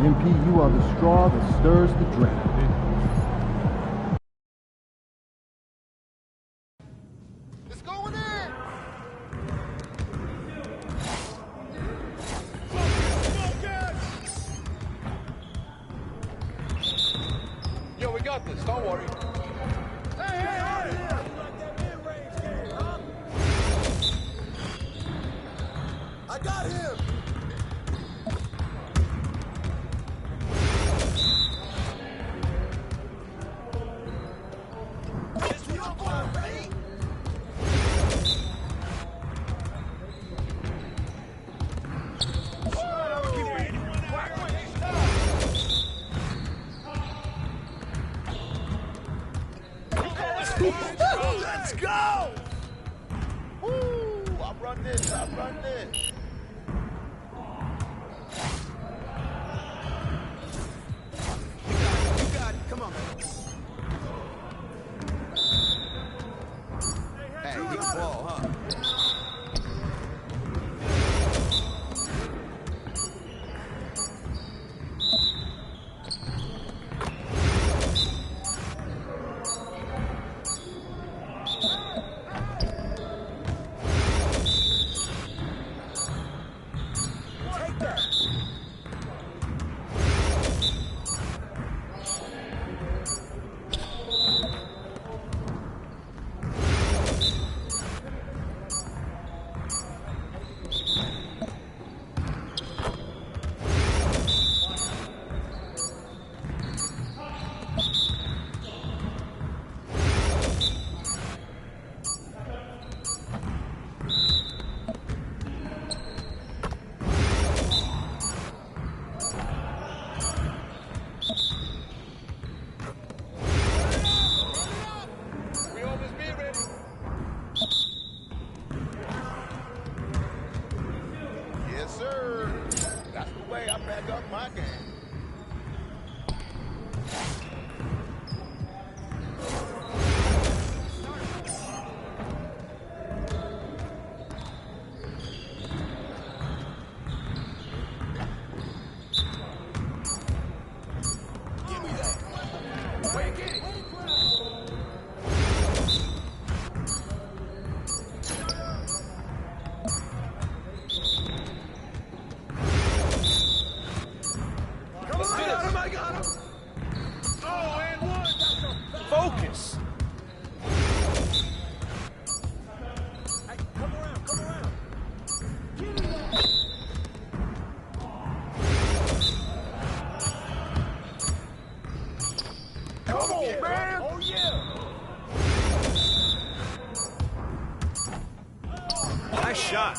MP, you are the straw that stirs the drink. It's going in! Yo, we got this, don't worry. I got him! Let's go! Woo! I run this, I run this. You got it, come on, man. Hey, he can ball, huh? Yes, sir. That's the way I back up my game. Give me that. Wait, get it. I got him! Oh, and one! Focus! Hey, come around, come around! Give me that! Come on, man! Oh, yeah! Nice shot!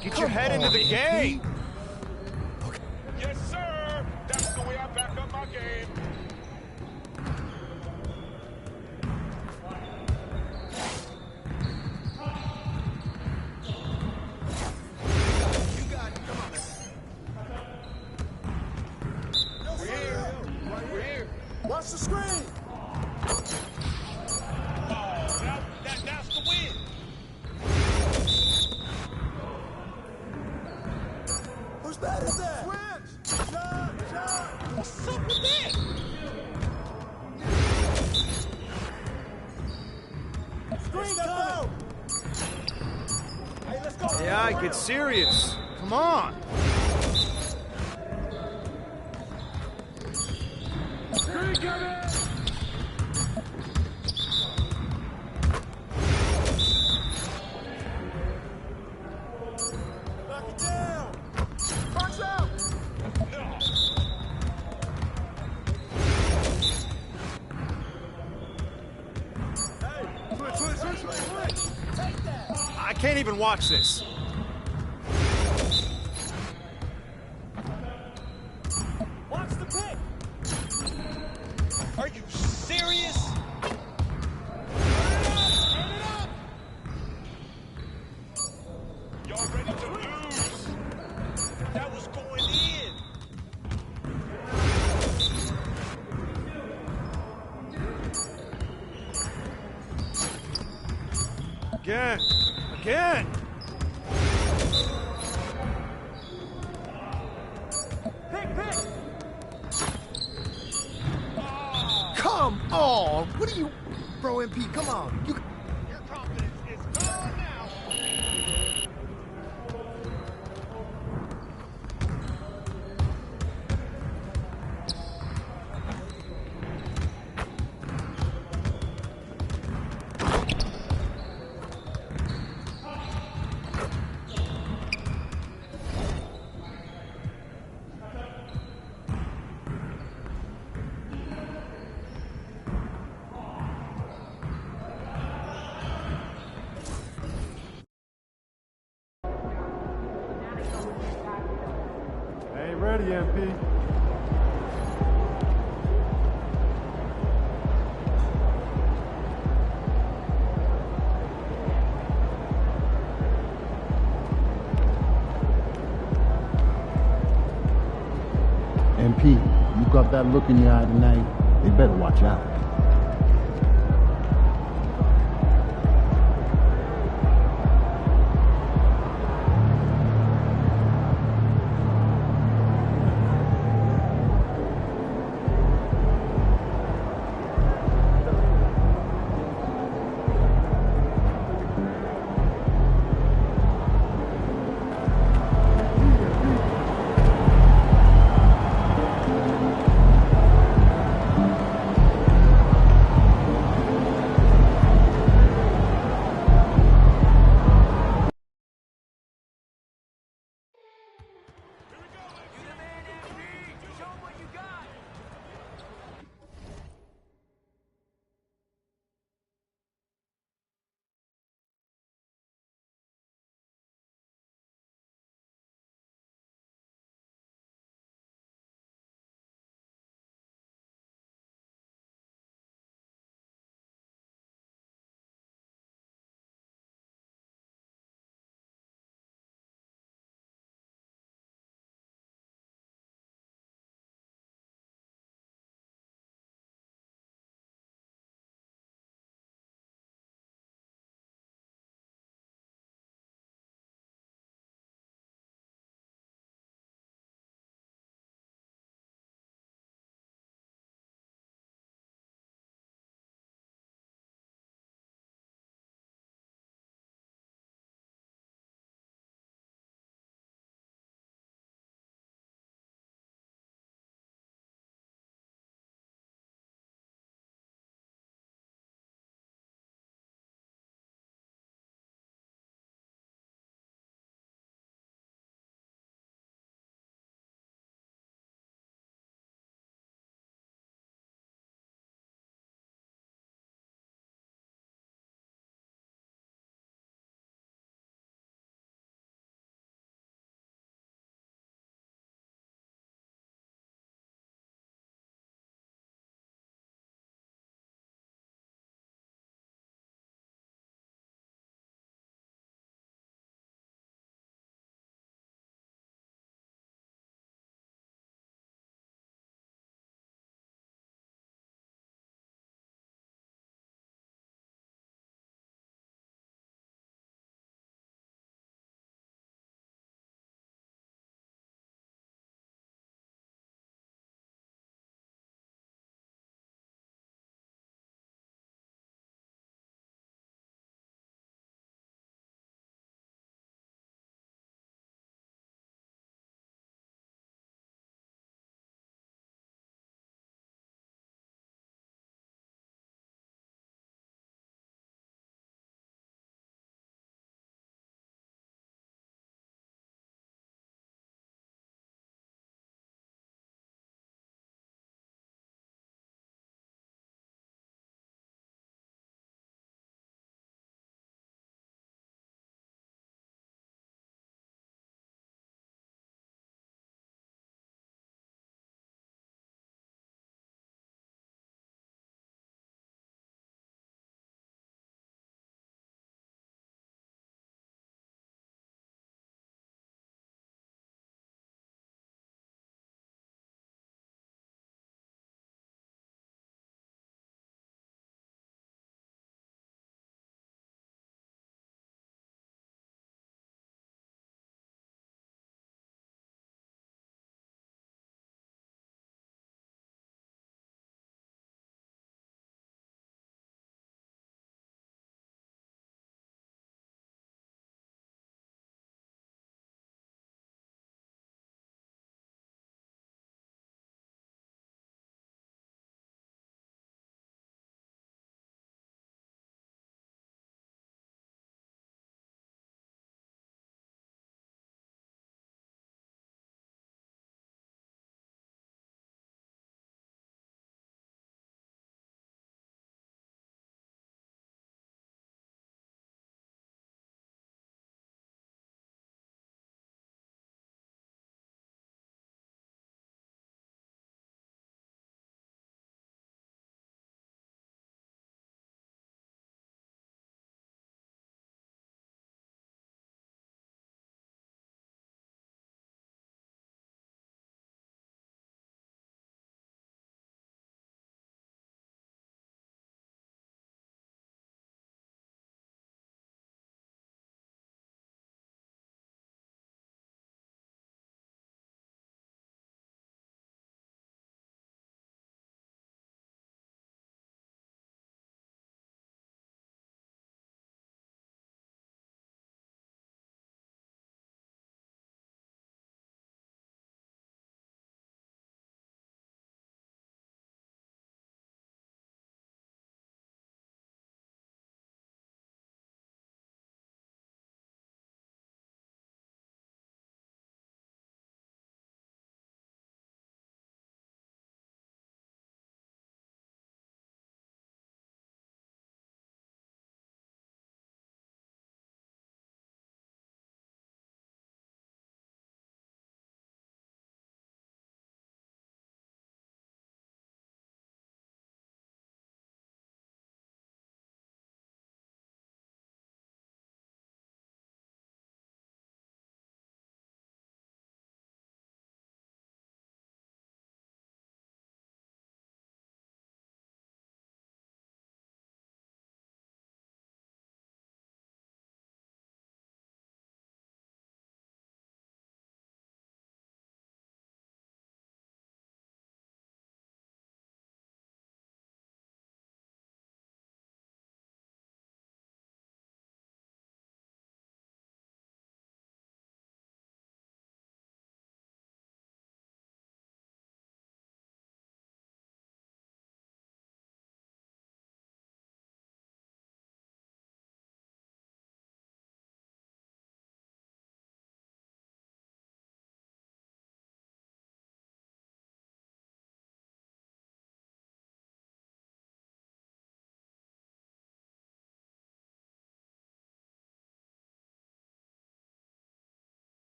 Get your head into the game! Okay. Yes, sir! That's the way I back up my game. You got it. Come on, man. We're here. We're here. Watch the screen! Oh, that's the win! Whose bat is that? Switch! Shot! What's up with that? Screen go! Hey, let's go! Yeah, get serious. Come on! Screen coming! Knock it down! Punch out! No! Hey! Switch! Take that! I can't even watch this. Watch the pick! Are you serious? Again. Again. Come on! What are you... Bro, MP, come on. You... Your confidence is gone now. Ain't ready, MP. MP, you got that look in your eye tonight. They better watch out.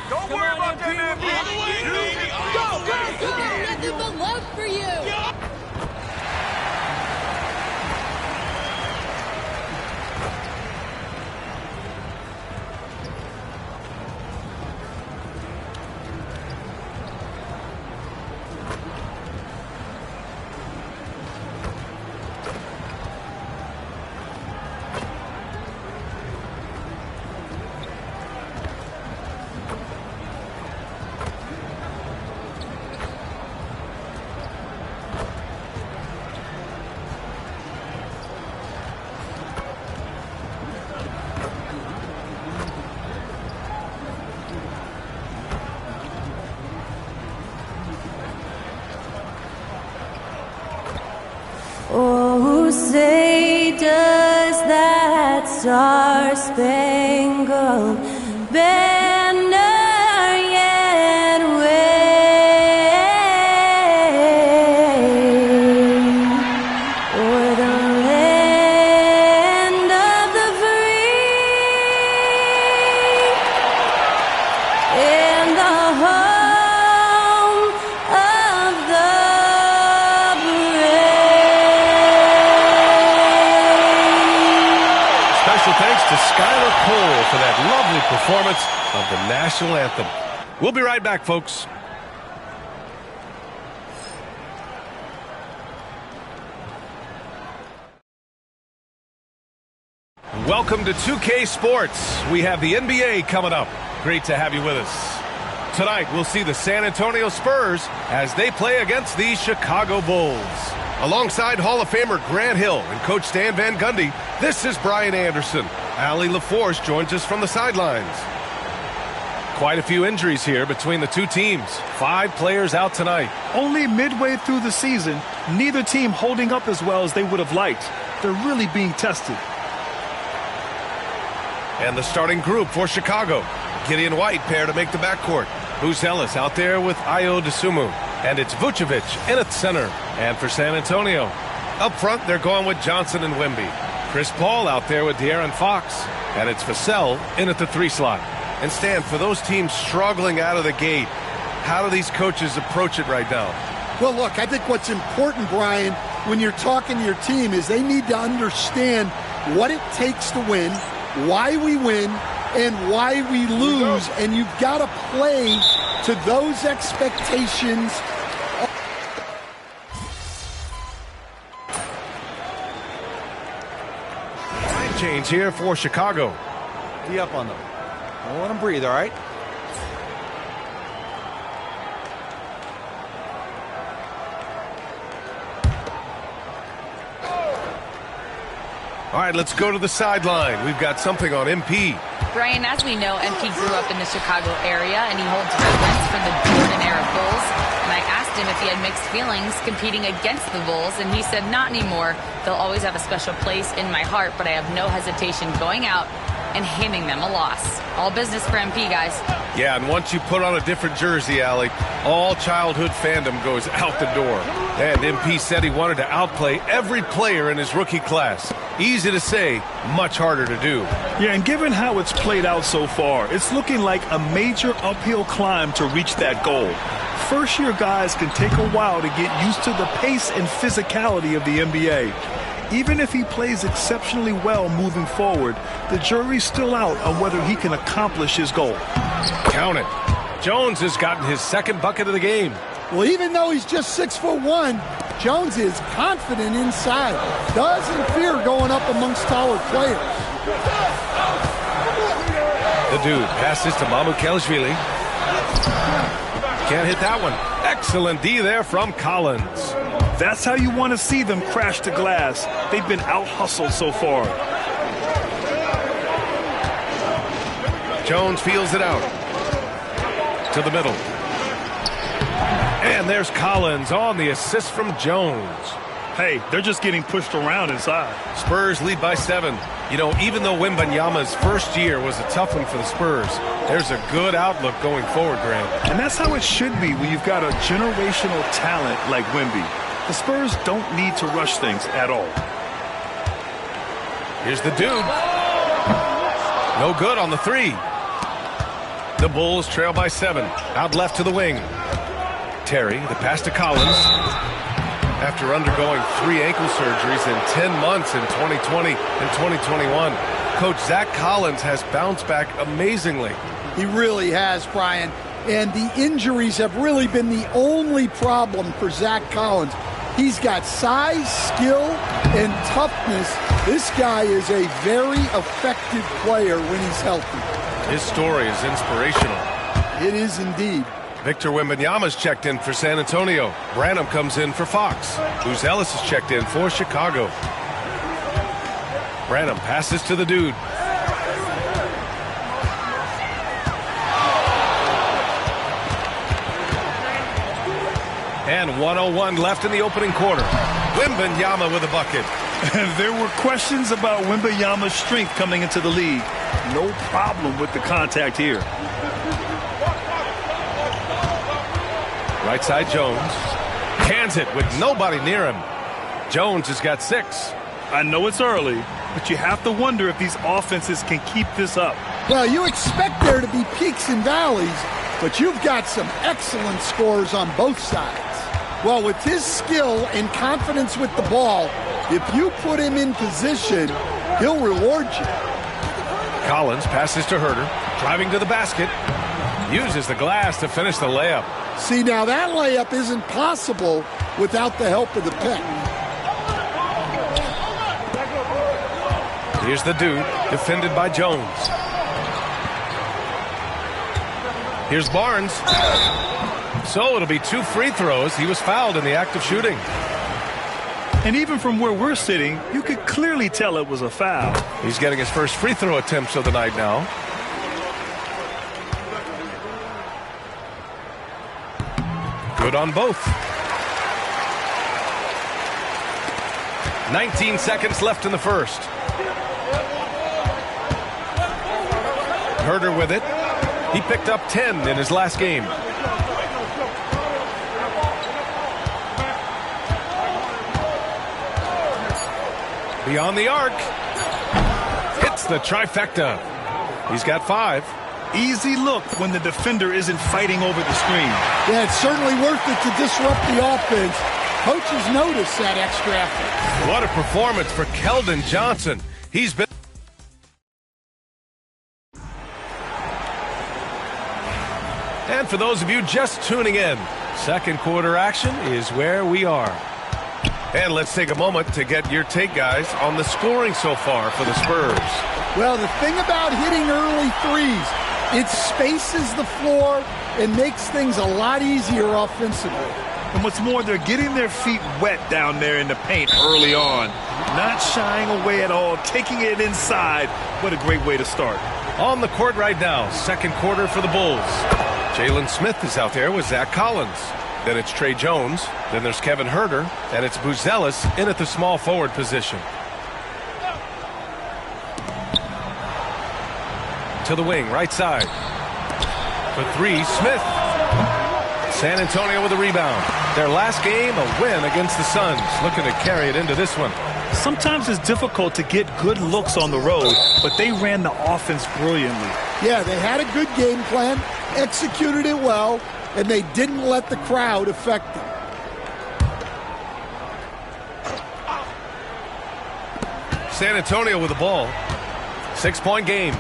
Don't worry about that, man. Go! Nothing but love for you! Oh, say does that star-spangled banner yet wave o'er the land of the free and the home of the Thanks to Skylar Cole for that lovely performance of the national anthem. We'll be right back, folks. Welcome to 2K Sports. We have the NBA coming up. Great to have you with us. Tonight, we'll see the San Antonio Spurs as they play against the Chicago Bulls. Alongside Hall of Famer Grant Hill and Coach Stan Van Gundy, this is Brian Anderson. Allie LaForce joins us from the sidelines. Quite a few injuries here between the two teams. 5 players out tonight. Only midway through the season, neither team holding up as well as they would have liked. They're really being tested. And the starting group for Chicago. Gideon White pair to make the backcourt. Booz Ellis out there with Ayo Dosunmu. And it's Vucevic in at center. And for San Antonio, up front, they're going with Johnson and Wemby. Chris Paul out there with De'Aaron Fox. And it's Vassell in at the 3 slot. And Stan, for those teams struggling out of the gate, how do these coaches approach it right now? Well, look, I think what's important, Brian, when you're talking to your team is they need to understand what it takes to win, why we win, and why we lose. And you've got to play to those expectations. Line change here for Chicago. Be up on them. Don't let them breathe, all right? All right, let's go to the sideline. We've got something on MP. Brian, as we know, MP grew up in the Chicago area, and he holds reverence for the Jordan-era Bulls. And I asked him if he had mixed feelings competing against the Bulls, and he said, not anymore. They'll always have a special place in my heart, but I have no hesitation going out and handing them a loss. All business for MP, guys. Yeah, and once you put on a different jersey, Allie, all childhood fandom goes out the door. And MP said he wanted to outplay every player in his rookie class. Easy to say, much harder to do. Yeah, and given how it's played out so far, it's looking like a major uphill climb to reach that goal. First-year guys can take a while to get used to the pace and physicality of the NBA. Even if he plays exceptionally well moving forward, the jury's still out on whether he can accomplish his goal. Count it. Jones has gotten his second bucket of the game. Well, even though he's just 6'1", Jones is confident inside. Doesn't fear going up amongst taller players. The dude passes to Mamukelashvili. Can't hit that one. Excellent D there from Collins. That's how you want to see them crash the glass. They've been out-hustled so far. Jones feels it out. To the middle. And there's Collins on the assist from Jones. Hey, they're just getting pushed around inside. Spurs lead by 7. You know, even though Wembanyama's first year was a tough one for the Spurs, there's a good outlook going forward, Grant. And that's how it should be when you've got a generational talent like Wemby. The Spurs don't need to rush things at all. Here's the dude. No good on the 3. The Bulls trail by 7. Out left to the wing. Terry, the pass to Collins. After undergoing 3 ankle surgeries in 10 months in 2020 and 2021, Coach Zach Collins has bounced back amazingly. He really has, Brian. And the injuries have really been the only problem for Zach Collins. He's got size, skill, and toughness. This guy is a very effective player when he's healthy. His story is inspirational. It is indeed. Victor Wembanyama's checked in for San Antonio. Branham comes in for Fox. Buzelis is checked in for Chicago. Branham passes to the dude. And 1:01 left in the opening quarter. Wembanyama with a bucket. There were questions about Wembanyama's strength coming into the league. No problem with the contact here. Right side Jones. Cans it with nobody near him. Jones has got 6. I know it's early, but you have to wonder if these offenses can keep this up. Well, you expect there to be peaks and valleys, but you've got some excellent scores on both sides. Well, with his skill and confidence with the ball, if you put him in position, he'll reward you. Collins passes to Herter, driving to the basket. Uses the glass to finish the layup. See, now that layup isn't possible without the help of the pick. Here's the dude, defended by Jones. Here's Barnes. So it'll be 2 free throws. He was fouled in the act of shooting. And even from where we're sitting, you could clearly tell it was a foul. He's getting his first free throw attempts of the night now. Good on both. 19 seconds left in the first. Herter with it. He picked up 10 in his last game. Beyond the arc. Hits the trifecta. He's got 5. Easy look when the defender isn't fighting over the screen. Yeah, it's certainly worth it to disrupt the offense. Coaches notice that extra effort. What a performance for Keldon Johnson. He's been... And for those of you just tuning in, second quarter action is where we are. And let's take a moment to get your take, guys, on the scoring so far for the Spurs. Well, the thing about hitting early threes, it spaces the floor and makes things a lot easier offensively. And what's more, they're getting their feet wet down there in the paint early on. Not shying away at all, taking it inside. What a great way to start. On the court right now, second quarter for the Bulls. Jalen Smith is out there with Zach Collins. Then it's Trey Jones. Then there's Kevin Herter. And it's Buzelis in at the small forward position. To the wing, right side. For 3, Smith. San Antonio with a rebound. Their last game, a win against the Suns. Looking to carry it into this one. Sometimes it's difficult to get good looks on the road, but they ran the offense brilliantly. Yeah, they had a good game plan, executed it well, and they didn't let the crowd affect them. San Antonio with the ball. 6-point game.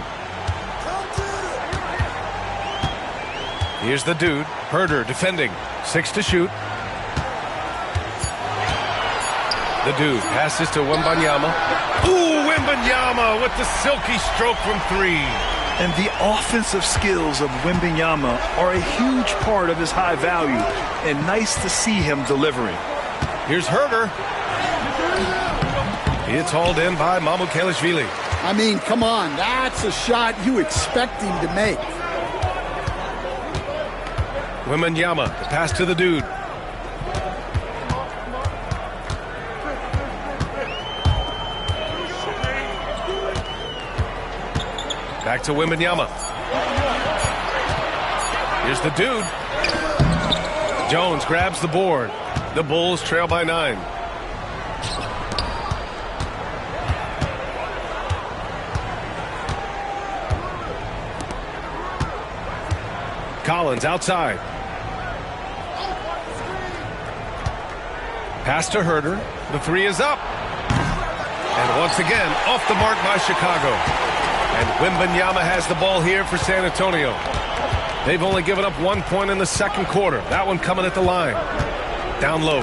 Here's the dude, Herter defending. 6 to shoot. The dude passes to Wembanyama. Ooh, Wembanyama with the silky stroke from 3. And the offensive skills of Wembanyama are a huge part of his high value, and nice to see him delivering. Here's Herter. It's hauled in by Mamukelashvili. I mean, come on, that's a shot you expect him to make. Wembanyama, the pass to the dude. Back to Wembanyama. Here's the dude. Jones grabs the board. The Bulls trail by 9. Collins outside. Pass to Herder. The three is up. And once again, off the mark by Chicago. And Wembanyama has the ball here for San Antonio. They've only given up 1 point in the second quarter. That one coming at the line. Down low.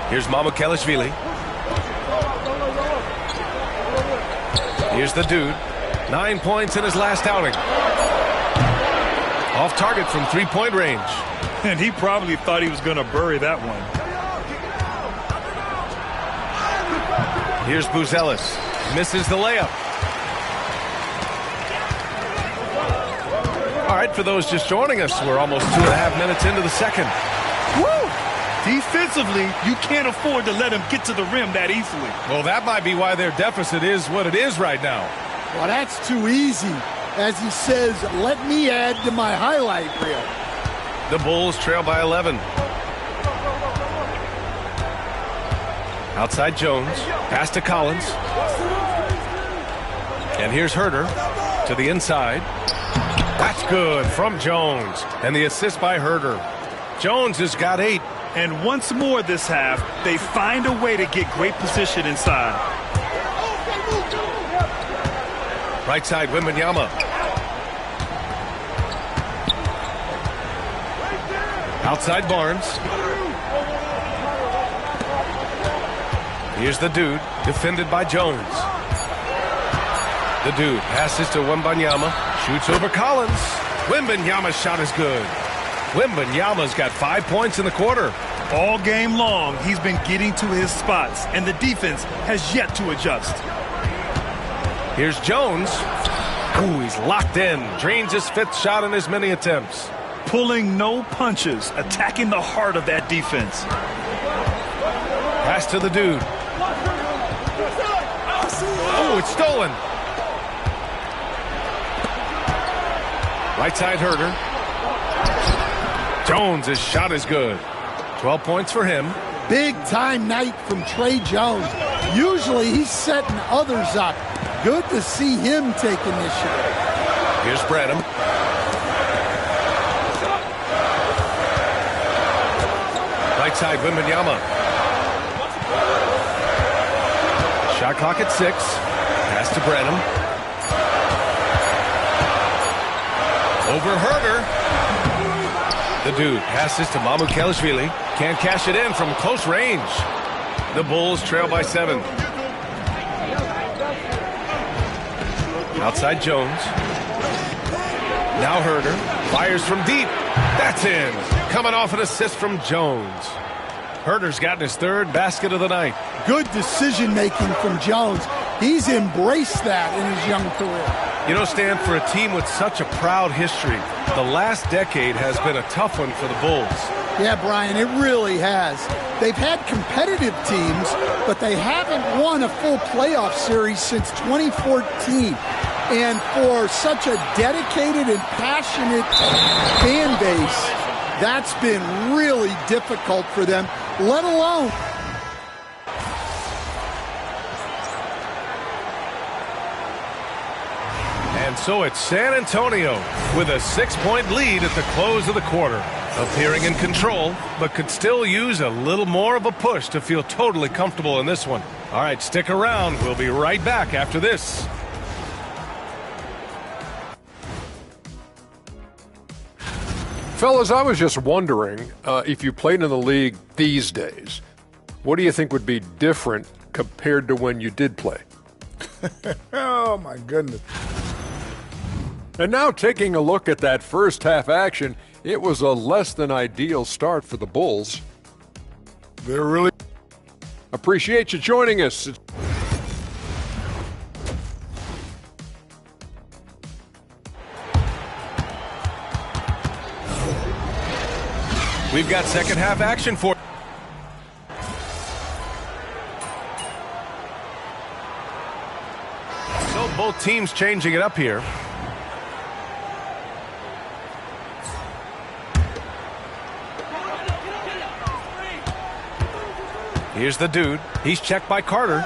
Here's Mamukelashvili. Here's the dude. 9 points in his last outing. Off target from three-point range. And he probably thought he was going to bury that one. Here's Buzelis. Misses the layup. All right, for those just joining us, we're almost 2.5 minutes into the second. Woo! Defensively, you can't afford to let him get to the rim that easily. Well, that might be why their deficit is what it is right now. Well, that's too easy. As he says, let me add to my highlight reel. The Bulls trail by 11. Outside Jones. Pass to Collins. And here's Herder to the inside. That's good from Jones. And the assist by Herder. Jones has got 8. And once more this half, they find a way to get great position inside. Right side, Wembanyama. Outside Barnes. Here's the dude, defended by Jones. The dude passes to Wembanyama, shoots over Collins. Wembanyama's shot is good. Wembanyama's got 5 points in the quarter. All game long, he's been getting to his spots, and the defense has yet to adjust. Here's Jones. Ooh, he's locked in. Drains his 5th shot in as many attempts. Pulling no punches, attacking the heart of that defense. Pass to the dude. Oh, it's stolen. Right side Herder. Jones' shot is good. 12 points for him. Big time night from Tre Jones. Usually he's setting others up. Good to see him take initiative. Here's Branham. Right side Wembanyama. Shot clock at 6. Pass to Branham. Over Herder. The dude passes to Mamukelashvili. Can't cash it in from close range. The Bulls trail by 7. Outside Jones. Now Herder. Fires from deep. That's in. Coming off an assist from Jones. Herder's gotten his 3rd basket of the night. Good decision-making from Jones. He's embraced that in his young career. You know, Stan, for a team with such a proud history, the last decade has been a tough one for the Bulls. Yeah, Brian, it really has. They've had competitive teams, but they haven't won a full playoff series since 2014. And for such a dedicated and passionate fan base, that's been really difficult for them, let alone. And so it's San Antonio with a 6-point lead at the close of the quarter. Appearing in control, but could still use a little more of a push to feel totally comfortable in this one. All right, stick around. We'll be right back after this. Fellas, I was just wondering if you played in the league these days, what do you think would be different compared to when you did play? Oh, my goodness. And now taking a look at that first half action, it was a less than ideal start for the Bulls. They're really... Appreciate you joining us. We've got second half action for so both teams changing it up here. Here's the dude. He's checked by Carter.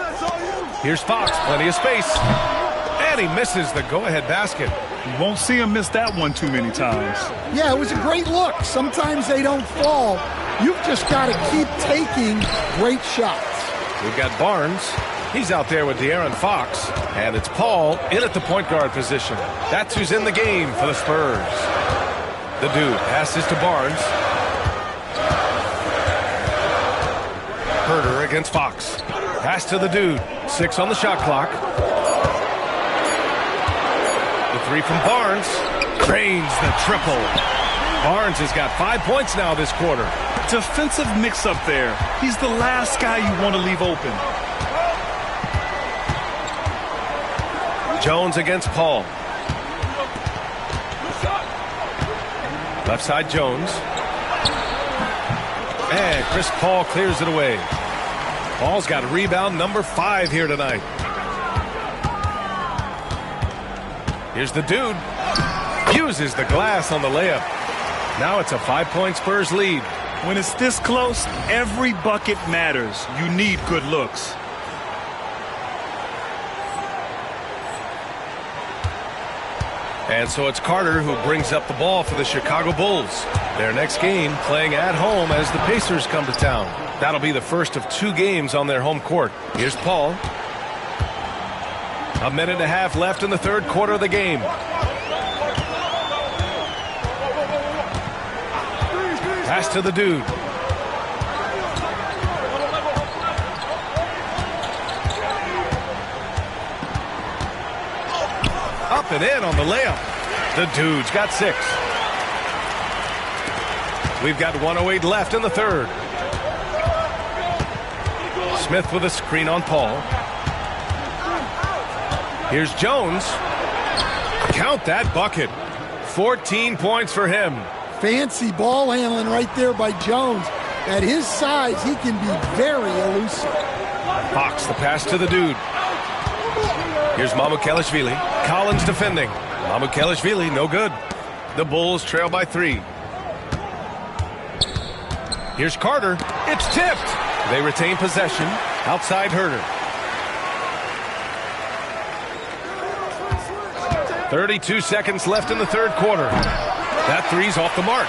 Here's Fox. Plenty of space. And he misses the go-ahead basket. You won't see him miss that one too many times. Yeah, it was a great look. Sometimes they don't fall. You've just got to keep taking great shots. We've got Barnes. He's out there with De'Aaron Fox. And it's Paul in at the point guard position. That's who's in the game for the Spurs. The dude passes to Barnes. Herter against Fox. Pass to the dude. 6 on the shot clock. The 3 from Barnes. Drains the triple. Barnes has got 5 points now this quarter. Defensive mix-up there. He's the last guy you want to leave open. Jones against Paul. Left side Jones. And Chris Paul clears it away. Paul's got rebound number 5 here tonight. Here's the dude. Uses the glass on the layup. Now it's a 5-point Spurs lead. When it's this close, every bucket matters. You need good looks. And so it's Carter who brings up the ball for the Chicago Bulls. Their next game playing at home as the Pacers come to town. That'll be the first of 2 games on their home court. Here's Paul. A minute and a half left in the third quarter of the game. Pass to the dude. Up and in on the layup. The dude's got 6. We've got 1:08 left in the third. Smith with a screen on Paul. Here's Jones. Count that bucket. 14 points for him. Fancy ball handling right there by Jones. At his size, he can be very elusive. Fox, the pass to the dude. Here's Mamukelashvili. Collins defending. Mamukelashvili, no good. The Bulls trail by 3. Here's Carter. It's tipped. They retain possession. Outside Herter. 32 seconds left in the third quarter. That 3's off the mark.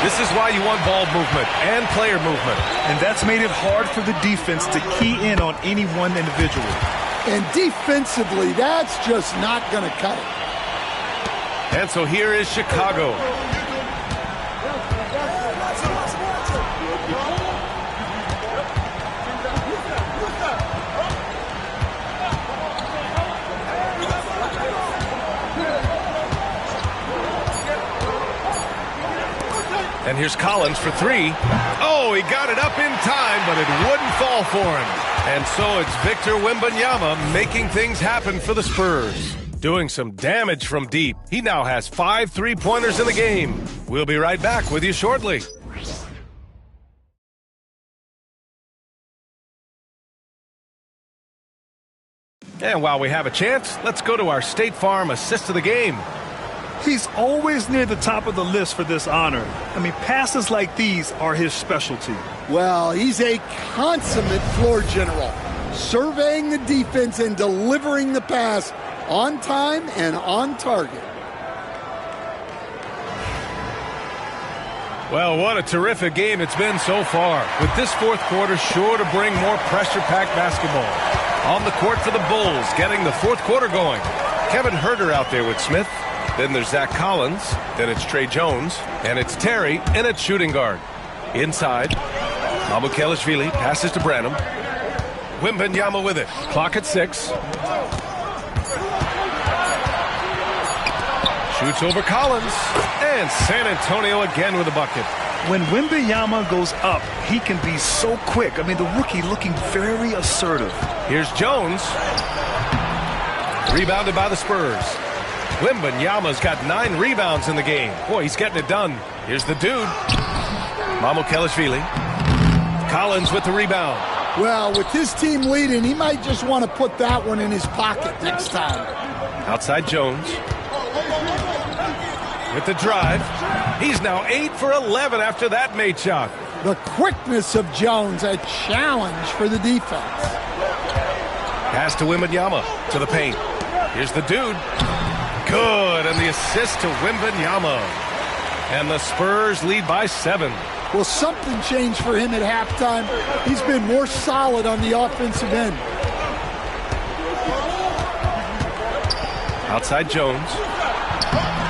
This is why you want ball movement and player movement. And that's made it hard for the defense to key in on any one individual. And defensively, that's just not going to cut it. And so here is Chicago. And here's Collins for 3. Oh, he got it up in time, but it wouldn't fall for him. And so it's Victor Wembanyama making things happen for the Spurs. Doing some damage from deep. He now has 5 3-pointers in the game. We'll be right back with you shortly. And while we have a chance, let's go to our State Farm assist of the game. He's always near the top of the list for this honor. I mean, passes like these are his specialty. Well, he's a consummate floor general, surveying the defense and delivering the pass on time and on target. Well, what a terrific game it's been so far, with this fourth quarter sure to bring more pressure-packed basketball. On the court for the Bulls, getting the fourth quarter going. Kevin Herter out there with Smith. Then there's Zach Collins. Then it's Trey Jones. And it's Terry in at shooting guard. Inside, Mamukelashvili passes to Branham. Wembanyama with it. Clock at 6. Shoots over Collins. And San Antonio again with a bucket. When Wembanyama goes up, he can be so quick. I mean, the rookie looking very assertive. Here's Jones. Rebounded by the Spurs. Wembanyama's got 9 rebounds in the game. Boy, he's getting it done. Here's the dude. Mamukelashvili. Collins with the rebound. Well, with his team leading, he might just want to put that one in his pocket next time. Outside Jones. With the drive. He's now 8 for 11 after that made shot. The quickness of Jones, a challenge for the defense. Pass to Wembanyama to the paint. Here's the dude. assist to Wembanyama. And the Spurs lead by 7. Well, something changed for him at halftime. He's been more solid on the offensive end. Outside Jones.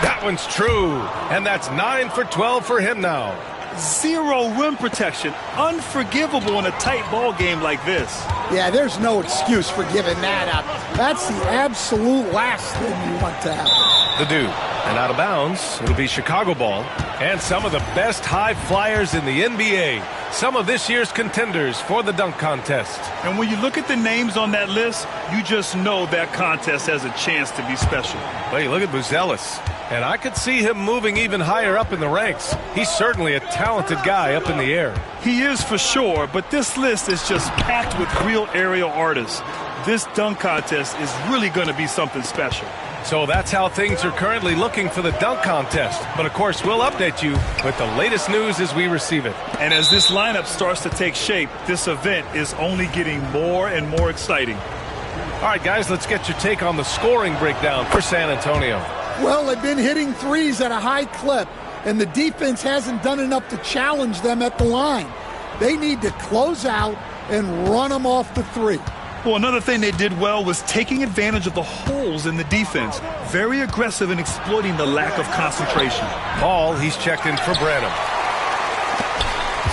That one's true. And that's 9 for 12 for him now. 0 rim protection. Unforgivable in a tight ball game like this. Yeah, there's no excuse for giving that up. That's the absolute last thing you want to happen. The dude. And out of bounds, it'll be Chicago ball. And some of the best high flyers in the NBA. Some of this year's contenders for the dunk contest. And when you look at the names on that list, you just know that contest has a chance to be special. Well, you look at Buzelis, and I could see him moving even higher up in the ranks. He's certainly a talented guy up in the air. He is for sure, but this list is just packed with real aerial artists. This dunk contest is really going to be something special. So that's how things are currently looking for the dunk contest. But, of course, we'll update you with the latest news as we receive it. And as this lineup starts to take shape, this event is only getting more and more exciting. All right, guys, let's get your take on the scoring breakdown for San Antonio. Well, they've been hitting threes at a high clip, and the defense hasn't done enough to challenge them at the line. They need to close out and run them off the three. Well, another thing they did well was taking advantage of the holes in the defense. Very aggressive in exploiting the lack of concentration. Paul, he's checked in for Branham.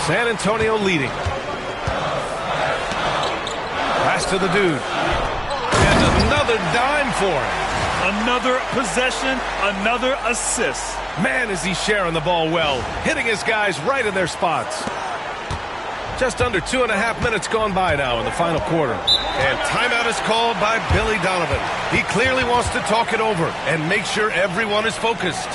San Antonio leading. Pass to the dude. And another dime for him. Another possession, another assist. Man, is he sharing the ball well. Hitting his guys right in their spots. Just under 2.5 minutes gone by now in the final quarter. And timeout is called by Billy Donovan. He clearly wants to talk it over and make sure everyone is focused.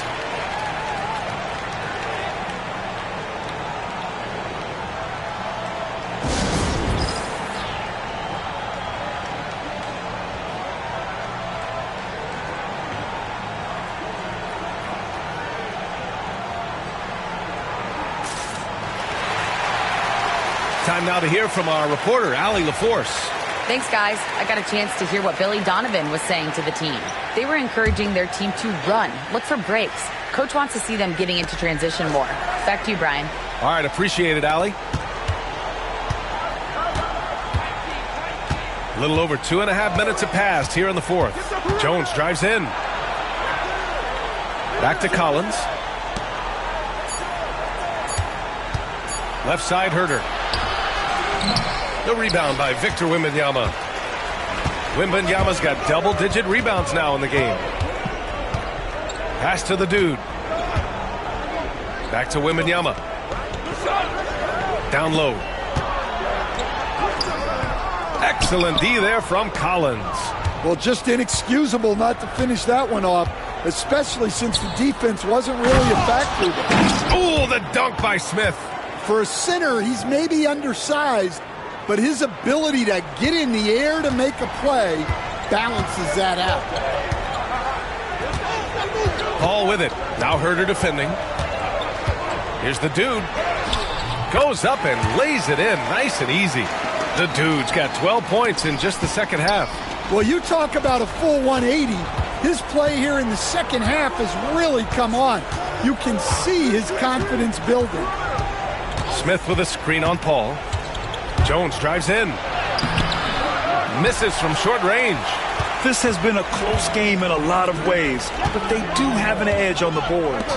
Time now to hear from our reporter, Allie LaForce. Thanks, guys. I got a chance to hear what Billy Donovan was saying to the team. They were encouraging their team to run, look for breaks. Coach wants to see them getting into transition more. Back to you, Brian. All right, appreciate it, Allie. A little over 2.5 minutes have passed here in the fourth. Jones drives in. Back to Collins. Left side, Herter. The rebound by Victor Wembanyama. Wembanyama's got double-digit rebounds now in the game. Pass to the dude. Back to Wembanyama. Down low. Excellent D there from Collins. Well, just inexcusable not to finish that one off, especially since the defense wasn't really a factor there. Oh, the dunk by Smith. For a center, he's maybe undersized, but his ability to get in the air to make a play balances that out. Paul with it. Now Herter defending. Here's the dude. Goes up and lays it in nice and easy. The dude's got 12 points in just the second half. Well, you talk about a full 180. His play here in the second half has really come on. You can see his confidence building. Smith with a screen on Paul. Jones drives in. Misses from short range. This has been a close game in a lot of ways, but they do have an edge on the boards.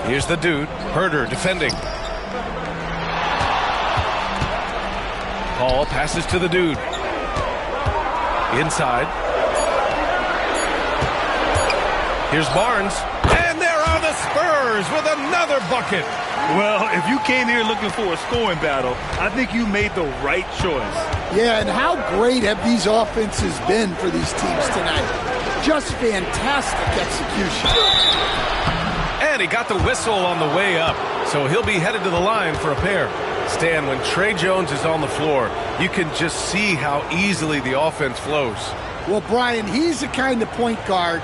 Here's the dude. Herter defending. Paul passes to the dude. Inside. Here's Barnes. And there are the Spurs with another bucket. Well, if you came here looking for a scoring battle, I think you made the right choice. Yeah, and how great have these offenses been for these teams tonight? Just fantastic execution. And he got the whistle on the way up, so he'll be headed to the line for a pair. Stan, when Tre Jones is on the floor, you can just see how easily the offense flows. Well, Brian, he's the kind of point guard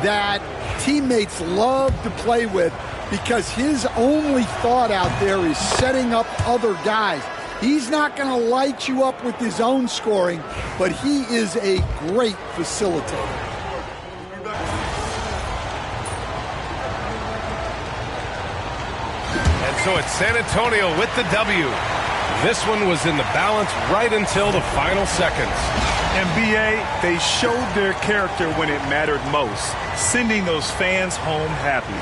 that teammates love to play with because his only thought out there is setting up other guys. He's not going to light you up with his own scoring, but he is a great facilitator. And so it's San Antonio with the W. This one was in the balance right until the final seconds. NBA, they showed their character when it mattered most, sending those fans home happy.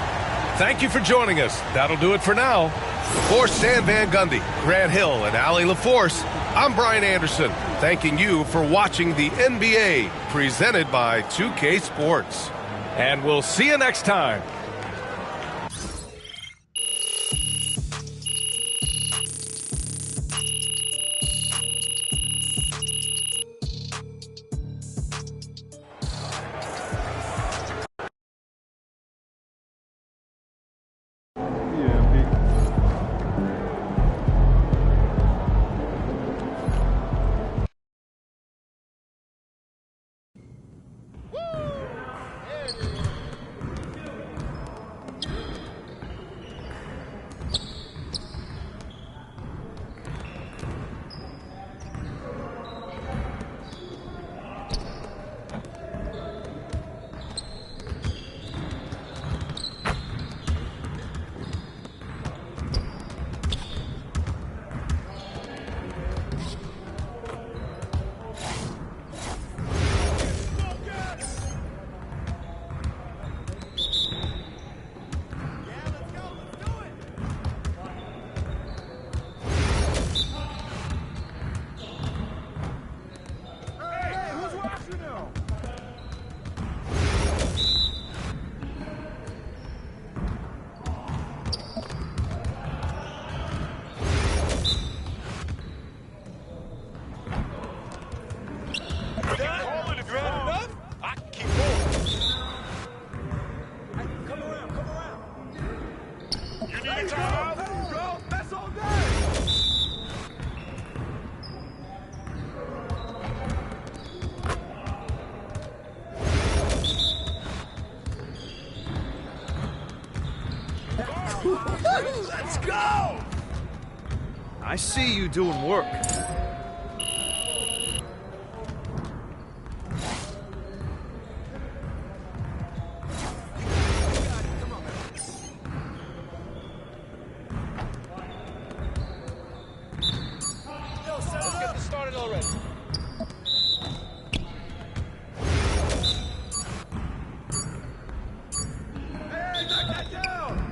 Thank you for joining us. That'll do it for now. For Stan Van Gundy, Grant Hill, and Allie LaForce, I'm Brian Anderson, thanking you for watching the NBA, presented by 2K Sports. And we'll see you next time. Let's go! I see you doing work. Let's get this started already. Hey, knock that down!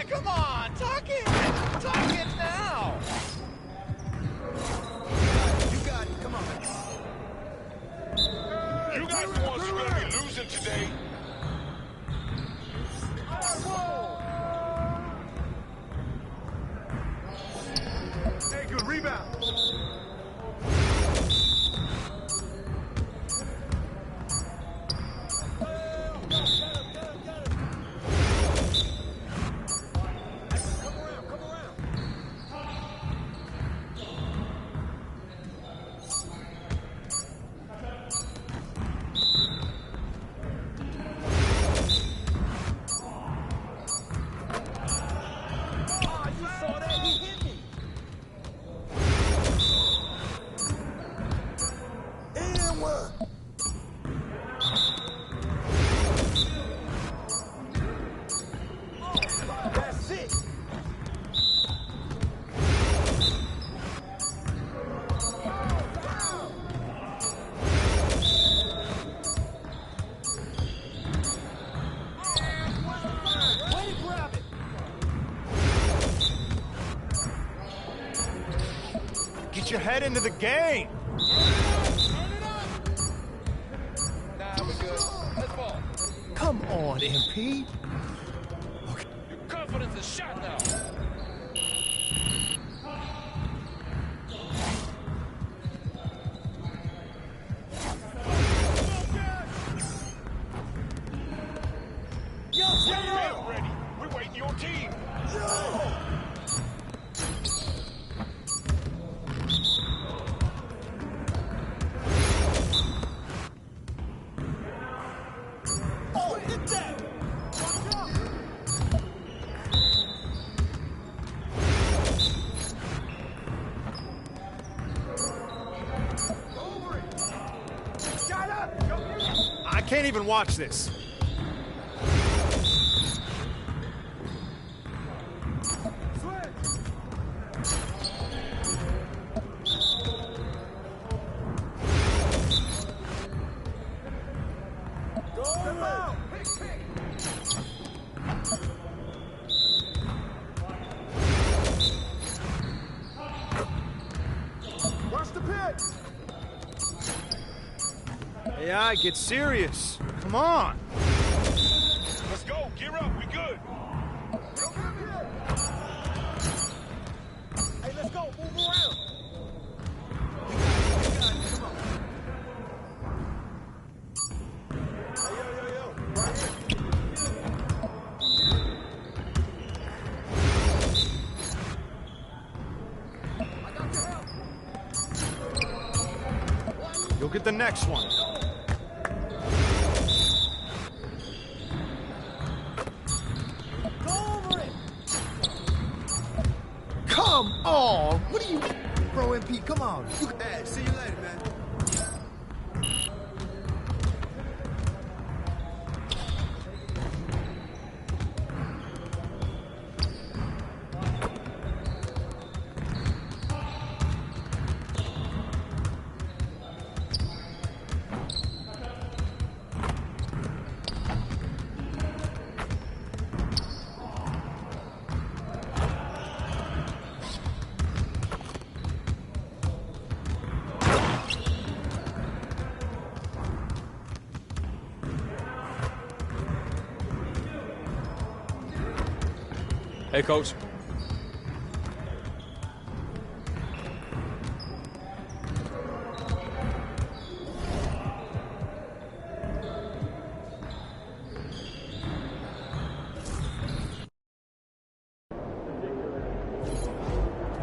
Come on, talk it! Talk it now! You got it, come on. You guys are the ones who are going to be losing today. Hey, good rebound. That's it. Get your head into the game. Come on, MP. Okay. Your confidence is shot now. Get ready. We're waiting your team. I can't even watch this. AI, get serious. Come on. Let's go. Gear up. We good. Hey, let's go. Move around. You'll get the next one. Come on! What are you... Bro, MP, come on. Hey, see you later, man. Hey, Coach.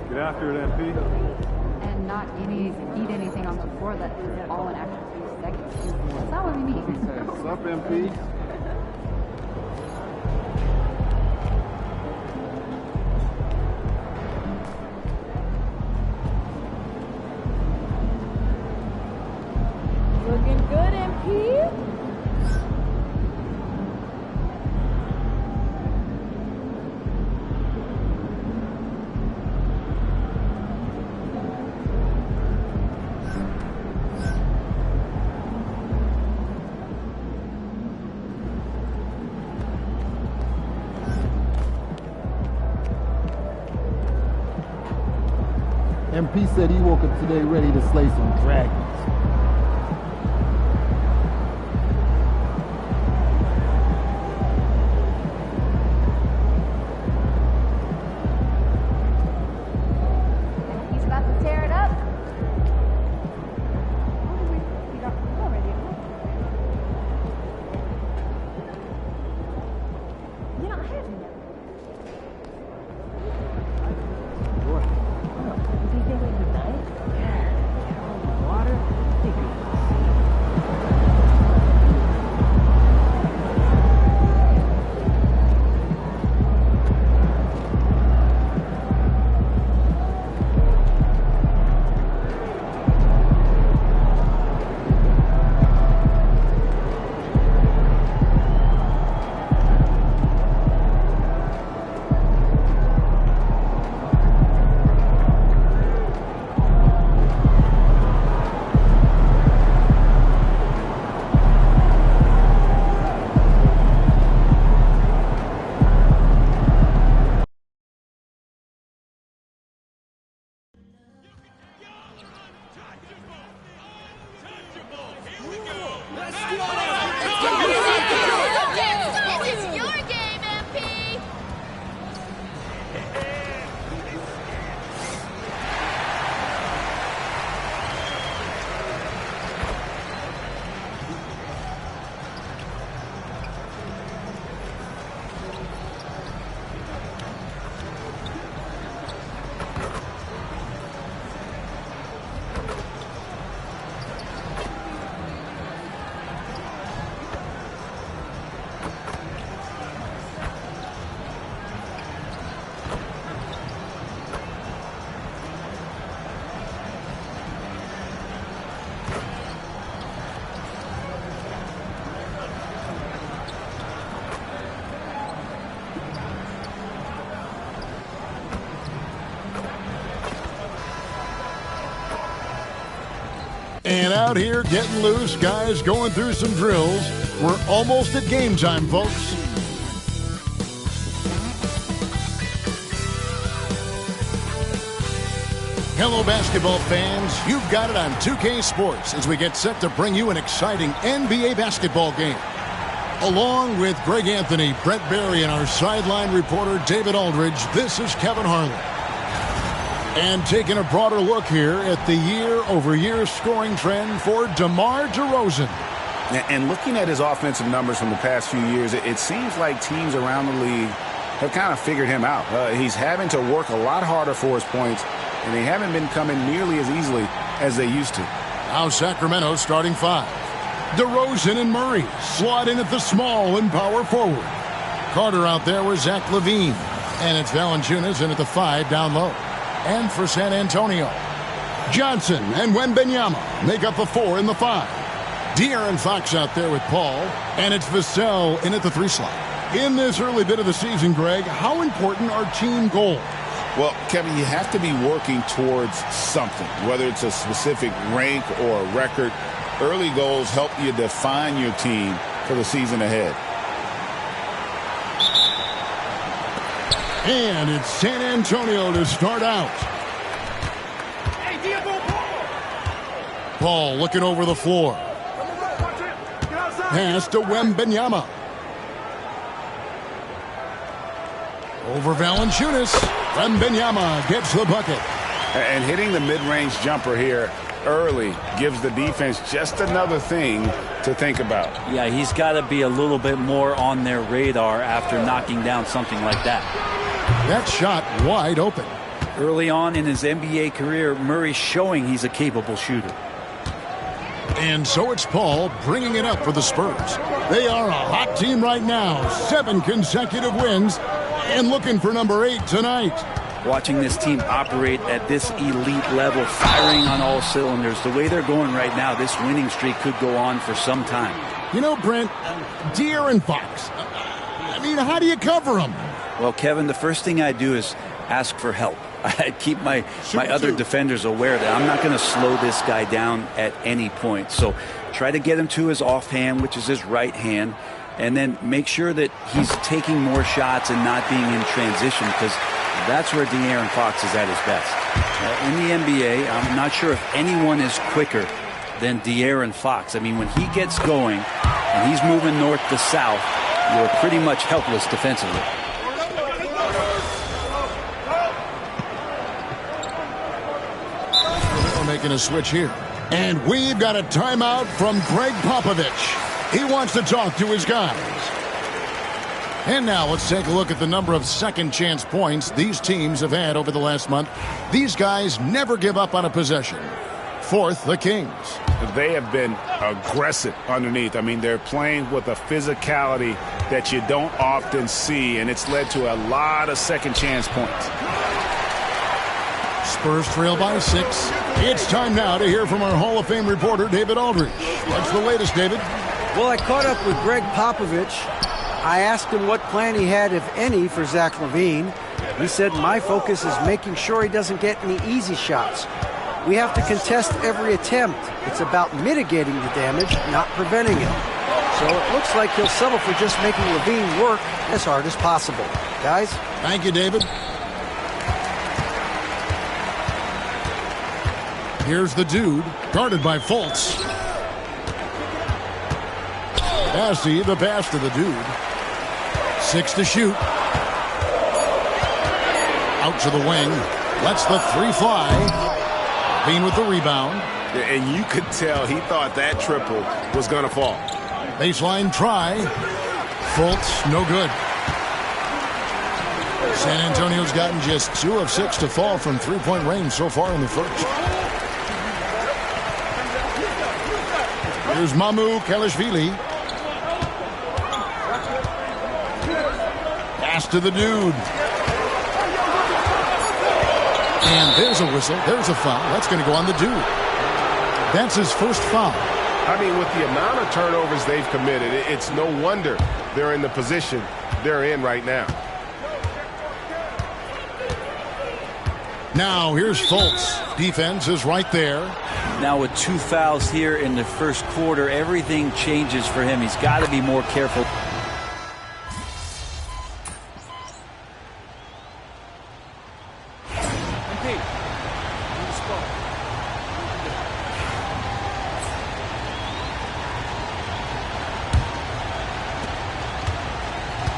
Get after it, MP. And not eat anything on the floor that is all in actual 3 seconds. That's not what we mean. What's up, MP? Looking good, MP. MP said he woke up today ready to slay some dragons. He's about to tear it up. We're already. You know, I haven't yet. What? Is he getting the knife? Yeah. Water. out here getting loose, guys going through some drills. We're almost at game time, folks. Hello, basketball fans. You've got it on 2K Sports as we get set to bring you an exciting NBA basketball game. Along with Greg Anthony, Brett Barry, and our sideline reporter, David Aldridge, this is Kevin Harlan. And taking a broader look here at the year-over-year scoring trend for DeMar DeRozan. And looking at his offensive numbers from the past few years, it seems like teams around the league have kind of figured him out. He's having to work a lot harder for his points, and they haven't been coming nearly as easily as they used to. Now Sacramento starting 5. DeRozan and Murray slot in at the small and power forward. Carter out there with Zach LaVine. And it's Valanciunas in at the 5 down low. And for San Antonio, Johnson and Wembanyama make up the 4 and the 5. De'Aaron Fox out there with Paul. And it's Vassell in at the 3 slot. In this early bit of the season, Greg, how important are team goals? Well, Kevin, you have to be working towards something, whether it's a specific rank or a record. Early goals help you define your team for the season ahead. And it's San Antonio to start out. Paul looking over the floor. Pass to Wembanyama. Over Valanciunas. Wembanyama gets the bucket. And hitting the mid-range jumper here early gives the defense just another thing to think about. Yeah, he's got to be a little bit more on their radar after knocking down something like that. That shot wide open. Early on in his NBA career, Murray's showing he's a capable shooter. And so it's Paul bringing it up for the Spurs. They are a hot team right now. 7 consecutive wins and looking for number 8 tonight. Watching this team operate at this elite level, firing on all cylinders, the way they're going right now, this winning streak could go on for some time. You know, Brent, De'Aaron Fox, I mean, how do you cover him? Well, Kevin, the first thing I do is ask for help. I keep my other defenders aware that I'm not going to slow this guy down at any point. So try to get him to his offhand, which is his right hand, and then make sure that he's taking more shots and not being in transition, because that's where De'Aaron Fox is at his best. In the NBA, I'm not sure if anyone is quicker than De'Aaron Fox. I mean, when he gets going and he's moving north to south, you're pretty much helpless defensively. We're making a switch here. And we've got a timeout from Greg Popovich. He wants to talk to his guys. And now let's take a look at the number of second chance points these teams have had over the last month. These guys never give up on a possession. Fourth, the Kings. They have been aggressive underneath. I mean, they're playing with a physicality that you don't often see, and it's led to a lot of second chance points. Spurs trail by 6. It's time now to hear from our Hall of Fame reporter, David Aldridge. What's the latest, David? Well, I caught up with Greg Popovich. I asked him what plan he had, if any, for Zach LaVine. He said, my focus is making sure he doesn't get any easy shots. We have to contest every attempt. It's about mitigating the damage, not preventing it. So it looks like he'll settle for just making LaVine work as hard as possible. Guys? Thank you, David. Here's the dude, guarded by Fultz. Passy, the pass to the dude. 6 to shoot. Out to the wing. Lets the 3 fly. Bean with the rebound. And you could tell he thought that triple was going to fall. Baseline try. Fultz, no good. San Antonio's gotten just 2 of 6 to fall from three-point range so far in the first. Here's Mamu Kelishvili. Pass to the dude. And there's a whistle. There's a foul. That's going to go on the dude. That's his first foul. I mean, with the amount of turnovers they've committed, it's no wonder they're in the position they're in right now. Now here's Fultz. Defense is right there. Now with 2 fouls here in the first quarter, everything changes for him. He's got to be more careful.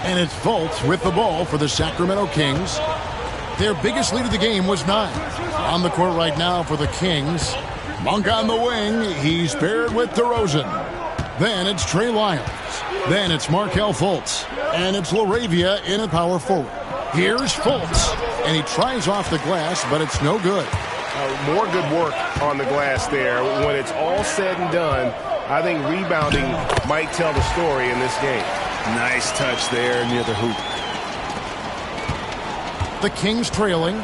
And it's Fultz with the ball for the Sacramento Kings. Their biggest lead of the game was 9. On the court right now for the Kings. Monk on the wing. He's paired with DeRozan. Then it's Trey Lyles. Then it's Markelle Fultz. And it's LaRavia in at power forward. Here's Fultz. And he tries off the glass, but it's no good. More good work on the glass there. When it's all said and done, I think rebounding might tell the story in this game. Nice touch there near the hoop. The Kings trailing.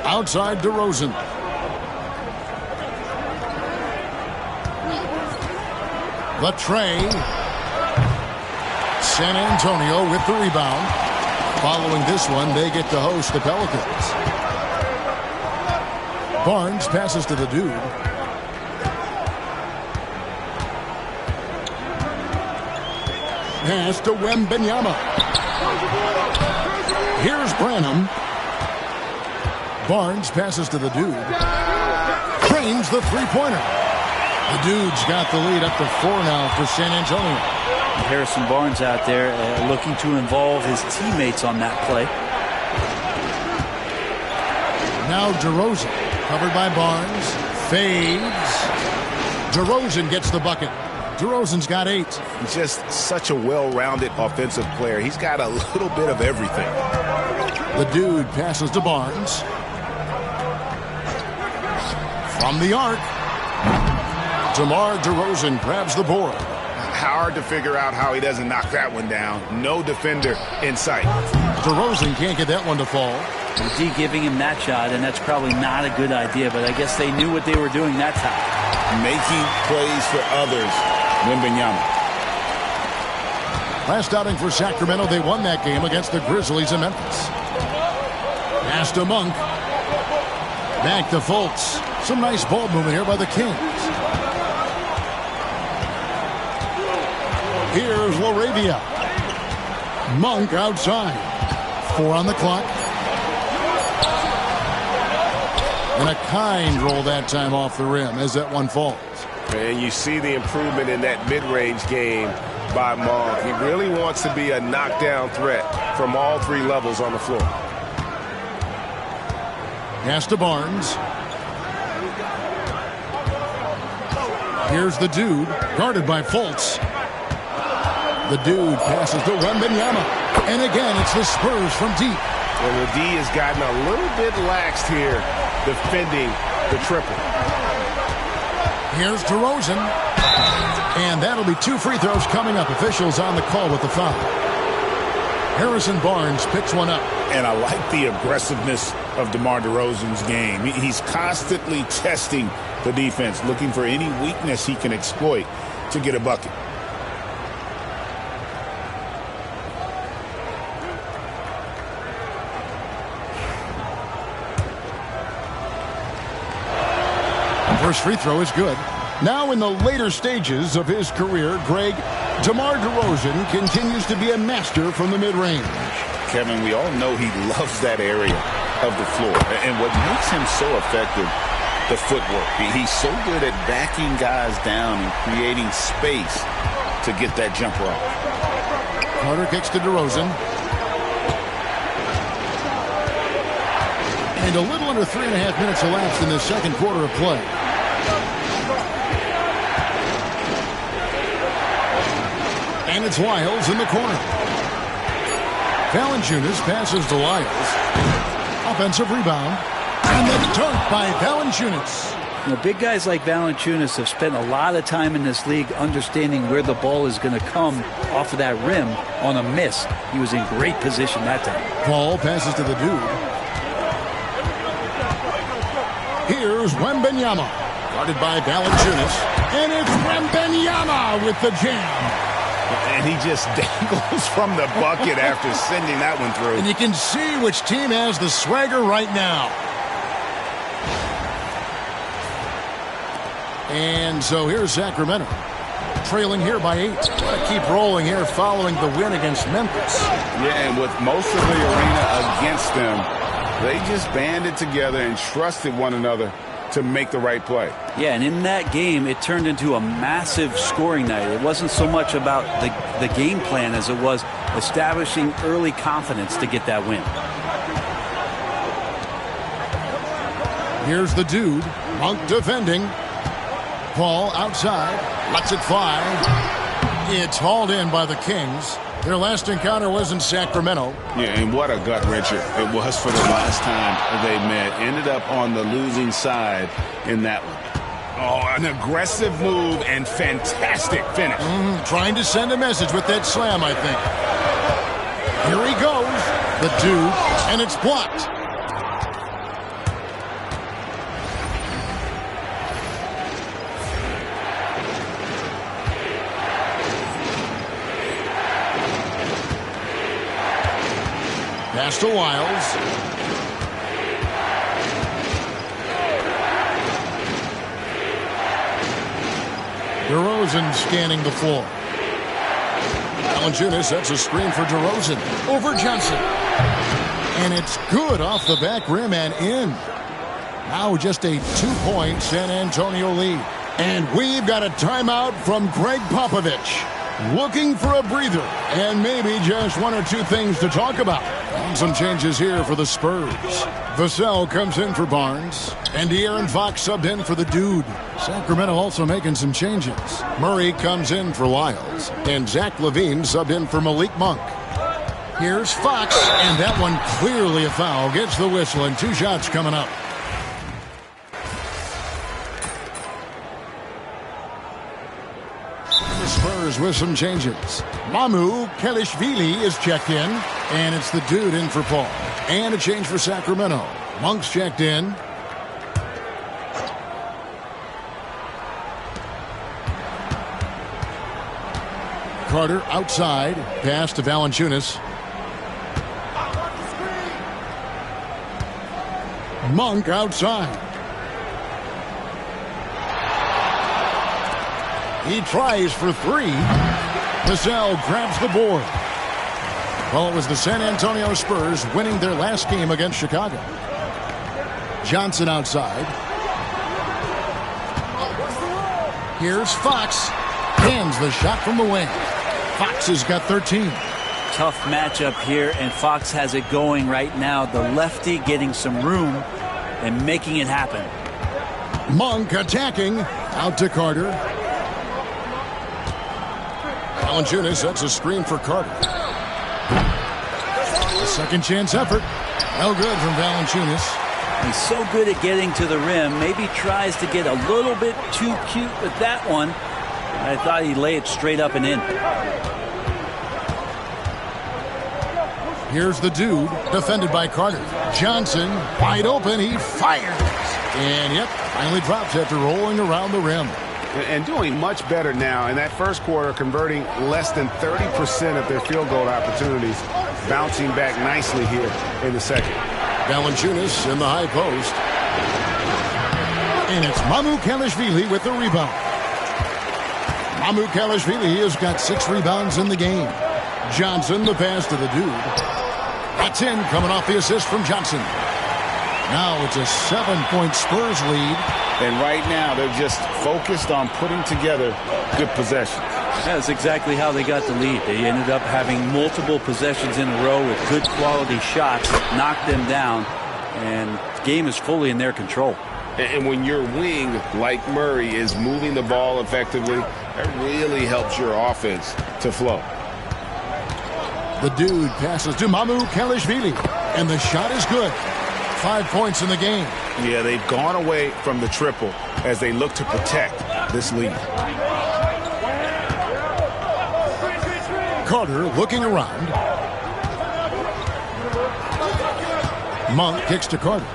Outside DeRozan. The tray. San Antonio with the rebound. Following this one, they get to host the Pelicans. Barnes passes to the dude. Pass to Wembanyama. Here's Branham. Barnes passes to the dude. Drains the three-pointer. The dude's got the lead up to 4 now for San Antonio. Harrison Barnes out there looking to involve his teammates on that play. Now DeRozan, covered by Barnes, fades. DeRozan gets the bucket. DeRozan's got 8. He's just such a well-rounded offensive player. He's got a little bit of everything. The dude passes to Barnes. From the arc, DeMar DeRozan grabs the board. Hard to figure out how he doesn't knock that one down. No defender in sight. DeRozan can't get that one to fall. D giving him that shot, and that's probably not a good idea, but I guess they knew what they were doing that time. Making plays for others. Wembanyama. Last outing for Sacramento, they won that game against the Grizzlies in Memphis. Pass to Monk. Back to Fultz. Some nice ball movement here by the Kings. Here's LaRavia. Monk outside. 4 on the clock. And a kind roll that time off the rim as that one falls. And you see the improvement in that mid-range game by Monk. He really wants to be a knockdown threat from all 3 levels on the floor. Pass to Barnes. Here's the dude, guarded by Fultz. The dude passes to Wembanyama. And again, it's the Spurs from deep. Well, the D has gotten a little bit laxed here defending the triple. Here's DeRozan. And that'll be 2 free throws coming up. Officials on the call with the foul. Harrison Barnes picks one up. And I like the aggressiveness of DeMar DeRozan's game. He's constantly testing the defense, looking for any weakness he can exploit to get a bucket. First free throw is good. Now in the later stages of his career, Greg, DeMar DeRozan continues to be a master from the mid-range. Kevin, we all know he loves that area of the floor. And what makes him so effective, the footwork. He's so good at backing guys down and creating space to get that jumper off. Carter kicks to DeRozan. And a little under 3.5 minutes elapsed in the second quarter of play. And it's Lyles in the corner. Valanciunas passes to Lyles. Offensive rebound. And the dunk by Valanciunas. You know, big guys like Valanciunas have spent a lot of time in this league understanding where the ball is going to come off of that rim on a miss. He was in great position that time. Paul passes to the dude. Here's Wembanyama. Guarded by Valanciunas. And it's Wembanyama with the jam. And he just dangles from the bucket after sending that one through. And you can see which team has the swagger right now. And so here's Sacramento, trailing here by 8. Gotta keep rolling here following the win against Memphis. Yeah, and with most of the arena against them, they just banded together and trusted one another to make the right play. Yeah, and in that game, it turned into a massive scoring night. It wasn't so much about the game plan as it was establishing early confidence to get that win. Here's the dude, Monk defending. Paul outside, lets it fly. It's hauled in by the Kings. Their last encounter was in Sacramento. Yeah, and what a gut wrencher it was for the last time they met. Ended up on the losing side in that one. Oh, an aggressive move and fantastic finish. Trying to send a message with that slam, I think. Here he goes, the dude, and it's blocked. Pass to Wiles. DeRozan scanning the floor. Valanciunas sets a screen for DeRozan. Over Johnson. And it's good off the back rim and in. Now just a 2-point San Antonio lead. And we've got a timeout from Greg Popovich. Looking for a breather and maybe just one or two things to talk about. And some changes here for the Spurs. Vassell comes in for Barnes. And De'Aaron Fox subbed in for the dude. Sacramento also making some changes. Murray comes in for Lyles. And Zach LaVine subbed in for Malik Monk. Here's Fox. And that one clearly a foul. Gets the whistle and 2 shots coming up. Spurs with some changes. Mamu Kelishvili is checked in, and it's the dude in for Paul. And a change for Sacramento. Monk's checked in. Carter outside. Pass to Valanciunas. Monk outside. He tries for 3. Vassell grabs the board. Well, it was the San Antonio Spurs winning their last game against Chicago. Johnson outside. Here's Fox. Hands the shot from the wing. Fox has got 13. Tough matchup here, and Fox has it going right now. The lefty getting some room and making it happen. Monk attacking. Out to Carter. Valanciunas sets a screen for Carter. Second chance effort. No good from Valanciunas. He's so good at getting to the rim. Maybe tries to get a little bit too cute with that one. I thought he'd lay it straight up and in. Here's the dude, defended by Carter. Johnson, wide open, he fires. And yep, finally drops after rolling around the rim. And doing much better now in that first quarter, converting less than 30% of their field goal opportunities, bouncing back nicely here in the second. Valanciunas in the high post. And it's Mamu Kelishvili with the rebound. Mamu Kelishvili has got 6 rebounds in the game. Johnson, the pass to the dude. That's in, coming off the assist from Johnson. Now it's a 7-point Spurs lead. And right now, they're just focused on putting together good possessions. That's exactly how they got the lead. They ended up having multiple possessions in a row with good quality shots, knocked them down, and the game is fully in their control. And when your wing, like Murray, is moving the ball effectively, that really helps your offense to flow. The dude passes to Mamu Kelishvili, and the shot is good. 5 points in the game. Yeah, they've gone away from the triple as they look to protect this lead. Carter looking around. Monk kicks to Carter.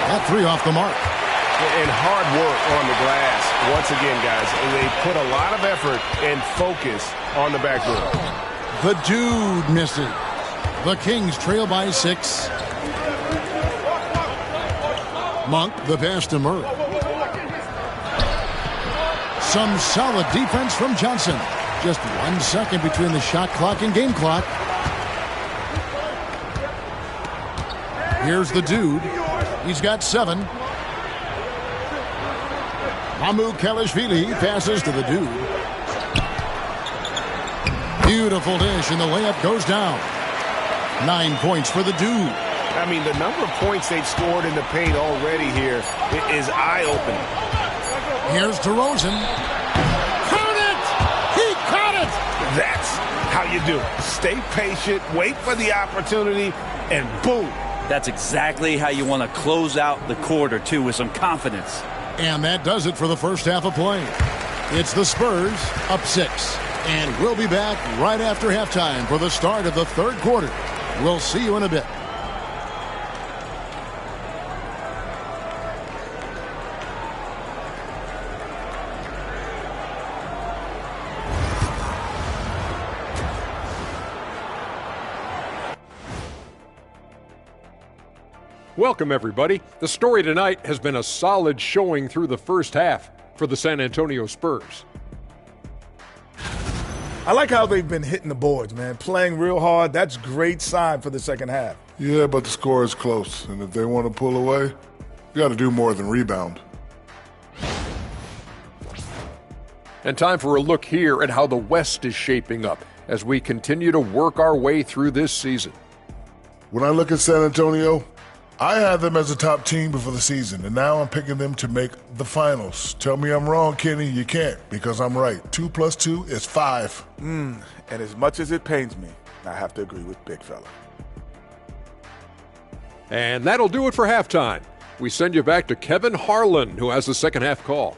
That 3 off the mark. And hard work on the glass. Once again, guys, they put a lot of effort and focus on the backboard. The dude misses. The Kings trail by 6. Monk, the pass to Murray. Some solid defense from Johnson. Just 1 second between the shot clock and game clock. Here's the dude. He's got 7. Hamu Kalashvili passes to the dude. Beautiful dish, and the layup goes down. 9 points for the dude. I mean, the number of points they've scored in the paint already here is eye-opening. Here's DeRozan. Count it! He caught it! That's how you do it. Stay patient, wait for the opportunity, and boom. That's exactly how you want to close out the quarter, too, with some confidence. And that does it for the first half of play. It's the Spurs up 6. And we'll be back right after halftime for the start of the third quarter. We'll see you in a bit. Welcome, everybody. The story tonight has been a solid showing through the first half for the San Antonio Spurs. I like how they've been hitting the boards, man. Playing real hard. That's great sign for the second half. Yeah, but the score is close. And if they want to pull away, you got to do more than rebound. And time for a look here at how the West is shaping up as we continue to work our way through this season. When I look at San Antonio, I had them as a top team before the season, and now I'm picking them to make the finals. Tell me I'm wrong, Kenny. You can't, because I'm right. 2 + 2 is 5. And as much as it pains me, I have to agree with Big Fella. And that'll do it for halftime. We send you back to Kevin Harlan, who has the second half call.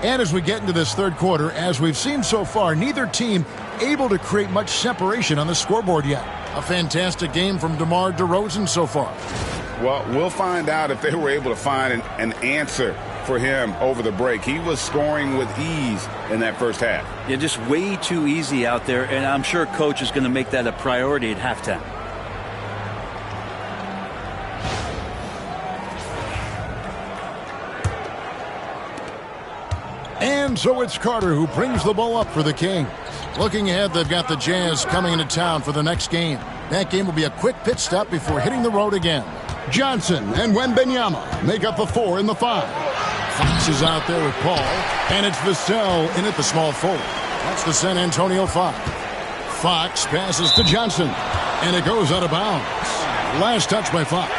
And as we get into this third quarter, as we've seen so far, neither team able to create much separation on the scoreboard yet. A fantastic game from DeMar DeRozan so far. Well, we'll find out if they were able to find an answer for him over the break. He was scoring with ease in that first half. Yeah, just way too easy out there, and I'm sure Coach is going to make that a priority at halftime. And so it's Carter who brings the ball up for the Kings. Looking ahead, they've got the Jazz coming into town for the next game. That game will be a quick pit stop before hitting the road again. Johnson and Wembanyama make up the 4 and the 5. Fox is out there with Paul, and it's Vassell in at the small forward. That's the San Antonio 5. Fox passes to Johnson, and it goes out of bounds. Last touch by Fox.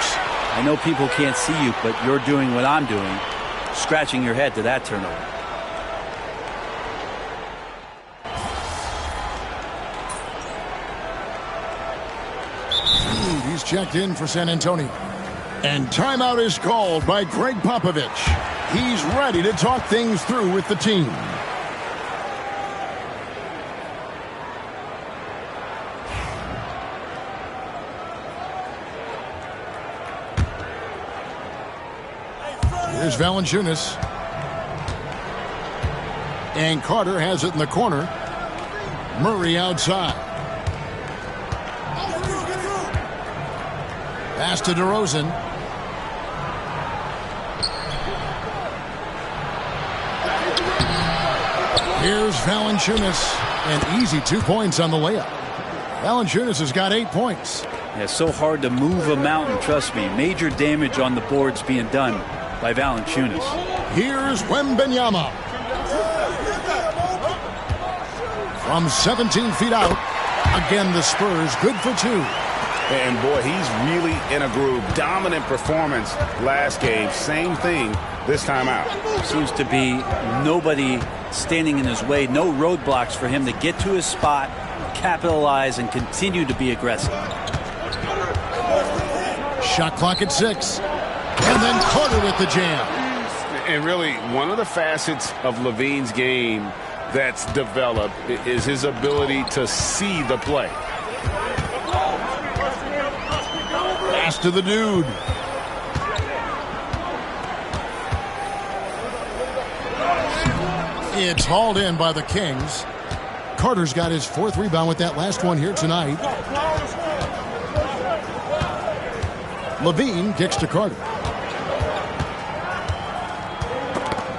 I know people can't see you, but you're doing what I'm doing, scratching your head to that turnover. He's checked in for San Antonio. And timeout is called by Greg Popovich. He's ready to talk things through with the team. Here's Valanciunas. And Carter has it in the corner. Murray outside. Pass to DeRozan. Here's Valanciunas. An easy 2 points on the layup. Valanciunas has got 8 points. Yeah, it's so hard to move a mountain, trust me. Major damage on the boards being done by Valanciunas. Here's Wembanyama. From 17 feet out. Again, the Spurs good for 2. And boy, he's really in a groove. Dominant performance last game. Same thing this time out. Seems to be nobody standing in his way. No roadblocks for him to get to his spot, capitalize, and continue to be aggressive. Shot clock at 6. And then Carter with the jam. And really, one of the facets of Levine's game that's developed is his ability to see the play. Pass to the dude. It's hauled in by the Kings. Carter's got his 4th rebound with that last one here tonight. Levine kicks to Carter.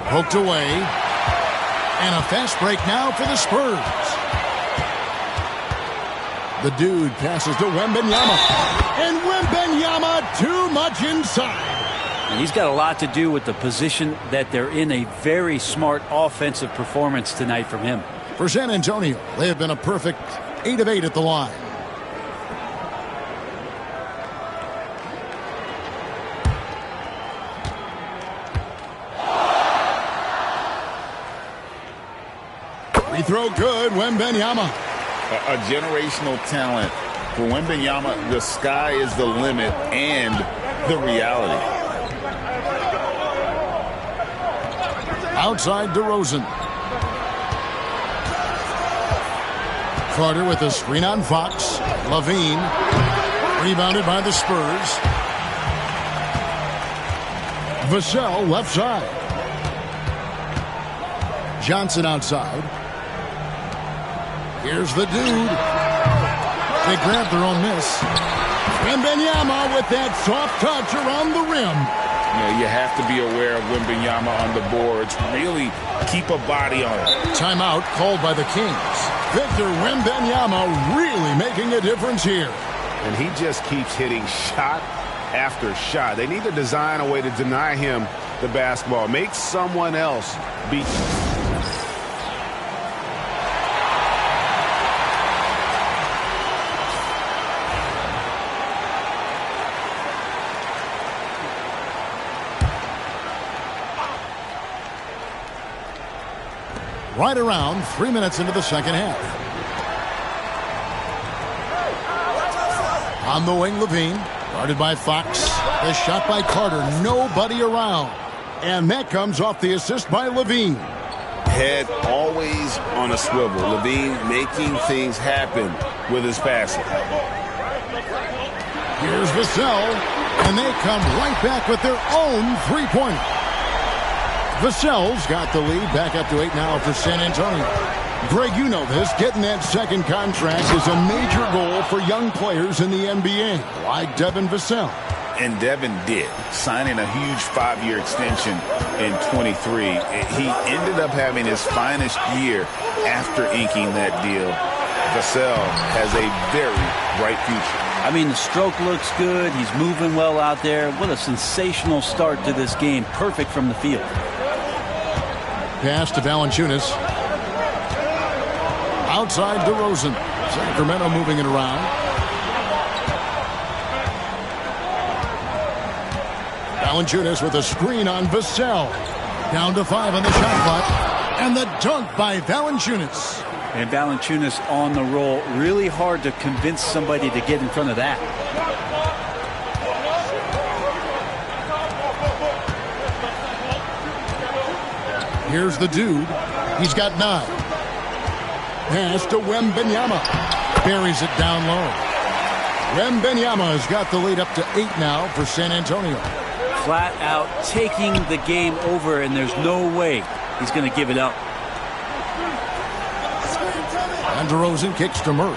Poked away. And a fast break now for the Spurs. The dude passes to Wembanyama. And Wembanyama too much inside. And he's got a lot to do with the position that they're in. A very smart offensive performance tonight from him. For San Antonio, they have been a perfect 8 of 8 at the line. Free throw good, Wembanyama. A generational talent. For Wembanyama, the sky is the limit and the reality. Outside DeRozan. Carter with a screen on Fox. Levine. Rebounded by the Spurs. Vassell left side. Johnson outside. Here's the dude. They grab their own miss. Wembanyama with that soft touch around the rim. You have to be aware of Wembanyama on the boards. Really keep a body on it. Timeout called by the Kings. Victor Wembanyama really making a difference here. And he just keeps hitting shot after shot. They need to design a way to deny him the basketball. Make someone else beat him. Right around 3 minutes into the second half. On the wing, Levine. Guarded by Fox. The shot by Carter. Nobody around. And that comes off the assist by Levine. Head always on a swivel. Levine making things happen with his passing. Here's Vassell. And they come right back with their own three-pointer. Vassell's got the lead, back up to 8 now for San Antonio. Greg, you know this. Getting that second contract is a major goal for young players in the NBA, like Devin Vassell. And Devin did, signing a huge 5-year extension in 23. He ended up having his finest year after inking that deal. Vassell has a very bright future. I mean, the stroke looks good. He's moving well out there. What a sensational start to this game. Perfect from the field. Pass to Valanciunas. Outside DeRozan. Sacramento moving it around. Valanciunas with a screen on Vassell. Down to 5 on the shot clock. And the dunk by Valanciunas. And Valanciunas on the roll. Really hard to convince somebody to get in front of that. Here's the dude. He's got 9. Pass to Wembanyama. Buries it down low. Wembanyama has got the lead up to 8 now for San Antonio. Flat out taking the game over, and there's no way he's going to give it up. And DeRozan kicks to Murray.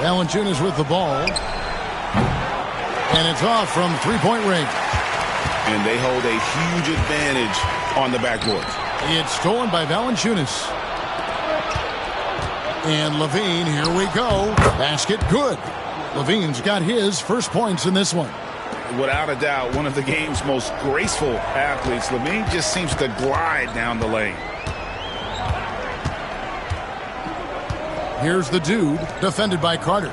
Valanciunas with the ball. And it's off from three-point range. And they hold a huge advantage on the backboard. It's stolen by Valanciunas. And Levine, here we go. Basket good. Levine's got his first points in this one. Without a doubt, one of the game's most graceful athletes. Levine just seems to glide down the lane. Here's the dude, defended by Carter.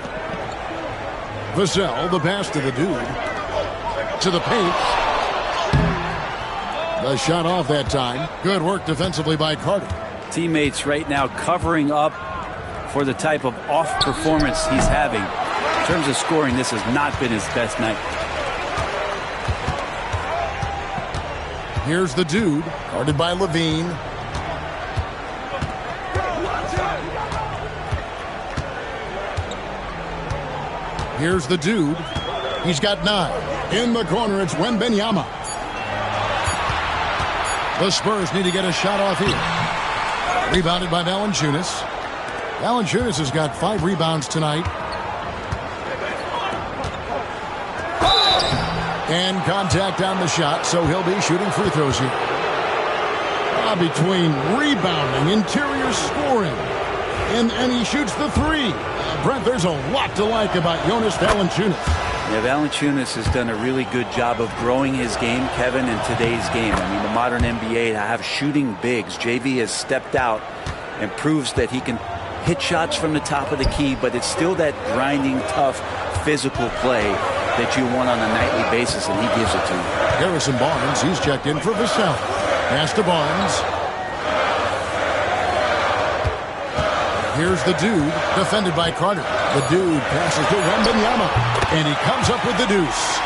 Vassell, the pass to the dude. To the paint. The shot off that time. Good work defensively by Carter. Teammates right now covering up for the type of off performance he's having. In terms of scoring, this has not been his best night. Here's the dude, guarded by Levine. Here's the dude. He's got 9. In the corner, it's Wembanyama. The Spurs need to get a shot off here. Rebounded by Valanciunas. Valanciunas has got 5 rebounds tonight. And contact on the shot, so he'll be shooting free throws here. Between rebounding, interior scoring, and he shoots the 3. Brent, there's a lot to like about Jonas Valanciunas. Yeah, Valanciunas has done a really good job of growing his game, Kevin, in today's game. I mean, the modern NBA have shooting bigs. JV has stepped out and proves that he can hit shots from the top of the key, but it's still that grinding, tough, physical play that you want on a nightly basis, and he gives it to you. Harrison Barnes, he's checked in for Vassell. Pass to Barnes. Here's the dude, defended by Carter. The dude passes to Wembanyama, and he comes up with the deuce.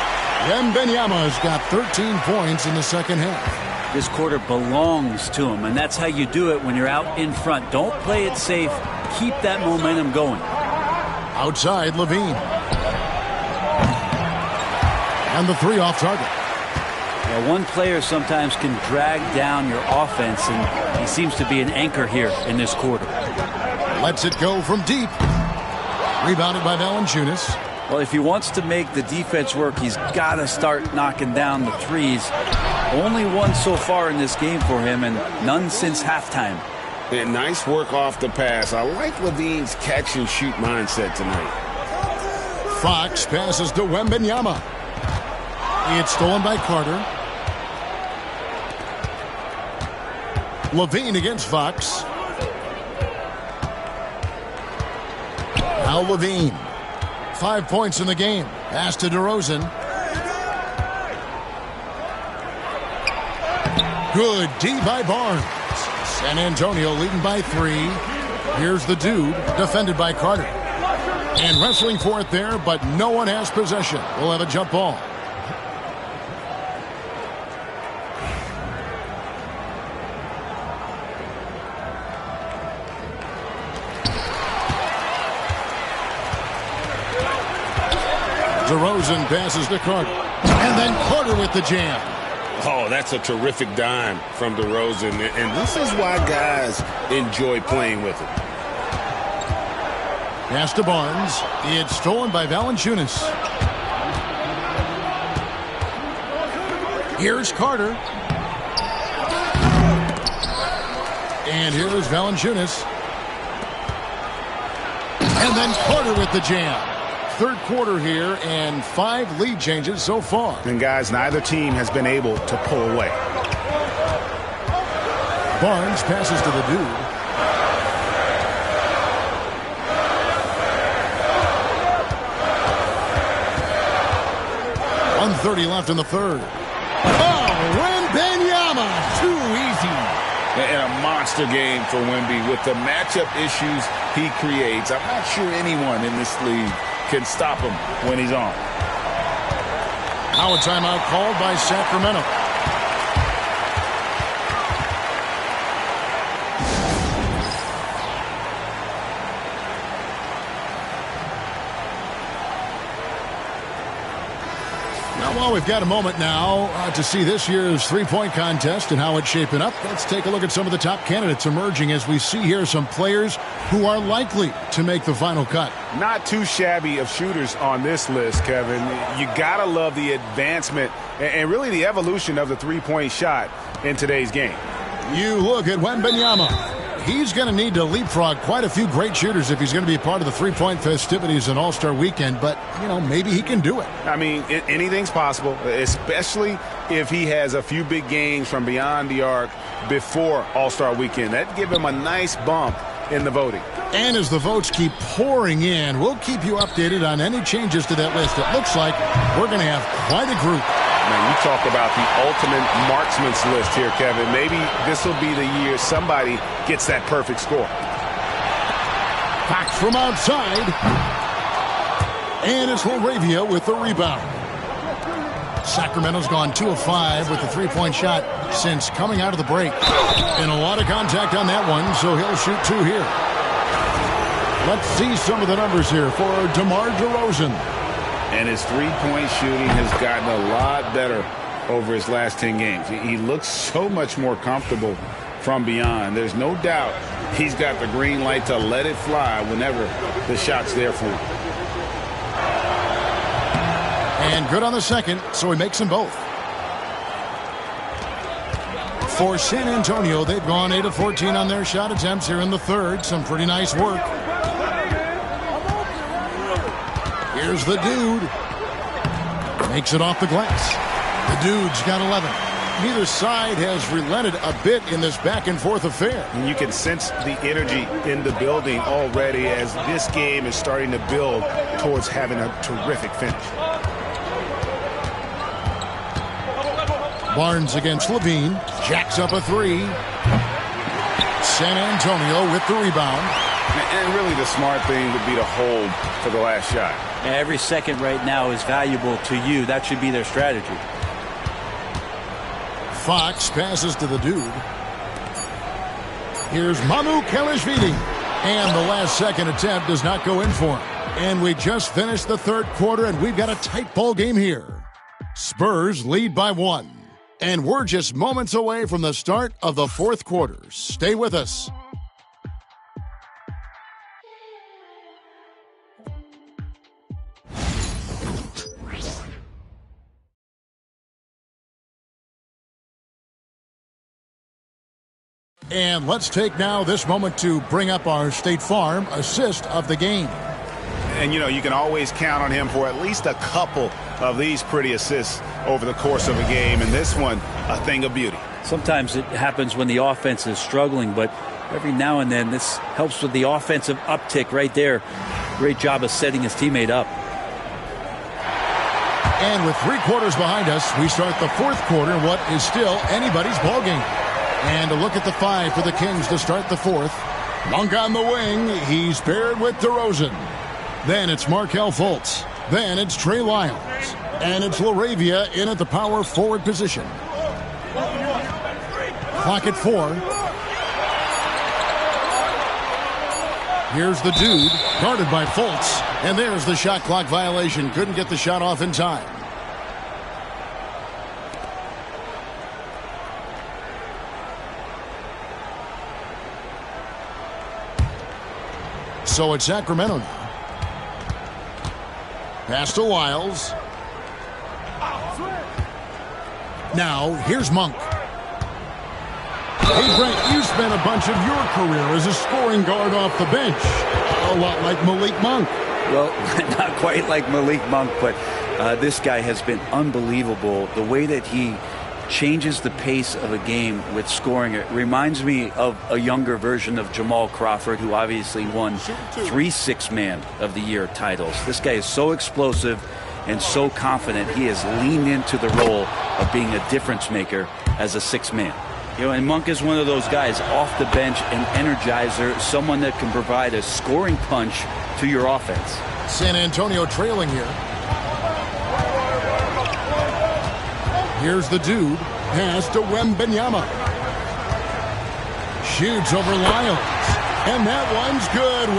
Wembanyama has got 13 points in the second half. This quarter belongs to him, and that's how you do it when you're out in front. Don't play it safe. Keep that momentum going. Outside, Levine. And the 3 off target. Yeah, one player sometimes can drag down your offense, and he seems to be an anchor here in this quarter. Lets it go from deep. Rebounded by Valanciunas. Well, if he wants to make the defense work, he's got to start knocking down the threes. Only one so far in this game for him, and none since halftime. And nice work off the pass. I like Levine's catch-and-shoot mindset tonight. Fox passes to Wembanyama. It's stolen by Carter. Levine against Fox. Now Levine. 5 points in the game. Pass to DeRozan. Good D by Barnes. San Antonio leading by 3. Here's the dude, defended by Carter. And wrestling for it there, but no one has possession. We'll have a jump ball. DeRozan passes to Carter. And then Carter with the jam. Oh, that's a terrific dime from DeRozan. And this is why guys enjoy playing with him. Pass to Barnes. It's stolen by Valanciunas. Here's Carter. And here's Valanciunas. And then Carter with the jam. Third quarter here, and 5 lead changes so far. And guys, neither team has been able to pull away. Barnes passes to the dude. 1:30 left in the third. Oh, Wembanyama, too easy. And a monster game for Wemby with the matchup issues he creates. I'm not sure anyone in this league can stop him when he's on. Now a timeout called by Sacramento. Well, we've got a moment now to see this year's three-point contest and how it's shaping up. Let's take a look at some of the top candidates emerging as we see here some players who are likely to make the final cut. Not too shabby of shooters on this list, Kevin. You got to love the advancement and really the evolution of the three-point shot in today's game. You look at Wembanyama. He's going to need to leapfrog quite a few great shooters if he's going to be a part of the three-point festivities in All-Star Weekend. But, you know, maybe he can do it. I mean, anything's possible, especially if he has a few big games from beyond the arc before All-Star Weekend. That'd give him a nice bump in the voting. And as the votes keep pouring in, we'll keep you updated on any changes to that list. It looks like we're going to have quite a group. Man, you talk about the ultimate marksman's list here, Kevin. Maybe this will be the year somebody gets that perfect score. Fox from outside. And it's LaRavia with the rebound. Sacramento's gone 2 of 5 with the three-point shot since coming out of the break. And a lot of contact on that one, so he'll shoot 2 here. Let's see some of the numbers here for DeMar DeRozan. And his three-point shooting has gotten a lot better over his last 10 games. He looks so much more comfortable from beyond. There's no doubt he's got the green light to let it fly whenever the shot's there for him. And good on the second, so he makes them both. For San Antonio, they've gone 8 of 14 on their shot attempts here in the third. Some pretty nice work. Here's the dude. Makes it off the glass. The dude's got 11. Neither side has relented a bit in this back-and-forth affair. And you can sense the energy in the building already as this game is starting to build towards having a terrific finish. Barnes against Levine. Jacks up a 3. San Antonio with the rebound. And really the smart thing would be to hold for the last shot. Every second right now is valuable to you. That should be their strategy. Fox passes to the dude. Here's Mamukelashvili. And the last second attempt does not go in for him. And we just finished the third quarter, and we've got a tight ball game here. Spurs lead by 1. And we're just moments away from the start of the fourth quarter. Stay with us. And let's take now this moment to bring up our State Farm assist of the game. And, you know, you can always count on him for at least a couple of these pretty assists over the course of a game. And this one, a thing of beauty. Sometimes it happens when the offense is struggling, but every now and then this helps with the offensive uptick right there. Great job of setting his teammate up. And with 3 quarters behind us, we start the fourth quarter, what is still anybody's ballgame. And a look at the 5 for the Kings to start the fourth. Monk on the wing. He's paired with DeRozan. Then it's Markelle Fultz. Then it's Trey Lyles. And it's LaRavia in at the power forward position. Clock at 4. Here's the dude, guarded by Fultz. And there's the shot clock violation. Couldn't get the shot off in time. So it's Sacramento now. Pass to Lyles. Now, here's Monk. Hey, Brent, you spent a bunch of your career as a scoring guard off the bench. A lot like Malik Monk. Well, not quite like Malik Monk, but this guy has been unbelievable. The way that he changes the pace of a game with scoring. It reminds me of a younger version of Jamal Crawford, who obviously won 3 Six-Man of the Year titles. This guy is so explosive and so confident. He has leaned into the role of being a difference maker as a 6-man. You know, and Monk is one of those guys off the bench, an energizer, someone that can provide a scoring punch to your offense. San Antonio trailing here. Here's the dude. Pass to Wembanyama. Shoots over Lyles. And that one's good.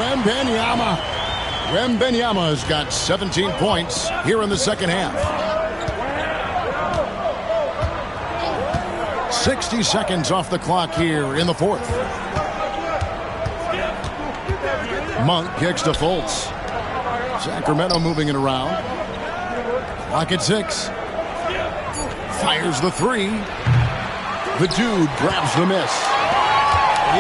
Wembanyama has got 17 points here in the second half. 60 seconds off the clock here in the fourth. Monk kicks to Fultz. Sacramento moving it around. Clock at 6. Fires the 3. The dude grabs the miss.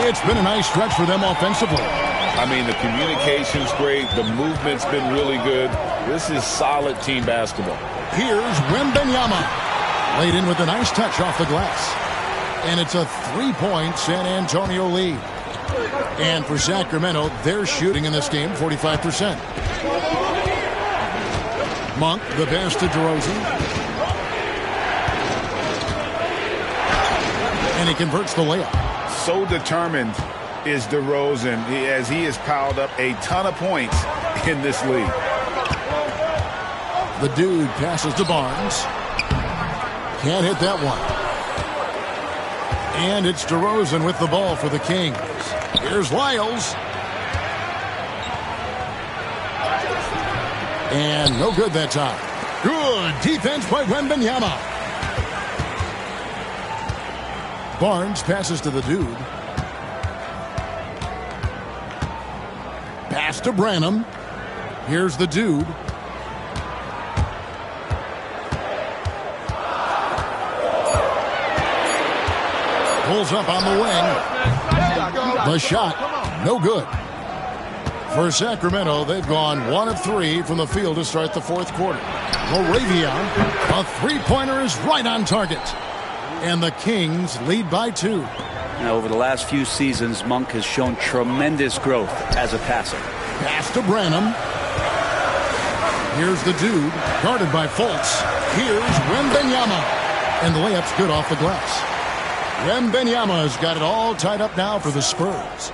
It's been a nice stretch for them offensively. I mean, the communication's great. The movement's been really good. This is solid team basketball. Here's Wembanyama. Laid in with a nice touch off the glass. And it's a 3-point San Antonio lead. And for Sacramento, they're shooting in this game 45%. Monk, the pass to DeRozan. And he converts the layup. So determined is DeRozan as he has piled up a ton of points in this league. The dude passes to Barnes. Can't hit that one. And it's DeRozan with the ball for the Kings. Here's Lyles. And no good that time. Good defense by Wembanyama. Barnes passes to the dude. Pass to Branham. Here's the dude. Pulls up on the wing. The shot, no good. For Sacramento, they've gone 1 of 3 from the field to start the fourth quarter. Moravian, a three-pointer is right on target. And the Kings lead by 2. Now, over the last few seasons, Monk has shown tremendous growth as a passer. Pass to Branham. Here's the dude, guarded by Fultz. Here's Wembanyama. And the layup's good off the glass. Wembanyama's got it all tied up now for the Spurs.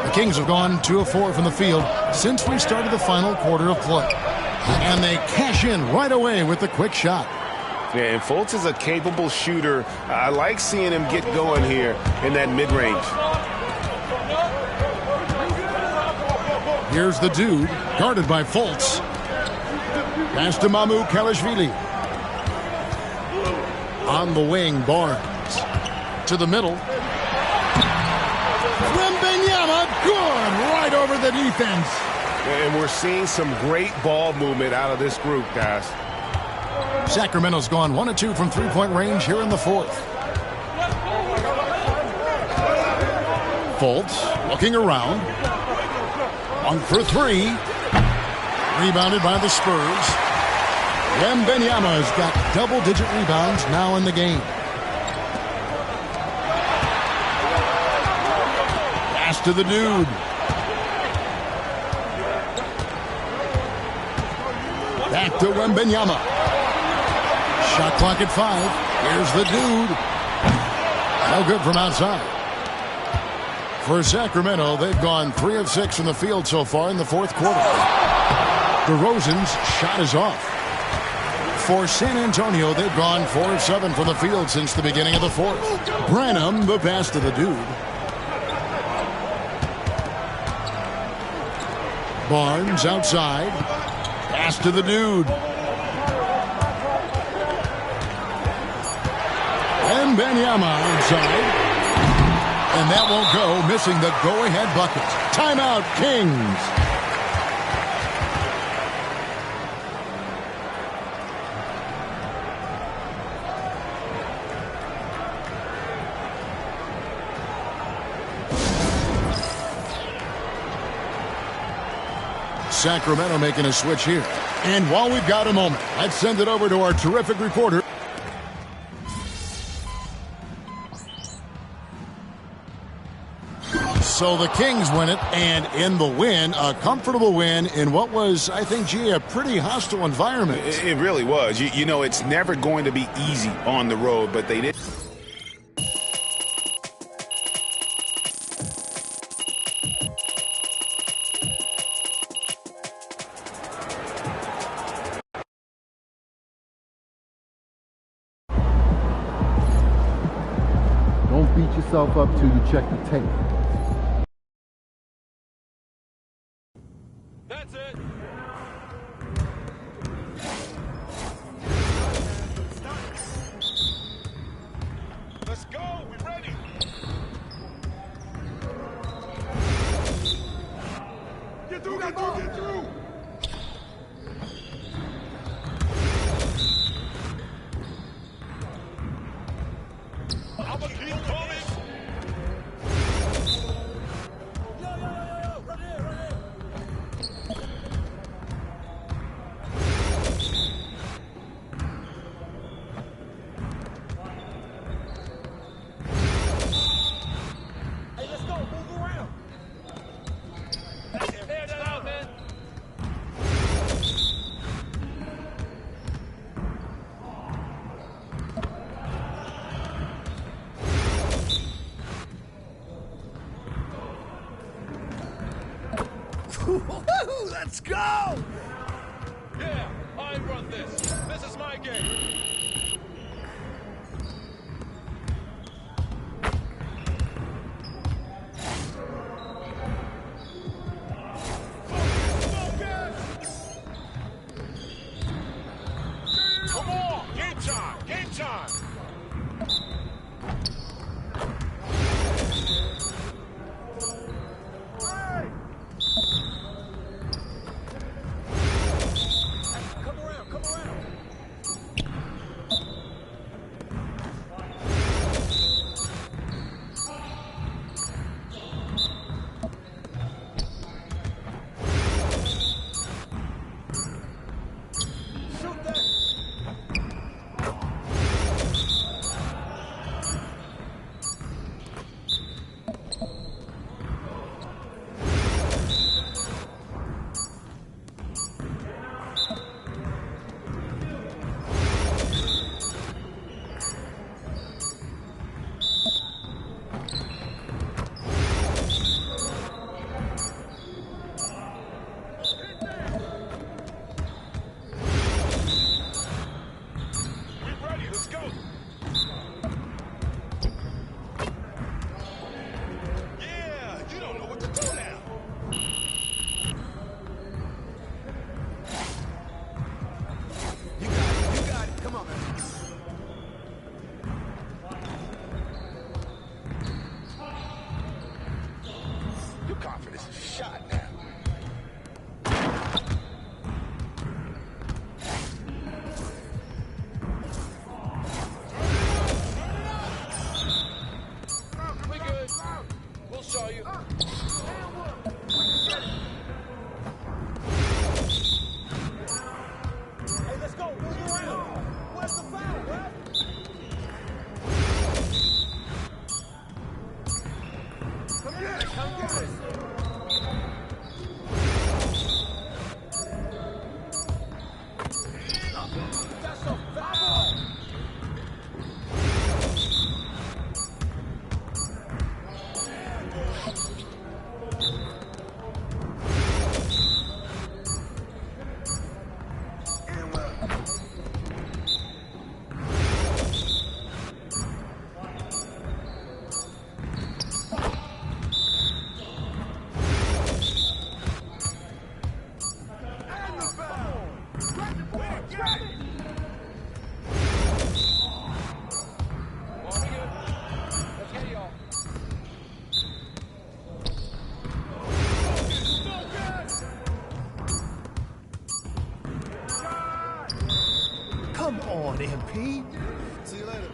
The Kings have gone 2 of 4 from the field since we started the final quarter of play. And they cash in right away with the quick shot. Yeah, and Fultz is a capable shooter. I like seeing him get going here in that mid-range. Here's the dude, guarded by Fultz. Pass to Mamu Kalashvili. On the wing, Barnes. To the middle. Wembanyama, good, right over the defense. And we're seeing some great ball movement out of this group, guys. Sacramento's gone 1 of 2 from three-point range here in the fourth. Fultz looking around. 1 for 3. Rebounded by the Spurs. Wembanyama's got double-digit rebounds now in the game. Pass to the dude. Back to Wembanyama. Shot clock at 5. Here's the dude. No good from outside. For Sacramento, they've gone 3 of 6 from the field so far in the fourth quarter. DeRozan's shot is off. For San Antonio, they've gone 4 of 7 from the field since the beginning of the fourth. Branham, the pass to the dude. Barnes outside. Pass to the dude. Wembanyama outside. And that won't go, missing the go-ahead bucket. Timeout, Kings. Sacramento making a switch here. And while we've got a moment, let's send it over to our terrific reporter. So the Kings win it, and in the win, a comfortable win in what was, I think, G, a pretty hostile environment. It really was. You know, it's never going to be easy on the road, but they did. Don't beat yourself up till you check the tape. That's it. Let's go. We're ready. Get through, get through, get through. I'm gonna keep coming. Let's go! Yeah, I run this. This is my game. Come on, game time, game time. Come on, MP. See you later.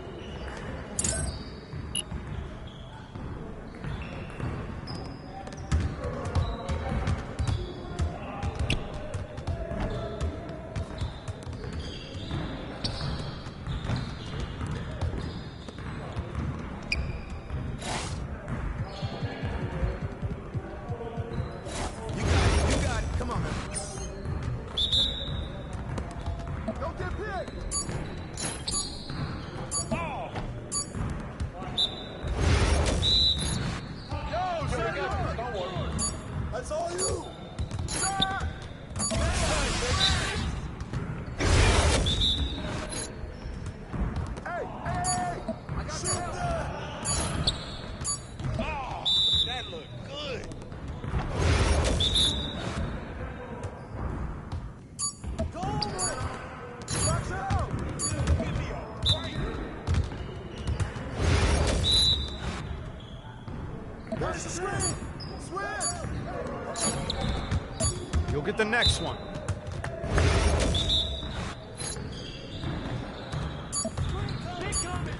That's all you. Hey, I got that. Oh, that looked good. Go over it. Watch out. Give me a break. There's the screen. Switch. You'll get the next one. What happened?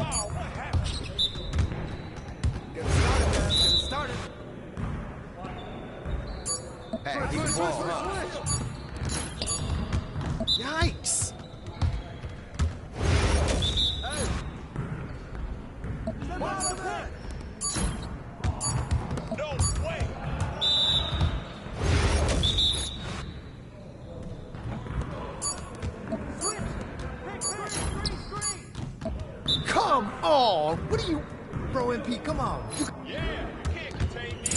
Oh, what happened? Get started, man. Get started. Hey, he can ball, huh? Yikes. No way. Come on. What are you... Bro, MP, come on. Yeah, you can't contain me.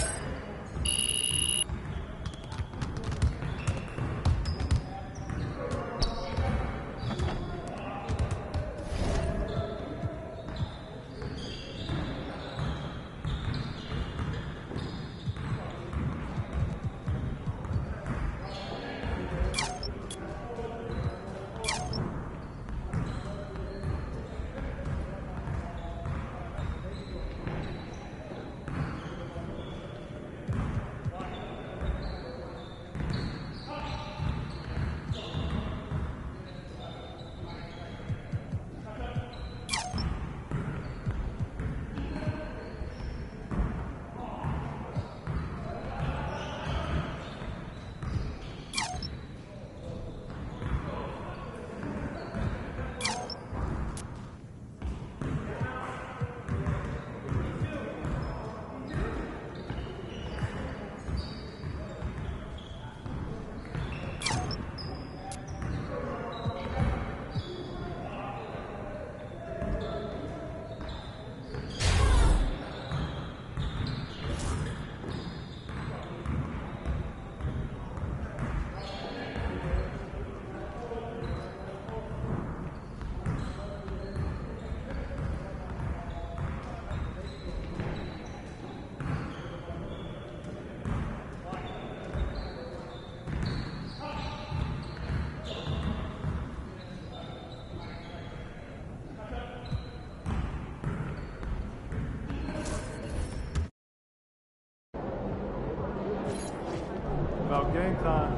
time.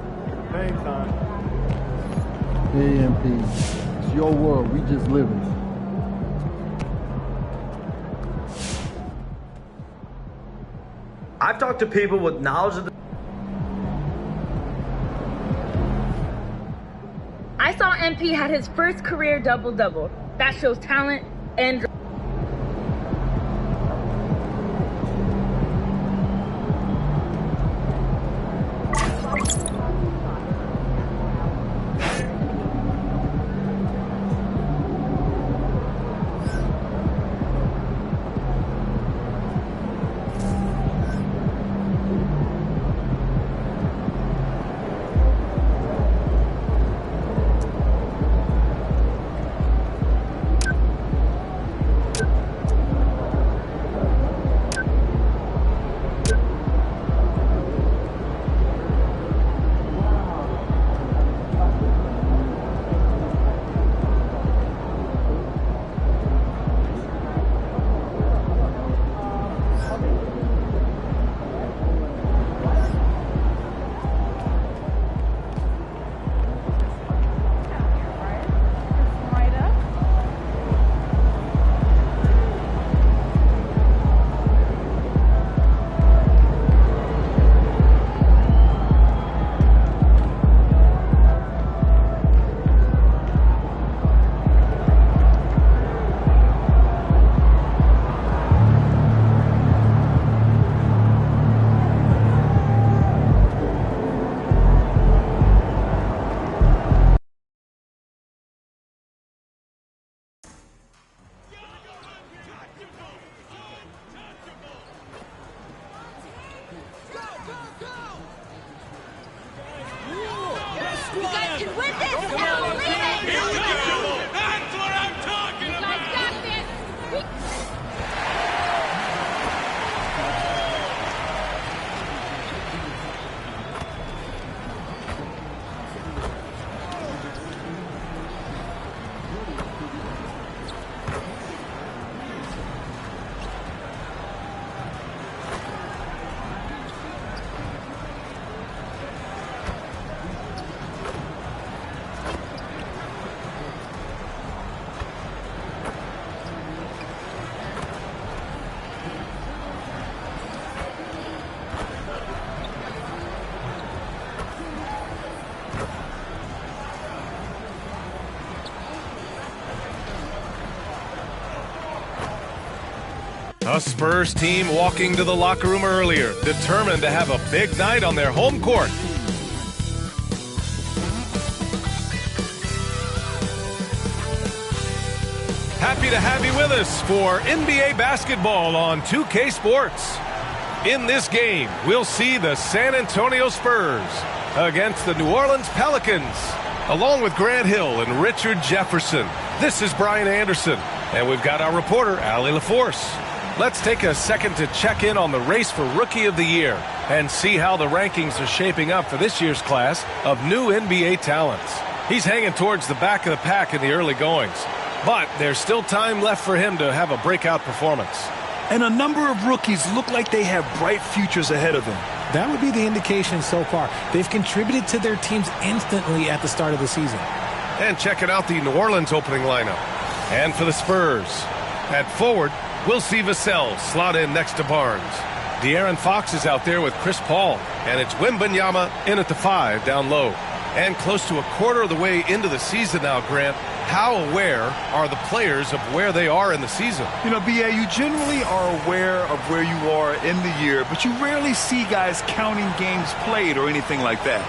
Pain time. Hey, MP. It's your world. We just live in it. I've talked to people with knowledge of the... I saw MP had his first career double-double. That shows talent and... You guys can win this! Now believe it! That's what I'm talking about! You guys got this! A Spurs team walking to the locker room earlier, determined to have a big night on their home court. Happy to have you with us for NBA basketball on 2K Sports. In this game, we'll see the San Antonio Spurs against the New Orleans Pelicans, along with Grant Hill and Richard Jefferson. This is Brian Anderson, and we've got our reporter, Allie LaForce. Let's take a second to check in on the race for Rookie of the Year and see how the rankings are shaping up for this year's class of new NBA talents. He's hanging towards the back of the pack in the early goings, but there's still time left for him to have a breakout performance. And a number of rookies look like they have bright futures ahead of them. That would be the indication so far. They've contributed to their teams instantly at the start of the season. And checking out the New Orleans opening lineup. And for the Spurs, at forward, we'll see Vassell slot in next to Barnes. De'Aaron Fox is out there with Chris Paul, and it's Wembanyama in at the 5 down low. And close to a quarter of the way into the season now, Grant, how aware are the players of where they are in the season? You know, B.A., you generally are aware of where you are in the year, but you rarely see guys counting games played or anything like that.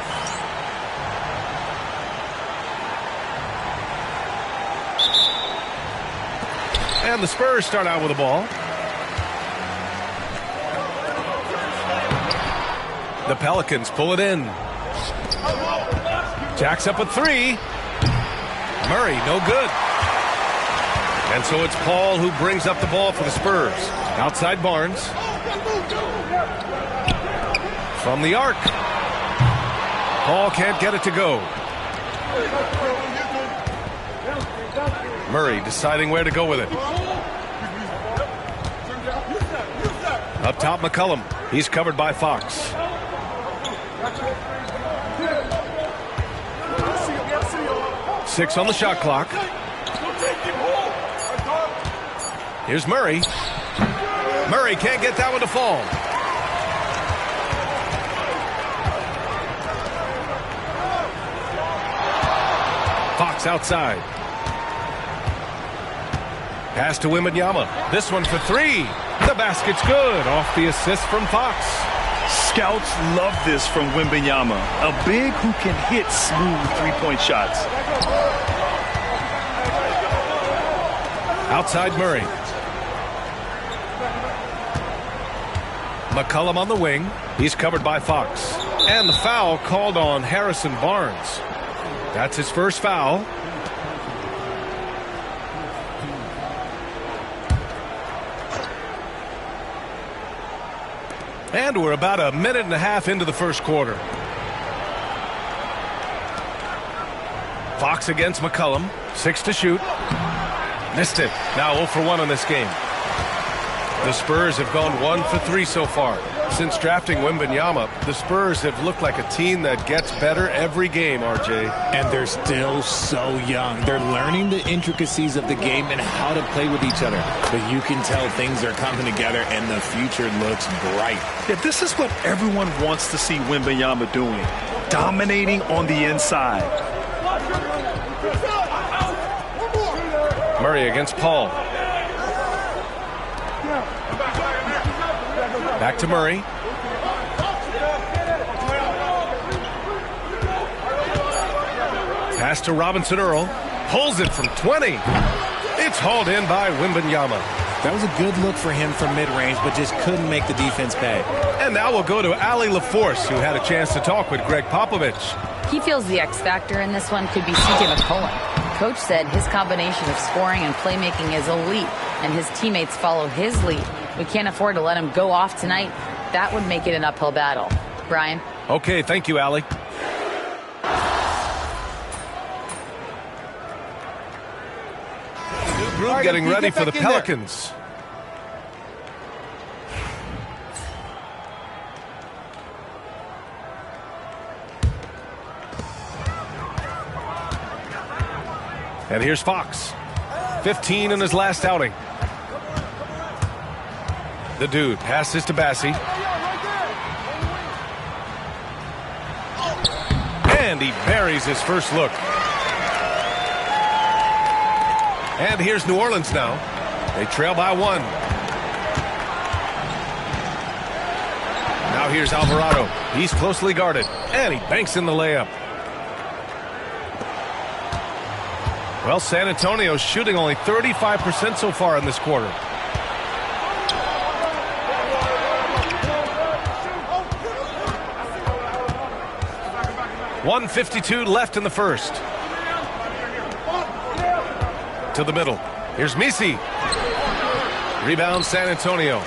And the Spurs start out with the ball. The Pelicans pull it in. Jacks up a 3. Murray, no good. And so it's Paul who brings up the ball for the Spurs. Outside Barnes. From the arc. Paul can't get it to go. Murray deciding where to go with it. Up top, McCollum. He's covered by Fox. 6 on the shot clock. Here's Murray. Murray can't get that one to fall. Fox outside. Pass to Wembanyama. This one for 3. The basket's good. Off the assist from Fox. Scouts love this from Wembanyama. A big who can hit smooth three-point shots. Outside Murray. McCollum on the wing. He's covered by Fox. And the foul called on Harrison Barnes. That's his first foul. And we're about a minute and a half into the first quarter. Fox against McCollum. 6 to shoot. Missed it. Now 0 for 1 in this game. The Spurs have gone 1 for 3 so far. Since drafting Wembanyama, the Spurs have looked like a team that gets better every game, RJ. And they're still so young. They're learning the intricacies of the game and how to play with each other. But you can tell things are coming together and the future looks bright. Yeah, this is what everyone wants to see Wembanyama doing. Dominating on the inside. Murray against Paul. Back to Murray. Pass to Robinson Earl. Pulls it from 20. It's hauled in by Wembanyama. That was a good look for him from mid-range, but just couldn't make the defense pay. And now we'll go to Allie LaForce, who had a chance to talk with Greg Popovich. He feels the X factor in this one could be C.J. McCollum. Coach said his combination of scoring and playmaking is elite, and his teammates follow his lead. We can't afford to let him go off tonight. That would make it an uphill battle. Brian? Okay, thank you, Allie. New group getting ready for the Pelicans. And here's Fox. 15 in his last outing. The dude passes to Bassie. And he buries his first look. And here's New Orleans now. They trail by 1. Now here's Alvarado. He's closely guarded. And he banks in the layup. Well, San Antonio's shooting only 35% so far in this quarter. .152 left in the first. To the middle. Here's Misi. Rebound San Antonio.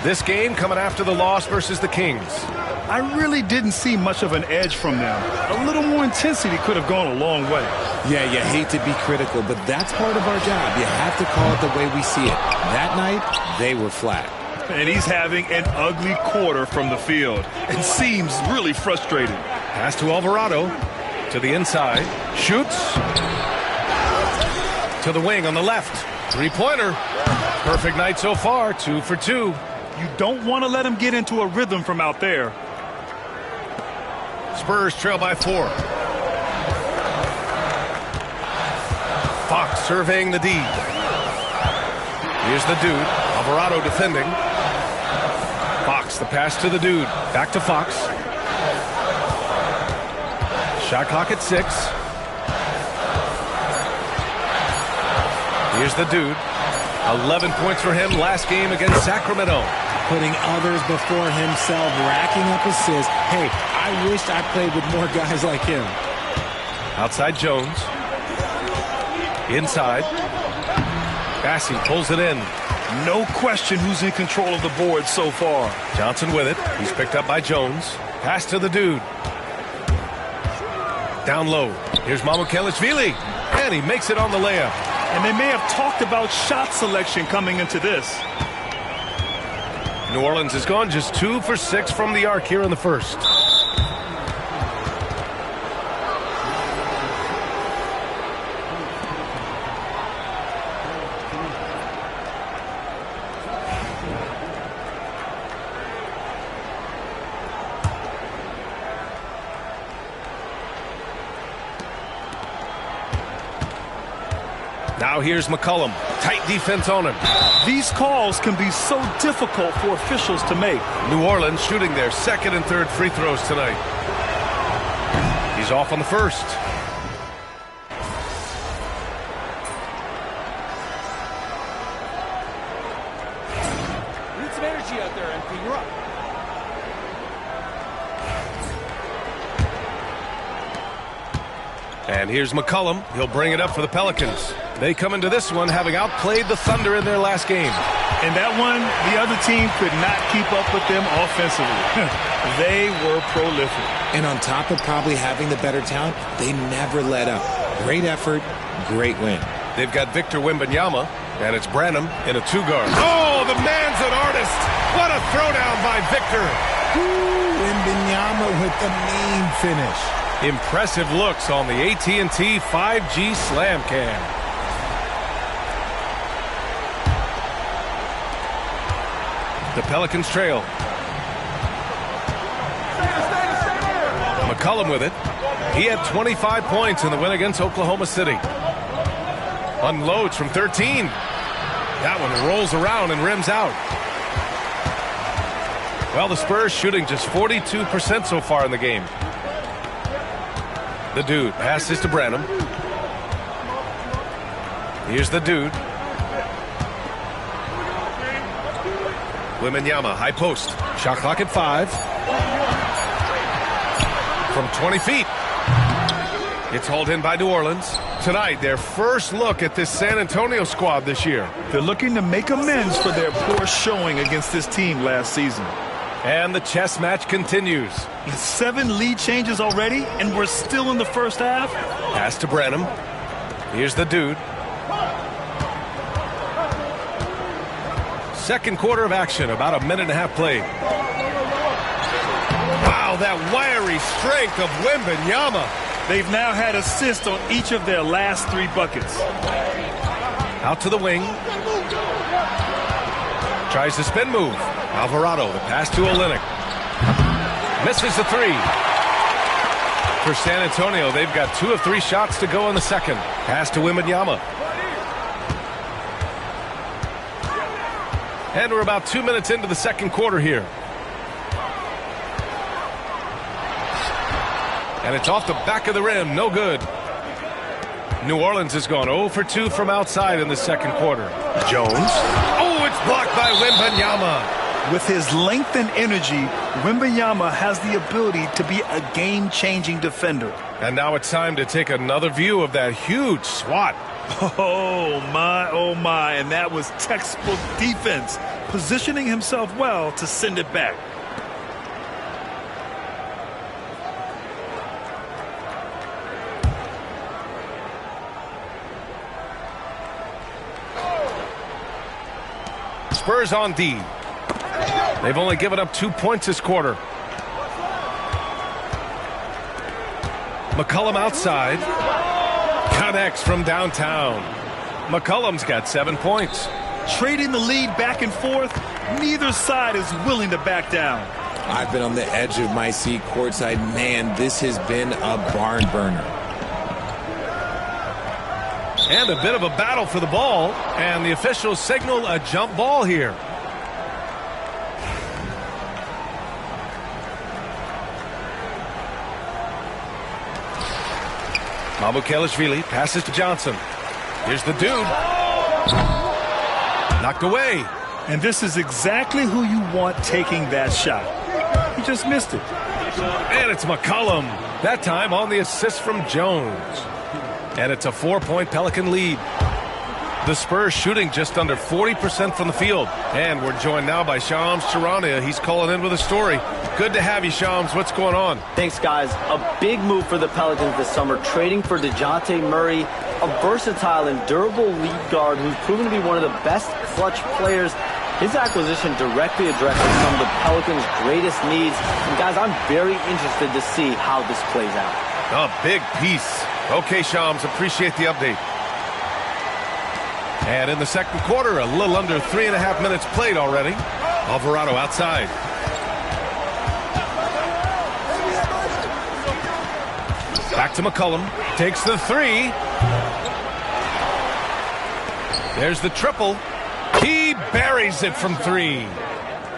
This game coming after the loss versus the Kings. I really didn't see much of an edge from them. A little more intensity could have gone a long way. Yeah, you hate to be critical, but that's part of our job. You have to call it the way we see it. That night, they were flat. And he's having an ugly quarter from the field. It seems really frustrated. Pass to Alvarado. To the inside. Shoots. To the wing on the left. Three-pointer. Perfect night so far. 2 for 2. You don't want to let him get into a rhythm from out there. Spurs trail by 4. Fox surveying the D. Here's the dude. Alvarado defending. Fox, the pass to the dude. Back to Fox. Shot clock at 6. Here's the dude. 11 points for him last game against Sacramento. Putting others before himself, racking up assists. Hey, I wish I played with more guys like him. Outside Jones. Inside. Bassie pulls it in. No question who's in control of the board so far. Johnson with it. He's picked up by Jones. Pass to the dude. Down low. Here's Mamukelashvili. And he makes it on the layup. And they may have talked about shot selection coming into this. New Orleans has gone just 2 for 6 from the arc here in the first. Now here's McCollum. Tight defense on him. These calls can be so difficult for officials to make. New Orleans shooting their second and third free throws tonight. He's off on the first. Need some energy out there, MP. You're up. And here's McCollum. He'll bring it up for the Pelicans. They come into this one having outplayed the Thunder in their last game. In that one, the other team could not keep up with them offensively. They were prolific. And on top of probably having the better talent, they never let up. Great effort, great win. They've got Victor Wembanyama, and it's Branham in a two-guard. Oh, the man's an artist. What a throwdown by Victor. Wembanyama with the mean finish. Impressive looks on the AT&T 5G Slam Cam. The Pelicans trail. McCollum with it. He had 25 points in the win against Oklahoma City. Unloads from 13. That one rolls around and rims out. Well, the Spurs shooting just 42% so far in the game. The dude passes to Branham. Here's the dude. Wembanyama, high post. Shot clock at 5. From 20 feet. It's hauled in by New Orleans. Tonight, their first look at this San Antonio squad this year. They're looking to make amends for their poor showing against this team last season. And the chess match continues. 7 lead changes already, and we're still in the first half. Pass to Branham. Here's the dude. Second quarter of action, about a minute and a half played. Wow, that wiry strength of Wembanyama. They've now had assists on each of their last 3 buckets. Out to the wing. Tries the spin move. Alvarado, the pass to Olynyk. Misses the 3. For San Antonio, they've got 2 of 3 shots to go in the second. Pass to Wembanyama. And we're about 2 minutes into the second quarter here. And it's off the back of the rim. No good. New Orleans has gone 0 for 2 from outside in the second quarter. Jones. Oh, it's blocked by Wembanyama. With his length and energy, Wembanyama has the ability to be a game-changing defender. And now it's time to take another view of that huge swat. Oh, my. And that was textbook defense, positioning himself well to send it back. Spurs on D. They've only given up 2 points this quarter. McCollum outside. Connects from downtown. McCollum's got 7 points. Trading the lead back and forth, neither side is willing to back down. I've been on the edge of my seat courtside. Man, this has been a barn burner. And a bit of a battle for the ball. And the officials signal a jump ball here. Mamukelashvili passes to Johnson. Here's the dude. Knocked away. And this is exactly who you want taking that shot. He just missed it. And it's McCollum. That time on the assist from Jones. And it's a 4-point Pelican lead. The Spurs shooting just under 40% from the field. And we're joined now by Shams Charania. He's calling in with a story. Good to have you, Shams. What's going on? Thanks, guys. A big move for the Pelicans this summer, trading for DeJounte Murray, a versatile and durable lead guard who's proven to be one of the best clutch players. His acquisition directly addresses some of the Pelicans' greatest needs. And, guys, I'm very interested to see how this plays out. A big piece. Okay, Shams, appreciate the update. And in the second quarter, a little under 3.5 minutes played already. Alvarado outside. Back to McCollum. Takes the 3. There's the triple. He buries it from 3.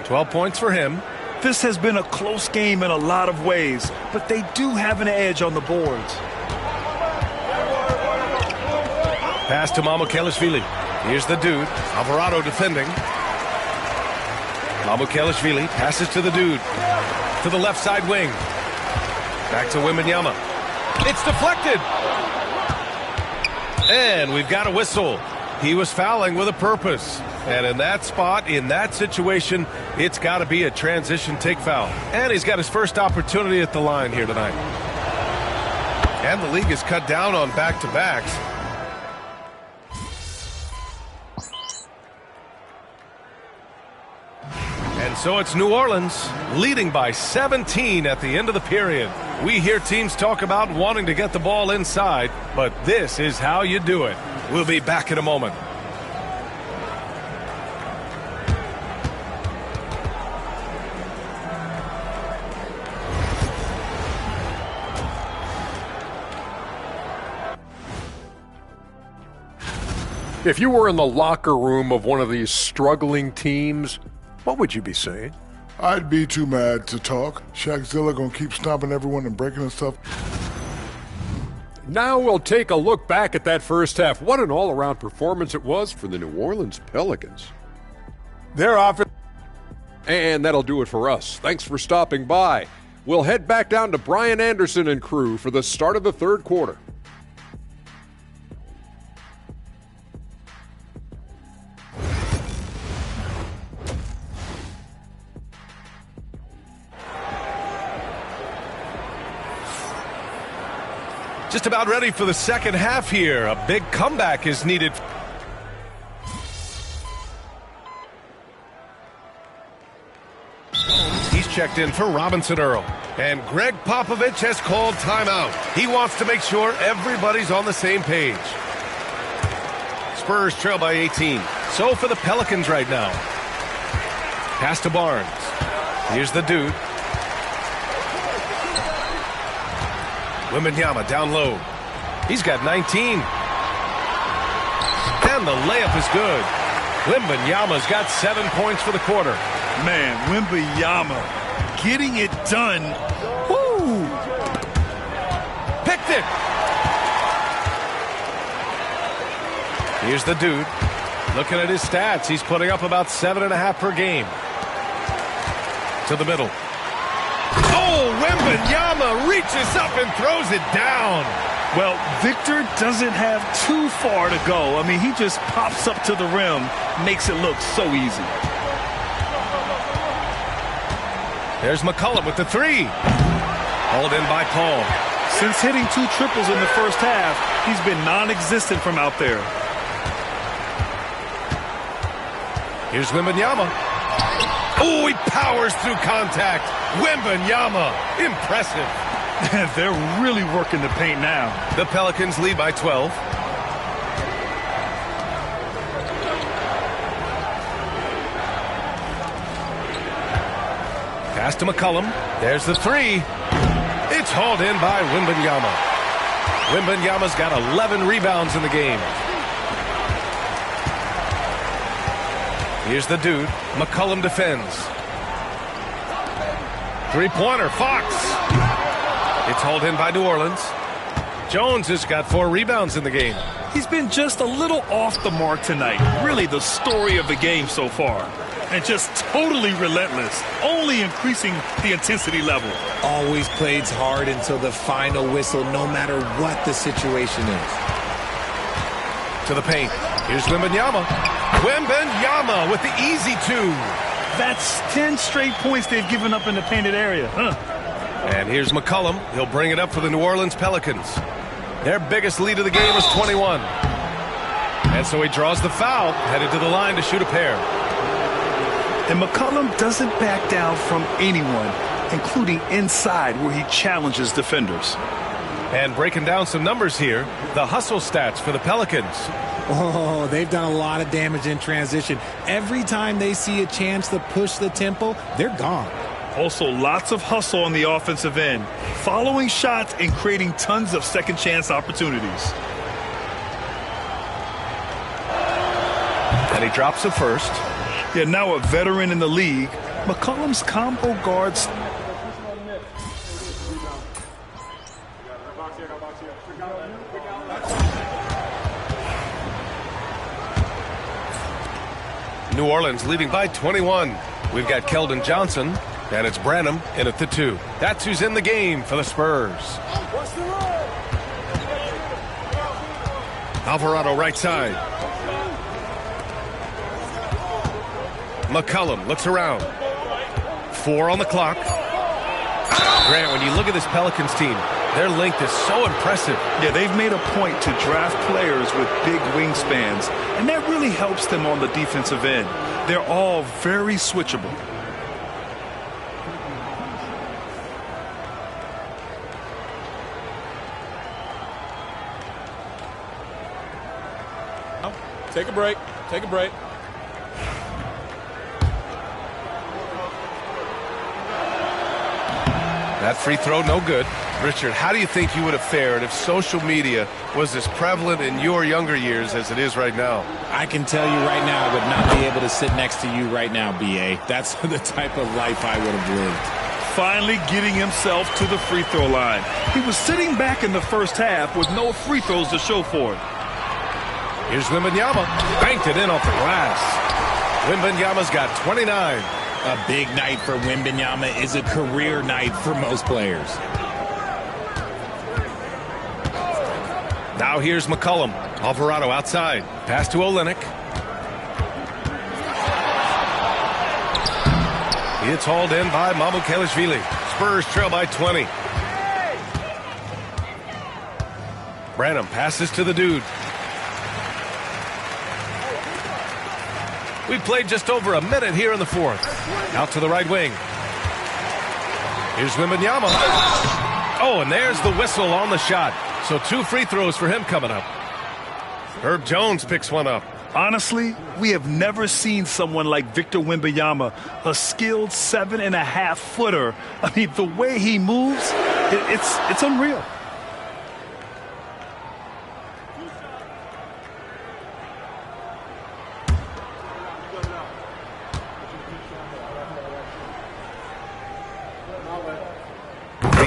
12 points for him. This has been a close game in a lot of ways, but they do have an edge on the boards. Pass to Mamukelashvili. Here's the dude. Alvarado defending. Mamukelashvili passes to the dude. To the left side wing. Back to Wembanyama. It's deflected. And we've got a whistle. He was fouling with a purpose. And in that spot, in that situation, it's got to be a transition take foul. And he's got his first opportunity at the line here tonight. And the league is cut down on back-to-backs. And so it's New Orleans leading by 17 at the end of the period. We hear teams talk about wanting to get the ball inside, but this is how you do it. We'll be back in a moment. If you were in the locker room of one of these struggling teams, what would you be saying? I'd be too mad to talk. Shaqzilla gonna keep stomping everyone and breaking and stuff. Now we'll take a look back at that first half. What an all-around performance it was for the New Orleans Pelicans. Their offense. And that'll do it for us. Thanks for stopping by. We'll head back down to Brian Anderson and crew for the start of the third quarter. Just about ready for the second half here. A big comeback is needed. He's checked in for Robinson Earl. And Greg Popovich has called timeout. He wants to make sure everybody's on the same page. Spurs trail by 18. So for the Pelicans right now. Pass to Barnes. Here's the dude. Wembanyama down low. He's got 19. And the layup is good. Wembanyama's got 7 points for the quarter. Man, Wembanyama getting it done. Woo! Picked it. Here's the dude. Looking at his stats, he's putting up about 7.5 per game. To the middle. Oh, Wembanyama reaches up and throws it down. Well, Victor doesn't have too far to go. I mean, he just pops up to the rim, makes it look so easy. There's McCollum with the 3. Hauled in by Paul. Since hitting 2 triples in the first half, he's been non-existent from out there. Here's Wembanyama. Oh, he powers through contact. Wembanyama, impressive. They're really working the paint now. The Pelicans lead by 12. Pass to McCollum. There's the 3. It's hauled in by Wembanyama. Wembanyama's got 11 rebounds in the game. Here's the dude. McCollum defends. Three-pointer, Fox. It's hauled in by New Orleans. Jones has got 4 rebounds in the game. He's been just a little off the mark tonight. Really the story of the game so far. And just totally relentless, only increasing the intensity level. Always plays hard until the final whistle, no matter what the situation is. To the paint. Here's Wembanyama. Wembanyama with the easy 2. That's 10 straight points they've given up in the painted area. And here's McCollum. He'll bring it up for the New Orleans Pelicans. Their biggest lead of the game is 21. And so he draws the foul, headed to the line to shoot a pair. And McCollum doesn't back down from anyone, including inside where he challenges defenders. And breaking down some numbers here, the hustle stats for the Pelicans. Oh, they've done a lot of damage in transition. Every time they see a chance to push the tempo, they're gone. Also, lots of hustle on the offensive end, following shots and creating tons of second chance opportunities. And he drops it first. Yeah, now a veteran in the league, McCollum's combo guards. New Orleans leading by 21. We've got Keldon Johnson, and it's Branham in at the 2. That's who's in the game for the Spurs. Alvarado right side. McCollum looks around. 4 on the clock. Grant, when you look at this Pelicans team, their length is so impressive. Yeah, they've made a point to draft players with big wingspans, and that really helps them on the defensive end. They're all very switchable. Take a break. Take a break. That free throw, no good. Richard, how do you think you would have fared if social media was as prevalent in your younger years as it is right now? I can tell you right now, I would not be able to sit next to you right now, B.A. That's the type of life I would have lived. Finally getting himself to the free throw line. He was sitting back in the first half with no free throws to show for it. Here's Wembanyama. Banked it in off the glass. Wembanyama's got 29. A big night for Wembanyama is a career night for most players. Now here's McCollum. Alvarado outside. Pass to Olynyk. It's hauled in by Mamukelashvili. Spurs trail by 20. Branham passes to the dude. We played just over a minute here in the fourth. Out to the right wing. Here's Wembanyama. Oh, and there's the whistle on the shot. So 2 free throws for him coming up. Herb Jones picks one up. Honestly, we have never seen someone like Victor Wembanyama, a skilled 7.5-footer. I mean, the way he moves, it's unreal.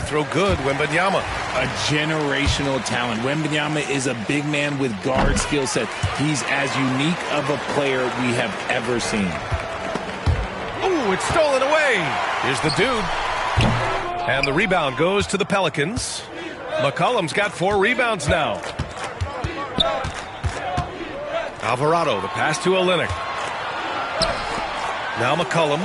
Throw good, Wembanyama. A generational talent. Wembanyama is a big man with guard skill set. He's as unique of a player we have ever seen. Ooh, it's stolen away. Here's the dude. And the rebound goes to the Pelicans. McCollum's got 4 rebounds now. Alvarado, the pass to Olynyk. Now McCollum.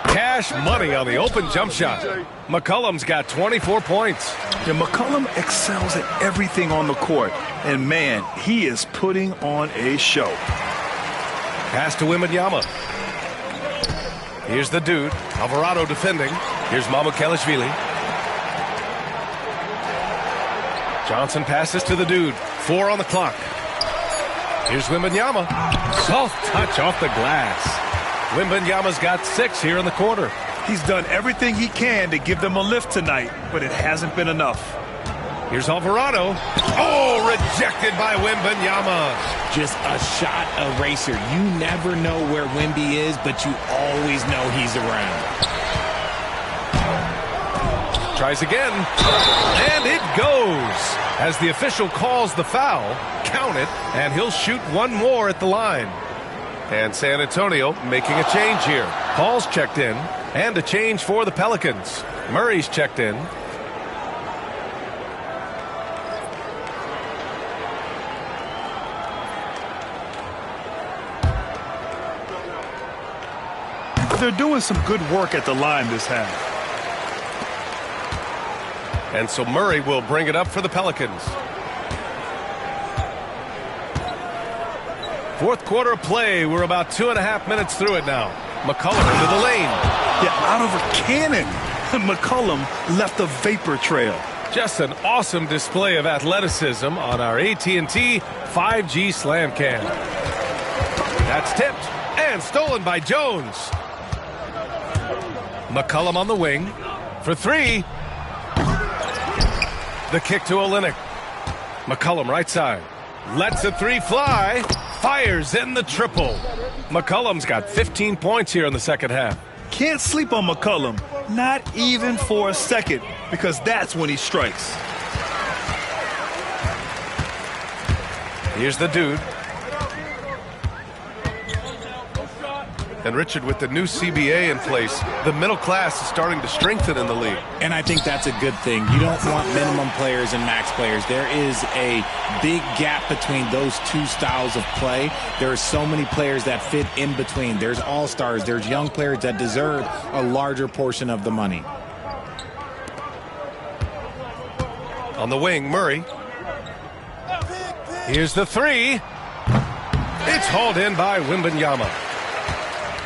Cash money on the open jump shot. McCollum's got 24 points. Yeah, McCollum excels at everything on the court. And, man, he is putting on a show. Pass to Wembanyama. Here's the dude. Alvarado defending. Here's Mamukelashvili. Johnson passes to the dude. 4 on the clock. Here's Wembanyama. Soft touch off the glass. Wembanyama's got 6 here in the quarter. He's done everything he can to give them a lift tonight, but it hasn't been enough. Here's Alvarado. Oh, rejected by Wembanyama. Just a shot eraser. You never know where Wemby is, but you always know he's around. Tries again. And it goes. As the official calls the foul, count it, and he'll shoot 1 more at the line. And San Antonio making a change here. Paul's checked in, and a change for the Pelicans. Murray's checked in. They're doing some good work at the line this half. And so Murray will bring it up for the Pelicans. Fourth quarter of play. We're about 2.5 minutes through it now. McCollum into the lane. Yeah, out of a cannon. McCollum left a vapor trail. Just an awesome display of athleticism on our AT&T 5G Slam Cam. That's tipped and stolen by Jones. McCollum on the wing for 3. The kick to Olynyk. McCollum right side. Lets a three fly. Fires in the triple. McCollum's got 15 points here in the second half. Can't sleep on McCollum, not even for a second, because that's when he strikes. Here's the dude. And Richard, with the new CBA in place, the middle class is starting to strengthen in the league. And I think that's a good thing. You don't want minimum players and max players. There is a big gap between those two styles of play. There are so many players that fit in between. There's all-stars. There's young players that deserve a larger portion of the money. On the wing, Murray. Here's the three. It's hauled in by Wembanyama.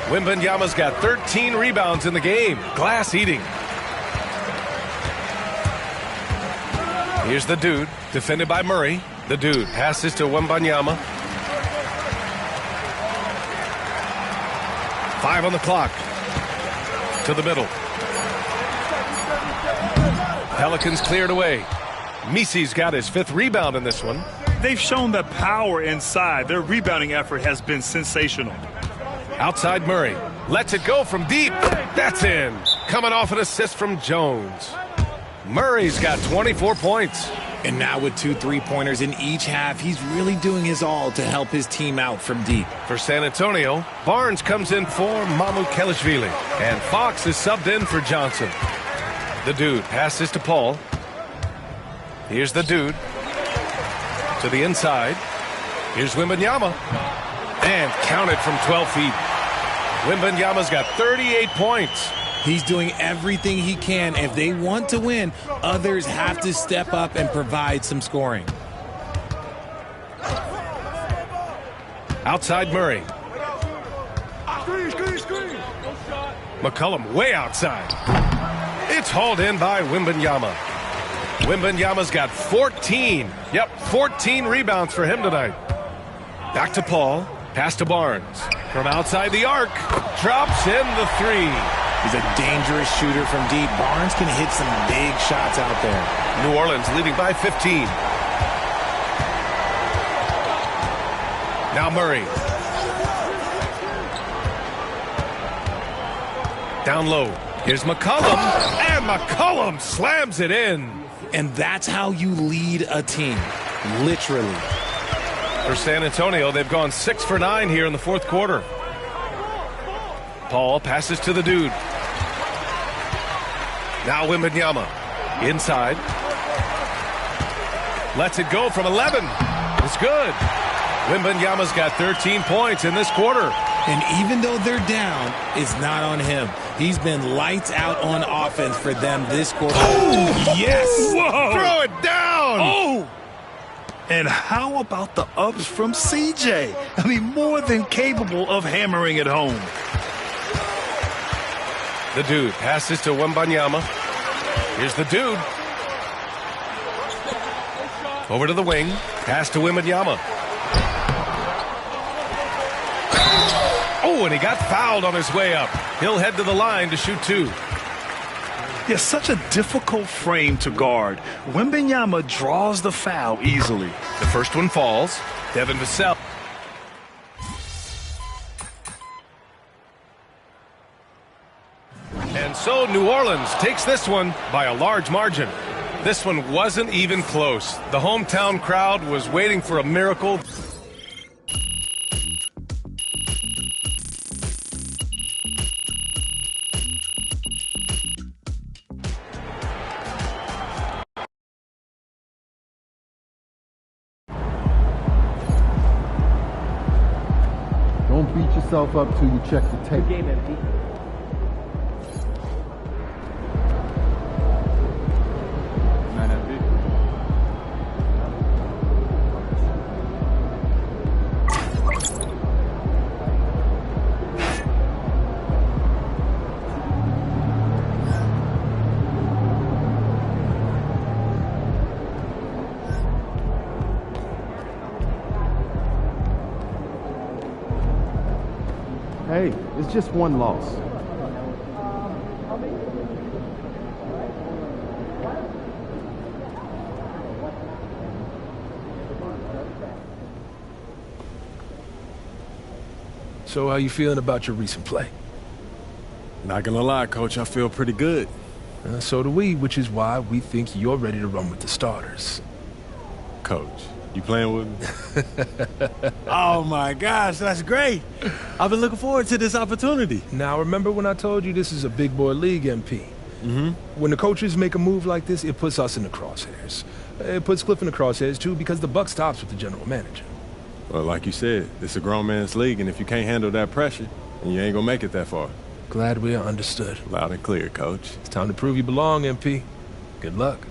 Wembanyama's got 13 rebounds in the game. Glass eating. Here's the dude, defended by Murray. The dude passes to Wembanyama. 5 on the clock. To the middle. Pelicans cleared away. Misi's got his 5th rebound in this one. They've shown the power inside. Their rebounding effort has been sensational. Outside Murray. Lets it go from deep. That's in. Coming off an assist from Jones. Murray's got 24 points. And now with 2 3-pointers in each half, he's really doing his all to help his team out from deep. For San Antonio, Barnes comes in for Mamukelashvili. And Fox is subbed in for Johnson. The dude passes to Paul. Here's the dude. To the inside. Here's Wembanyama. And counted from 12 feet. Wembanyama's got 38 points. He's doing everything he can. If they want to win, others have to step up and provide some scoring. Outside Murray. McCollum way outside. It's hauled in by Wembanyama. Wembanyama's got 14. Yep, 14 rebounds for him tonight. Back to Paul. Pass to Barnes. From outside the arc. Drops in the 3. He's a dangerous shooter from deep. Barnes can hit some big shots out there. New Orleans leading by 15. Now Murray. Down low. Here's McCollum. And McCollum slams it in. And that's how you lead a team. Literally. For San Antonio, they've gone 6 for 9 here in the 4th quarter. Paul passes to the dude. Now Wembanyama. Inside. Lets it go from 11. It's good. Wembanyama's got 13 points in this quarter. And even though they're down, it's not on him. He's been lights out on offense for them this quarter. Oh, yes! Whoa! Throw it down! Oh! And how about the ups from CJ? I mean, more than capable of hammering it home. The dude passes to Wembanyama. Here's the dude. Over to the wing. Pass to Wembanyama. Oh, and he got fouled on his way up. He'll head to the line to shoot 2. Yeah, such a difficult frame to guard. Wembanyama draws the foul easily. The first one falls. Devin Vassell. And so New Orleans takes this one by a large margin. This one wasn't even close. The hometown crowd was waiting for a miracle. Don't beat yourself up till you check the tape. Game empty. Hey, it's just one loss. So how you feeling about your recent play? Not gonna lie, Coach, I feel pretty good. So do we, which is why we think you're ready to run with the starters. Coach, you playing with me? Oh, my gosh, that's great. I've been looking forward to this opportunity. Now, remember when I told you this is a big boy league, MP? Mm-hmm. When the coaches make a move like this, it puts us in the crosshairs. It puts Cliff in the crosshairs, too, because the buck stops with the general manager. Well, like you said, it's a grown man's league, and if you can't handle that pressure, then you ain't gonna make it that far. Glad we are understood. Loud and clear, Coach. It's time to prove you belong, MP. Good luck.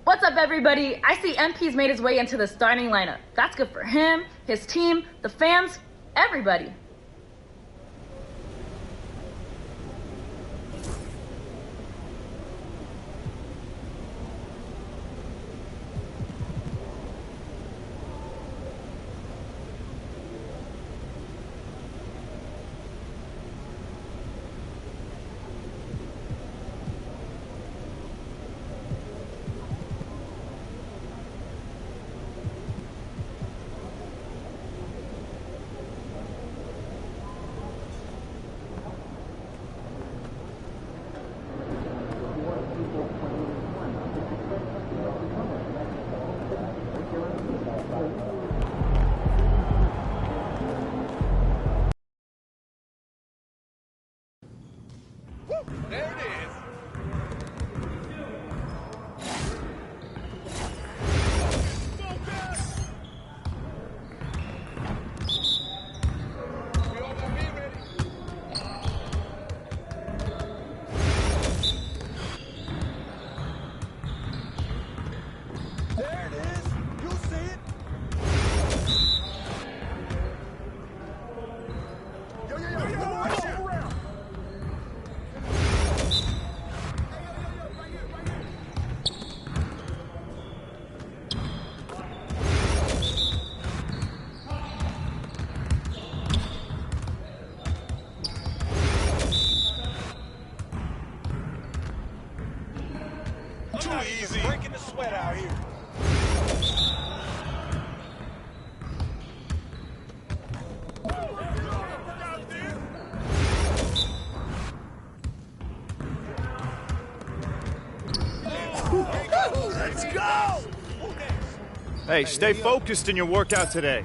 What's up, everybody? I see MP's made his way into the starting lineup. That's good for him, his team, the fans, everybody. Too easy. Breaking the sweat out here. Let's go! Hey, stay focused in your workout today.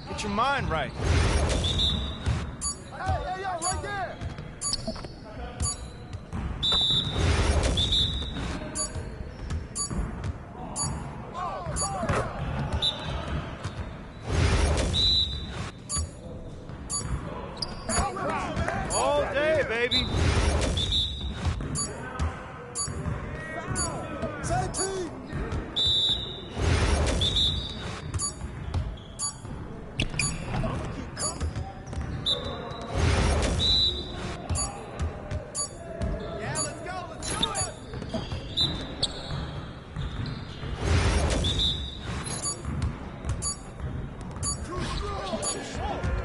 Get your mind right. Hey, yo, right there! All day, baby. Same team!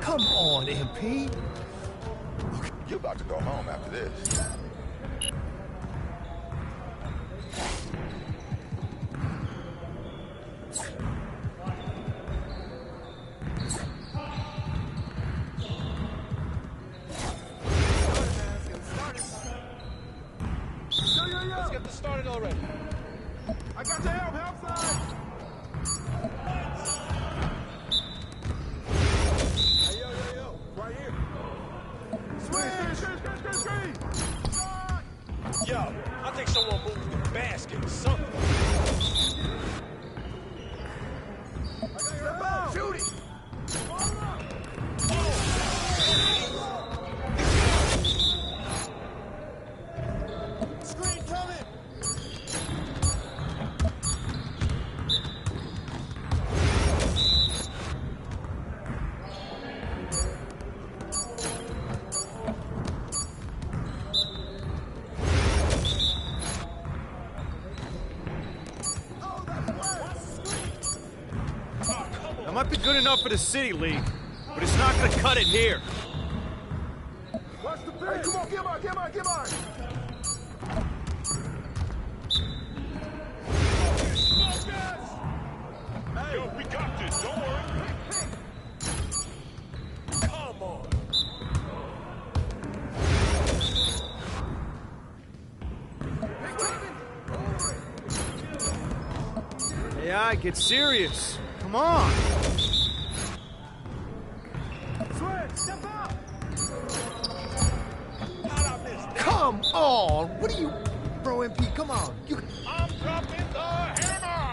Come on, MP. You're about to go home after this. Let's get this started already. I got your help side! Hey, yo, right here. Screen! Yo, I think someone moved the basket or something. Step out! Shoot it! Screen coming! That might be good enough for the City League, but it's not going to cut it here. Watch the pitch! Hey, come on, get mine! Hey, yo, we got this, don't worry. Come on. Yeah, get serious. Come on. Come on! What are you... Bro, MP, come on. I'm dropping the hammer!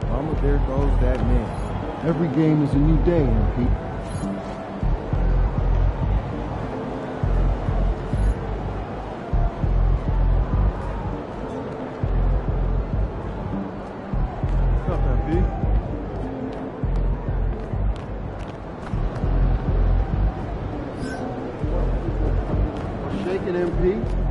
Mama, there goes that man. Every game is a new day, MP. What's up, MP? Shake it, MP.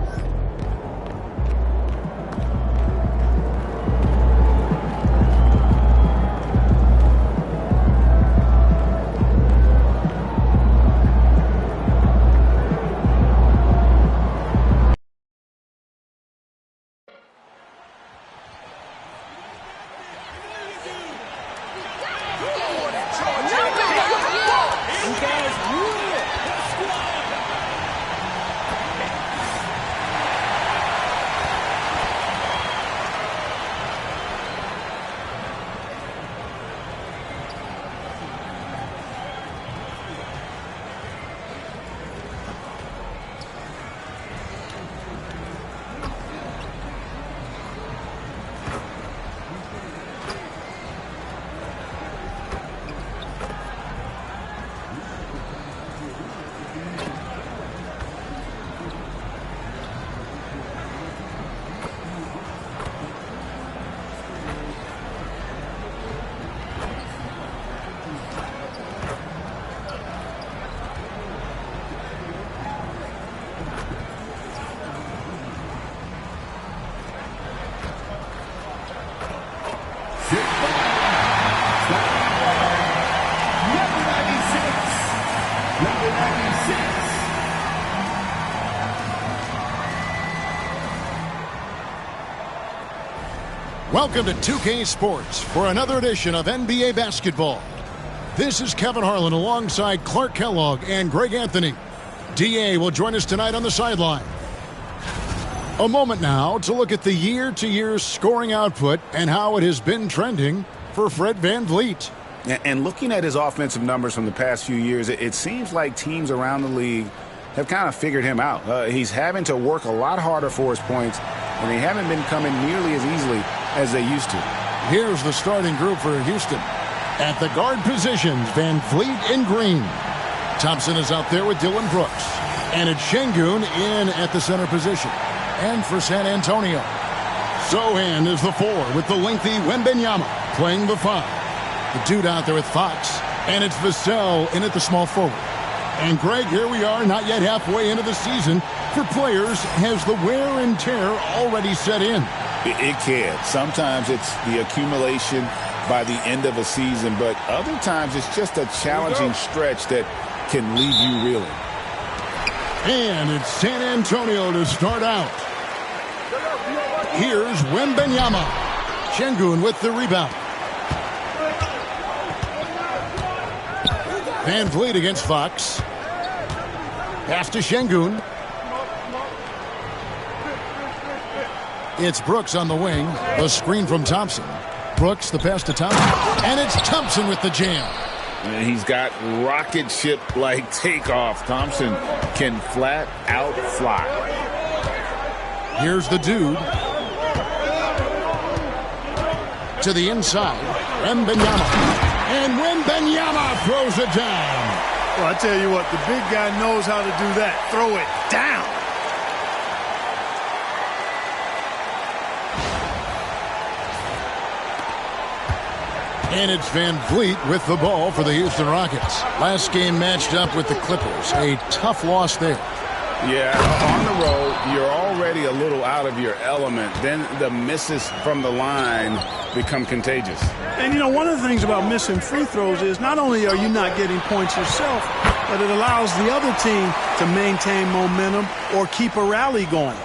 Welcome to 2K Sports for another edition of NBA basketball. This is Kevin Harlan alongside Clark Kellogg and Greg Anthony. DA will join us tonight on the sideline. A moment now to look at the year-to-year scoring output and how it has been trending for Fred VanVleet. And looking at his offensive numbers from the past few years, it seems like teams around the league have kind of figured him out. He's having to work a lot harder for his points, and they haven't been coming nearly as easily as they used to. Here's the starting group for Houston. At the guard positions, VanVleet in green. Thompson is out there with Dylan Brooks. And it's Şengün in at the center position. And for San Antonio, Sochan is the 4 with the lengthy Wembanyama playing the 5. The dude out there with Fox. And it's Vassell in at the small forward. And Greg, here we are, not yet halfway into the season. For players, has the wear and tear already set in? It can. Sometimes it's the accumulation by the end of a season, but other times it's just a challenging stretch that can leave you reeling. And it's San Antonio to start out. Here's Wembanyama. Şengün with the rebound. Van Vliet against Fox. Pass to Şengün. It's Brooks on the wing. The screen from Thompson. Brooks, the pass to Thompson. And it's Thompson with the jam. And he's got rocket ship-like takeoff. Thompson can flat out fly. Here's the dude. To the inside. Wembanyama. And Wembanyama throws it down. Well, I tell you what, the big guy knows how to do that. Throw it down. And it's Van Vliet with the ball for the Houston Rockets. Last game matched up with the Clippers. A tough loss there. Yeah, on the road, you're already a little out of your element. Then the misses from the line become contagious. And, you know, one of the things about missing free throws is not only are you not getting points yourself, but it allows the other team to maintain momentum or keep a rally going.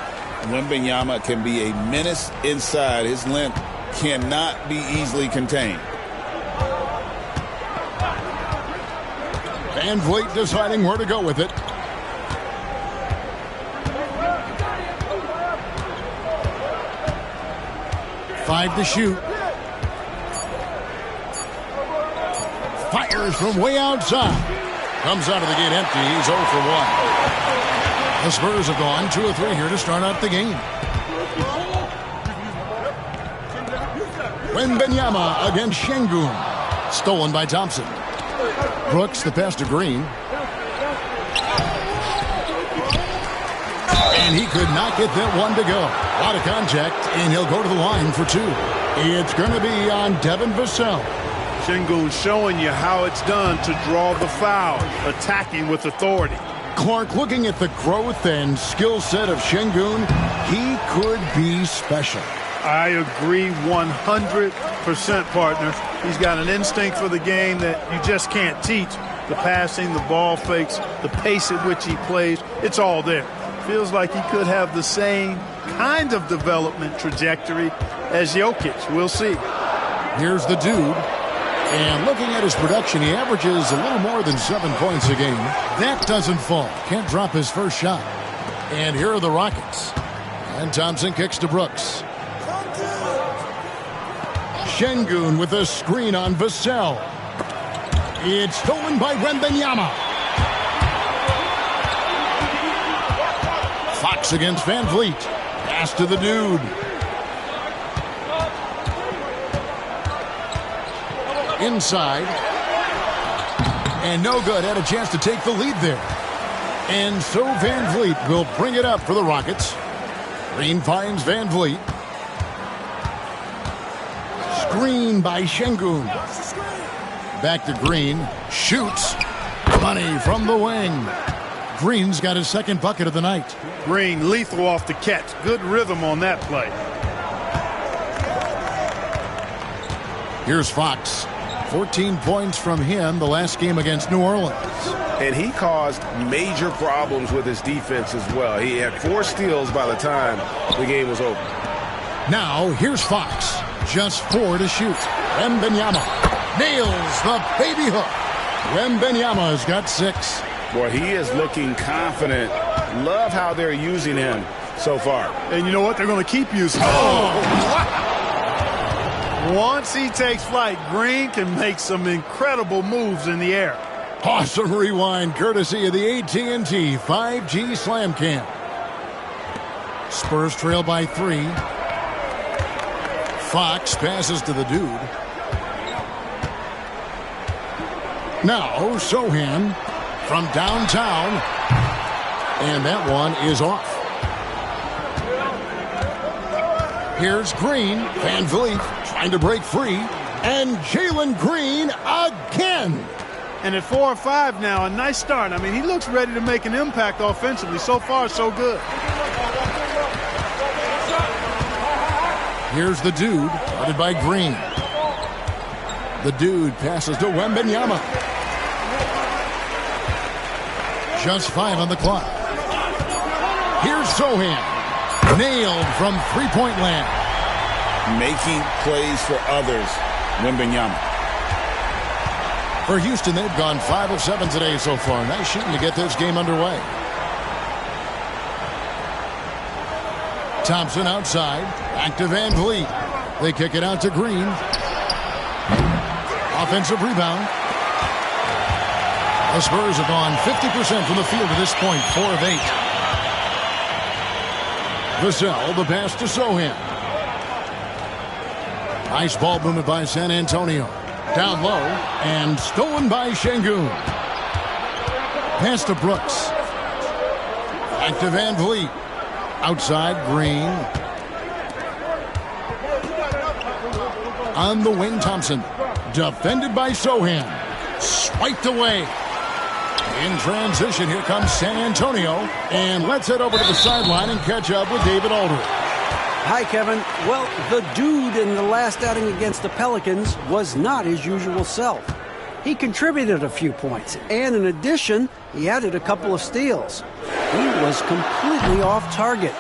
Wembanyama can be a menace inside. His length cannot be easily contained. Van Vliet deciding where to go with it. Five to shoot. Fires from way outside. Comes out of the gate empty. He's 0 for 1. The Spurs have gone 2 of 3 here to start out the game. Wembanyama against Şengün. Stolen by Thompson. Brooks, the pass to Green. And he could not get that one to go. A lot of contact, and he'll go to the line for 2. It's going to be on Devin Vassell. Şengün showing you how it's done to draw the foul, attacking with authority. Clark, looking at the growth and skill set of Şengün, he could be special. I agree 100%, partner. He's got an instinct for the game that you just can't teach. The passing, the ball fakes, the pace at which he plays, it's all there. Feels like he could have the same kind of development trajectory as Jokic. We'll see. Here's the dude. And looking at his production, he averages a little more than 7 points a game. That doesn't fall. Can't drop his first shot. And here are the Rockets. And Thompson kicks to Brooks. Şengün with a screen on Vassell. It's stolen by Wembanyama. Fox against Van Vliet. Pass to the dude. Inside. And no good. Had a chance to take the lead there. And so Van Vliet will bring it up for the Rockets. Green finds Van Vliet. Screen by Şengün. Back to Green. Shoots. Money from the wing. Green's got his second bucket of the night. Green lethal off the catch. Good rhythm on that play. Here's Fox. 14 points from him the last game against New Orleans. And he caused major problems with his defense as well. He had 4 steals by the time the game was over. Now, here's Fox. Just 4 to shoot. Wembanyama nails the baby hook. Wembanyama's got 6. Boy, he is looking confident. Love how they're using him so far. And you know what? They're going to keep using him. Once he takes flight, Green can make some incredible moves in the air. Awesome rewind courtesy of the AT&T 5G Slam Cam. Spurs trail by 3. Fox passes to the dude. Now Sochan from downtown. And that one is off. Here's Green. Van Vliet trying to break free. And Jalen Green again. And at 4 or 5 now, a nice start. I mean, he looks ready to make an impact offensively. So far, so good. Here's the dude, guarded by Green. The dude passes to Wembanyama. Just 5 on the clock. Here's Sohan. Nailed from three-point land. Making plays for others, Wembanyama. For Houston, they've gone 5 of 7 today so far. Nice shooting to get this game underway. Thompson outside. Back to Van Vliet. They kick it out to Green. Offensive rebound. The Spurs have gone 50% from the field to this point, 4 of 8. Vassell, the pass to Sohan. Nice ball movement by San Antonio. Down low and stolen by Şengün. Pass to Brooks. Back to Van Vliet. Outside, Green. On the wing, Thompson. Defended by Sohan. Swiped away. In transition, here comes San Antonio. And let's head over to the sideline and catch up with David Aldridge. Hi, Kevin. Well, the dude in the last outing against the Pelicans was not his usual self. He contributed a few points, and in addition, he added a couple of steals. He was completely off target.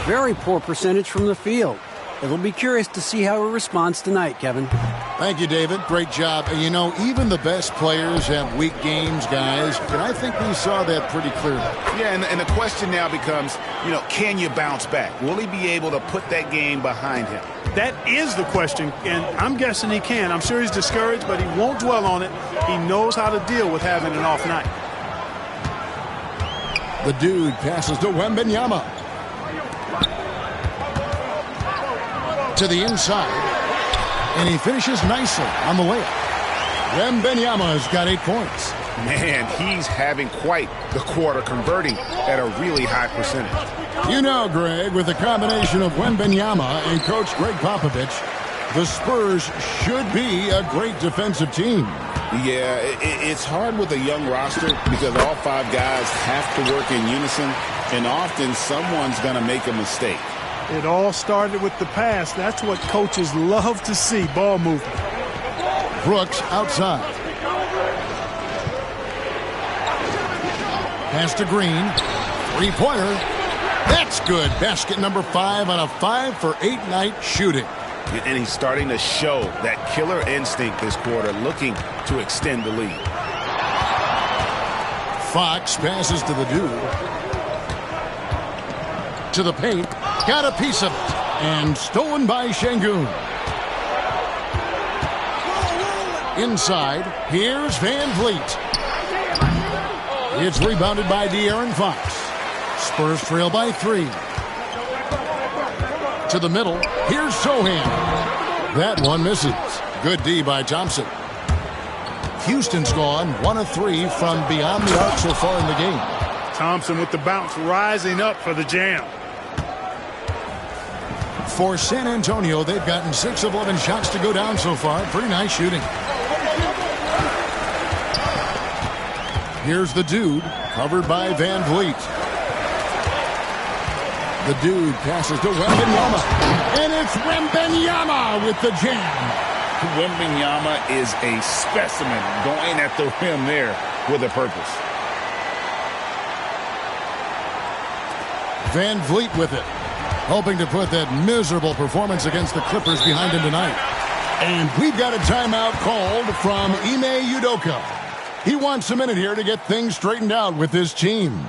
Very poor percentage from the field. It'll be curious to see how he responds tonight, Kevin. Thank you, David. Great job. And you know, even the best players have weak games, guys. And I think we saw that pretty clearly. Yeah, and the question now becomes, you know, can you bounce back? Will he be able to put that game behind him? That is the question, and I'm guessing he can. I'm sure he's discouraged, but he won't dwell on it. He knows how to deal with having an off night. The dude passes to Wembanyama. To the inside. And he finishes nicely on the layup. Wembanyama's got 8 points. Man, he's having quite the quarter, converting at a really high percentage. You know, Greg, with the combination of Wembanyama and Coach Greg Popovich, the Spurs should be a great defensive team. Yeah, it's hard with a young roster because all 5 guys have to work in unison, and often someone's going to make a mistake. It all started with the pass. That's what coaches love to see, ball movement. Brooks outside. Pass to Green. 3-pointer. That's good. Basket number 5 on a 5 for 8 night shooting. And he's starting to show that killer instinct this quarter, looking to extend the lead. Fox passes to the dude. To the paint. Got a piece of it. And stolen by Şengün. Inside. Here's Van Vliet. It's rebounded by De'Aaron Fox. Spurs trail by 3. To the middle. Here's Sohan. That one misses. Good D by Thompson. Houston's gone 1 of 3 from beyond the arc so far in the game. Thompson with the bounce, rising up for the jam. For San Antonio, they've gotten 6 of 11 shots to go down so far. Pretty nice shooting. Here's the dude, covered by Van Vliet. The dude passes to Wembanyama. And it's Wembanyama with the jam. Wembanyama is a specimen going at the rim there with a purpose. Van Vliet with it. Hoping to put that miserable performance against the Clippers behind him tonight. And we've got a timeout called from Ime Udoka. He wants a minute here to get things straightened out with his team.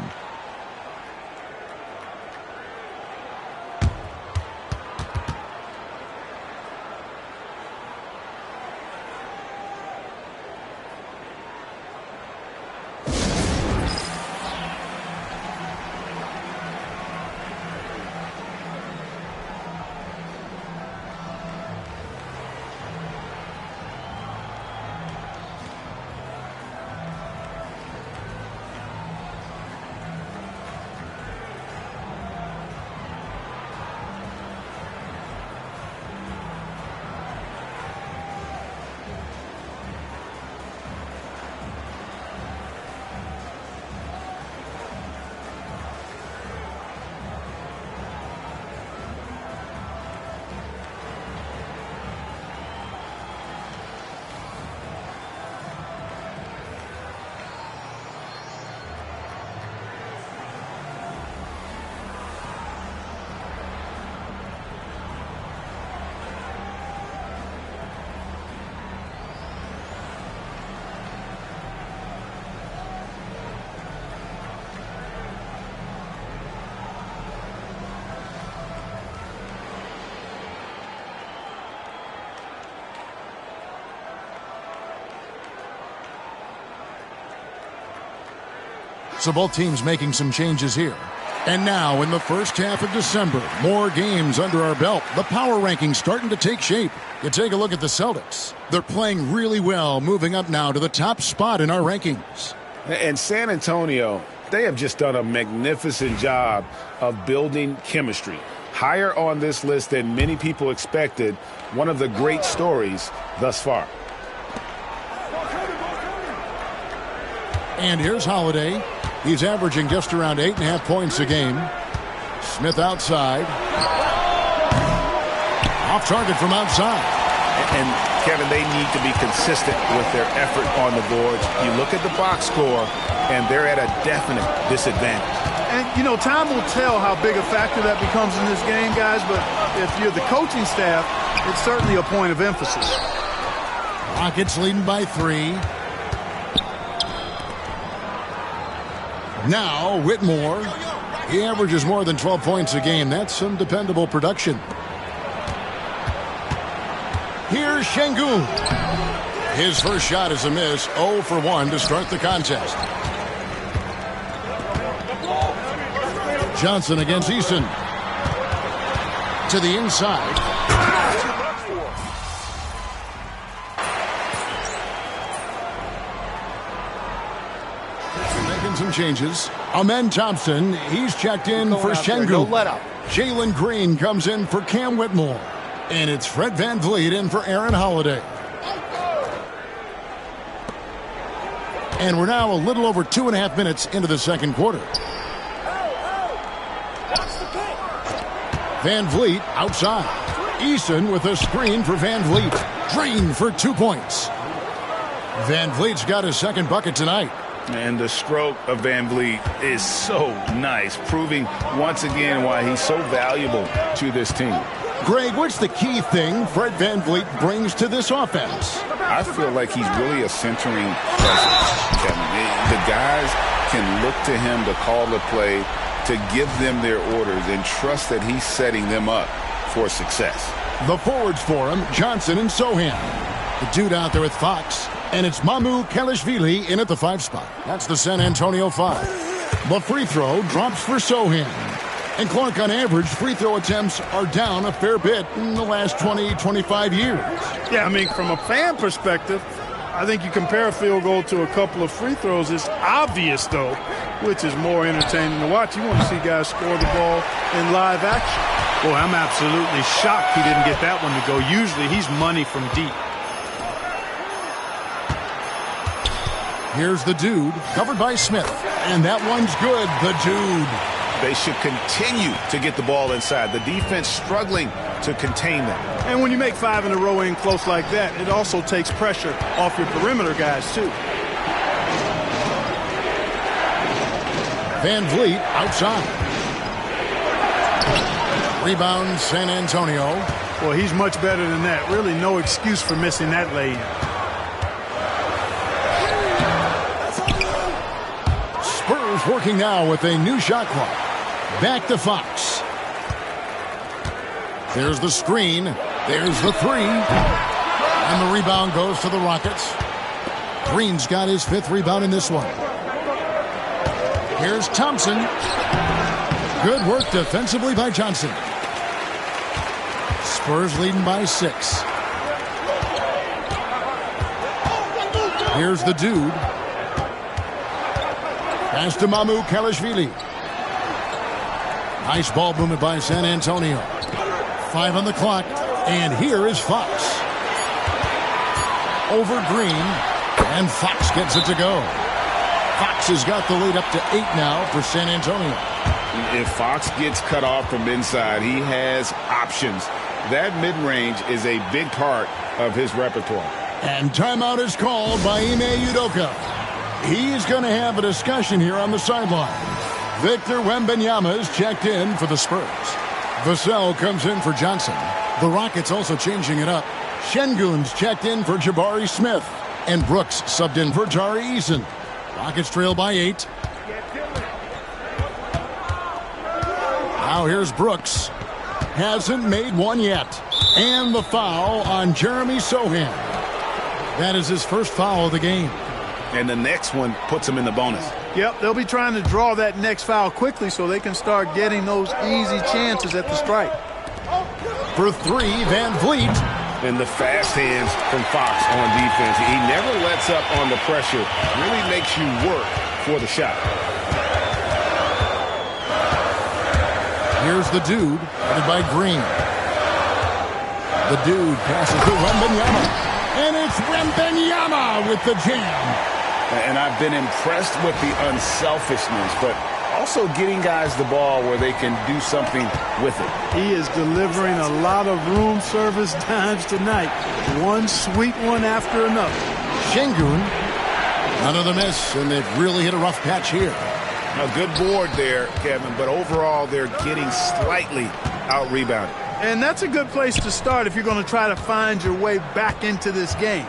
So both teams making some changes here. And now in the first half of December, more games under our belt. The power rankings starting to take shape. You take a look at the Celtics. They're playing really well, moving up now to the top spot in our rankings. And San Antonio, they have just done a magnificent job of building chemistry. Higher on this list than many people expected. One of the great stories thus far. And here's Holiday. He's averaging just around 8.5 points a game. Smith outside. Off target from outside. And Kevin, they need to be consistent with their effort on the boards. You look at the box score, and they're at a definite disadvantage. And, you know, time will tell how big a factor that becomes in this game, guys, but if you're the coaching staff, it's certainly a point of emphasis. Rockets leading by 3. Now, Whitmore. He averages more than 12 points a game. That's some dependable production. Here's Şengün. His first shot is a miss. 0 for 1 to start the contest. Johnson against Eason. To the inside. Making some changes. Amen Thompson, he's checked in for Şengün. Jalen Green comes in for Cam Whitmore. And it's Fred VanVleet in for Aaron Holiday. And we're now a little over 2.5 minutes into the second quarter. VanVleet outside. Eason with a screen for VanVleet. Green for 2 points. VanVleet's got his second bucket tonight. And the stroke of VanVleet is so nice, proving once again why he's so valuable to this team. Greg, what's the key thing Fred VanVleet brings to this offense? I feel like he's really a centering presence, Kevin. The guys can look to him to call the play, to give them their orders, and trust that he's setting them up for success. The forwards for him, Johnson and Sochan. The dude out there with Fox. And it's Mamu Kelishvili in at the 5 spot. That's the San Antonio 5. The free throw drops for Sochan. And Clark, on average, free throw attempts are down a fair bit in the last 20, 25 years. Yeah, I mean, from a fan perspective, I think you compare a field goal to a couple of free throws. It's obvious, though, which is more entertaining to watch. You want to see guys score the ball in live action. Boy, I'm absolutely shocked he didn't get that one to go. Usually he's money from deep. Here's the dude, covered by Smith. And that one's good, the dude. They should continue to get the ball inside. The defense struggling to contain them. And when you make 5 in a row in close like that, it also takes pressure off your perimeter guys, too. VanVleet outside. Rebound, San Antonio. Well, he's much better than that. Really no excuse for missing that lay-in. Spurs working now with a new shot clock. Back to Fox. There's the screen. There's the 3. And the rebound goes to the Rockets. Green's got his 5th rebound in this one. Here's Thompson. Good work defensively by Johnson. Spurs leading by 6. Here's the dude. Pass to Mamu Kelishvili. Nice ball movement by San Antonio. 5 on the clock. And here is Fox. Over Green. And Fox gets it to go. Fox has got the lead up to 8 now for San Antonio. If Fox gets cut off from inside, he has options. That mid-range is a big part of his repertoire. And timeout is called by Ime Udoka. He's going to have a discussion here on the sideline. Victor Wembanyama is checked in for the Spurs. Vassell comes in for Johnson. The Rockets also changing it up. Şengün's checked in for Jabari Smith. And Brooks subbed in for Tari Eason. Rockets trail by 8. Now here's Brooks. Hasn't made one yet. And the foul on Jeremy Sochan. That is his first foul of the game. And the next one puts them in the bonus. Yep, they'll be trying to draw that next foul quickly so they can start getting those easy chances at the stripe. For three, Van Vliet. And the fast hands from Fox on defense. He never lets up on the pressure. Really makes you work for the shot. Here's the dude, headed by Green. The dude passes to Wembanyama. And it's Wembanyama with the jam. And I've been impressed with the unselfishness, but also getting guys the ball where they can do something with it. He is delivering a lot of room service times tonight. One sweet one after another. Şengün, another miss, and they've really hit a rough patch here. A good board there, Kevin, but overall they're getting slightly out-rebounded. And that's a good place to start if you're going to try to find your way back into this game.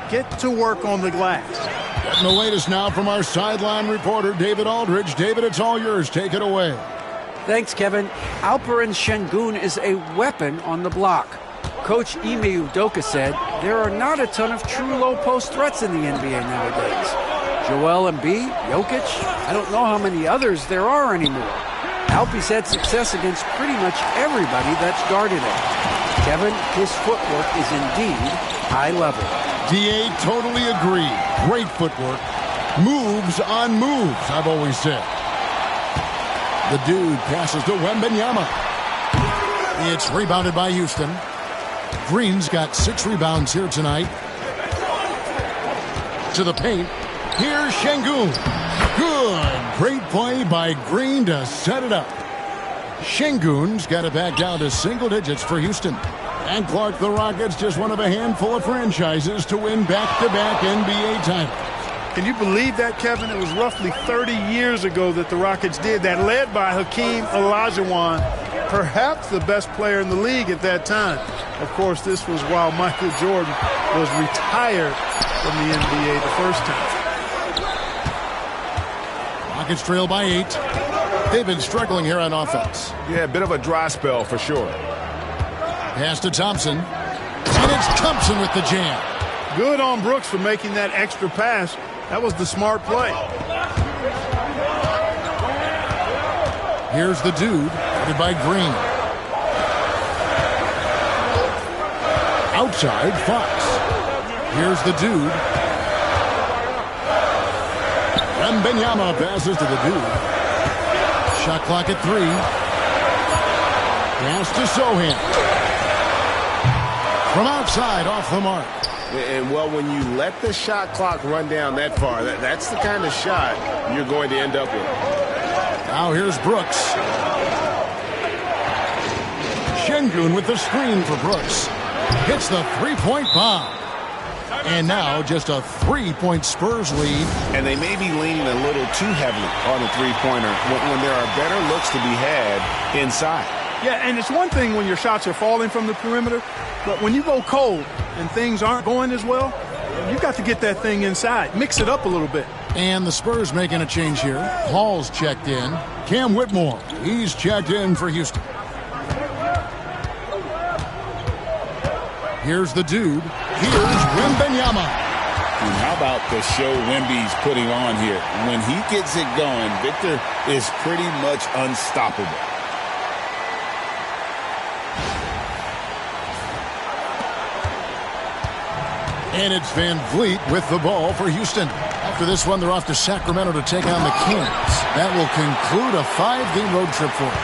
Get to work on the glass. Getting the latest now from our sideline reporter, David Aldridge. David, it's all yours. Take it away. Thanks, Kevin. Alperen Şengün is a weapon on the block. Coach Ime Udoka said there are not a ton of true low-post threats in the NBA nowadays. Joel Embiid, Jokic, I don't know how many others there are anymore. Alpe's had success against pretty much everybody that's guarded him. Kevin, his footwork is indeed high level. DA, totally agree. Great footwork. Moves on moves, I've always said. The dude passes to Wembanyama. It's rebounded by Houston. Green's got 6 rebounds here tonight. To the paint. Here's Şengün. Good. Great play by Green to set it up. Şengün's got it back down to single digits for Houston. And Clark, the Rockets, just one of a handful of franchises to win back-to-back NBA titles. Can you believe that, Kevin? It was roughly 30 years ago that the Rockets did that, led by Hakeem Olajuwon, perhaps the best player in the league at that time. Of course, this was while Michael Jordan was retired from the NBA the first time. Rockets trail by 8. They've been struggling here on offense. Yeah, a bit of a dry spell for sure. Pass to Thompson. And it's Thompson with the jam. Good on Brooks for making that extra pass. That was the smart play. Here's the dude, headed by Green. Outside, Fox. Here's the dude. Wembanyama passes to the dude. Shot clock at 3. Pass to Sochan. From outside, off the mark. And, well, when you let the shot clock run down that far, that's the kind of shot you're going to end up with. Now here's Brooks. Şengün with the screen for Brooks. Hits the three-point bomb. And now just a 3-point Spurs lead. And they may be leaning a little too heavily on the three-pointer when there are better looks to be had inside. Yeah, and it's one thing when your shots are falling from the perimeter, but when you go cold and things aren't going as well, you've got to get that thing inside. Mix it up a little bit. And the Spurs making a change here. Hall's checked in. Cam Whitmore, he's checked in for Houston. Here's the dude. Here's Wembanyama. And how about the show Wemby's putting on here? When he gets it going, Victor is pretty much unstoppable. And it's Van Vliet with the ball for Houston. After this one, they're off to Sacramento to take on the Kings. That will conclude a 5-game road trip for them.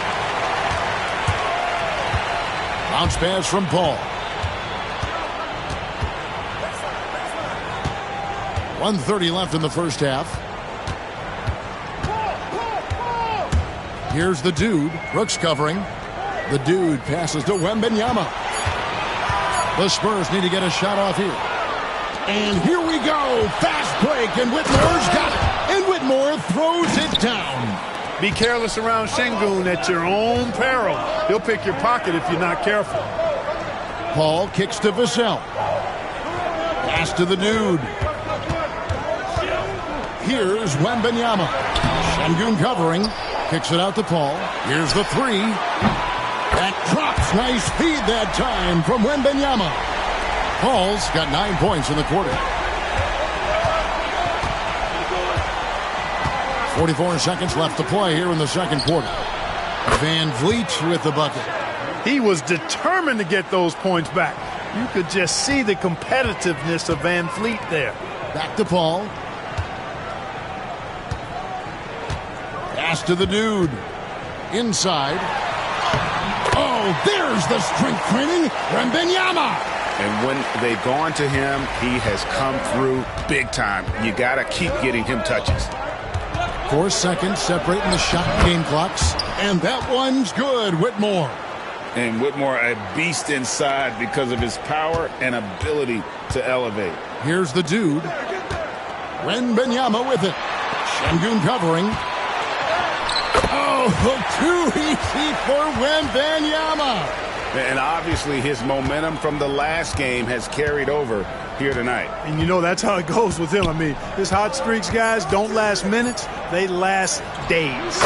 Bounce pass from Paul. 1:30 left in the first half. Here's the dude. Brooks covering. The dude passes to Wembanyama. The Spurs need to get a shot off here. And here we go. Fast break, and Whitmore's got it. And Whitmore throws it down. Be careless around Şengün at your own peril. He'll pick your pocket if you're not careful. Paul kicks to Vassell. Pass to the dude. Here's Wembanyama. Şengün covering. Kicks it out to Paul. Here's the 3. That drops. Nice feed that time from Wembanyama. Paul's got 9 points in the quarter. 44 seconds left to play here in the second quarter. Van Vliet with the bucket. He was determined to get those points back. You could just see the competitiveness of Van Vliet there. Back to Paul. Pass to the dude. Inside. Oh, there's the strength training. Wembanyama. And when they've gone to him, he has come through big time. You got to keep getting him touches. 4 seconds separating the shot game clocks. And that one's good, Whitmore. And Whitmore, a beast inside because of his power and ability to elevate. Here's the dude. Wembanyama with it. Şengün covering. Oh, too easy for Wembanyama. And obviously his momentum from the last game has carried over here tonight. And you know that's how it goes with him. I mean, his hot streaks, guys, don't last minutes. They last days.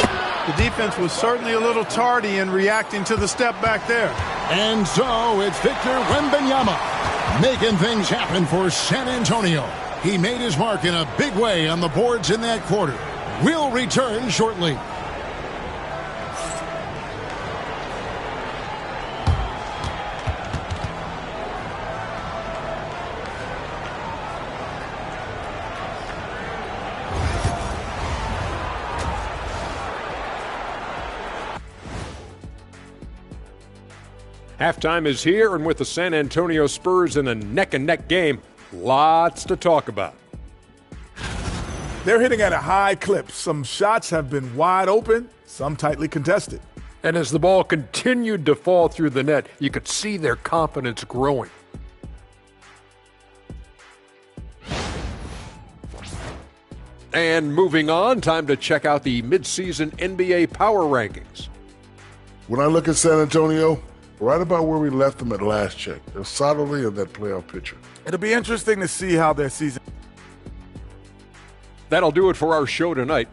The defense was certainly a little tardy in reacting to the step back there. And so it's Victor Wembanyama making things happen for San Antonio. He made his mark in a big way on the boards in that quarter. We'll return shortly. Halftime is here, and with the San Antonio Spurs in a neck-and-neck game, lots to talk about. They're hitting at a high clip. Some shots have been wide open, some tightly contested. And as the ball continued to fall through the net, you could see their confidence growing. And moving on, time to check out the midseason NBA Power Rankings. When I look at San Antonio, right about where we left them at last check. They're solidly in that playoff picture. It'll be interesting to see how their season. That'll do it for our show tonight.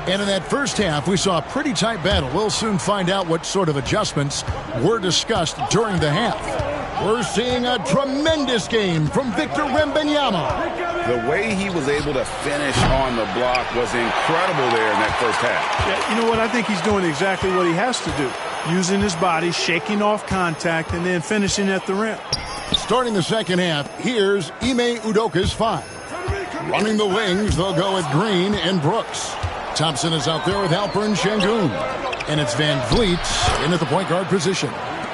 And in that first half, we saw a pretty tight battle. We'll soon find out what sort of adjustments were discussed during the half. We're seeing a tremendous game from Victor Wembanyama. The way he was able to finish on the block was incredible there in that first half. Yeah, you know what? I think he's doing exactly what he has to do. Using his body, shaking off contact, and then finishing at the rim. Starting the second half, here's Ime Udoka's 5. Running the wings, they'll go with Green and Brooks. Thompson is out there with Alperen Şengün. And it's Van Vliet in at the point guard position.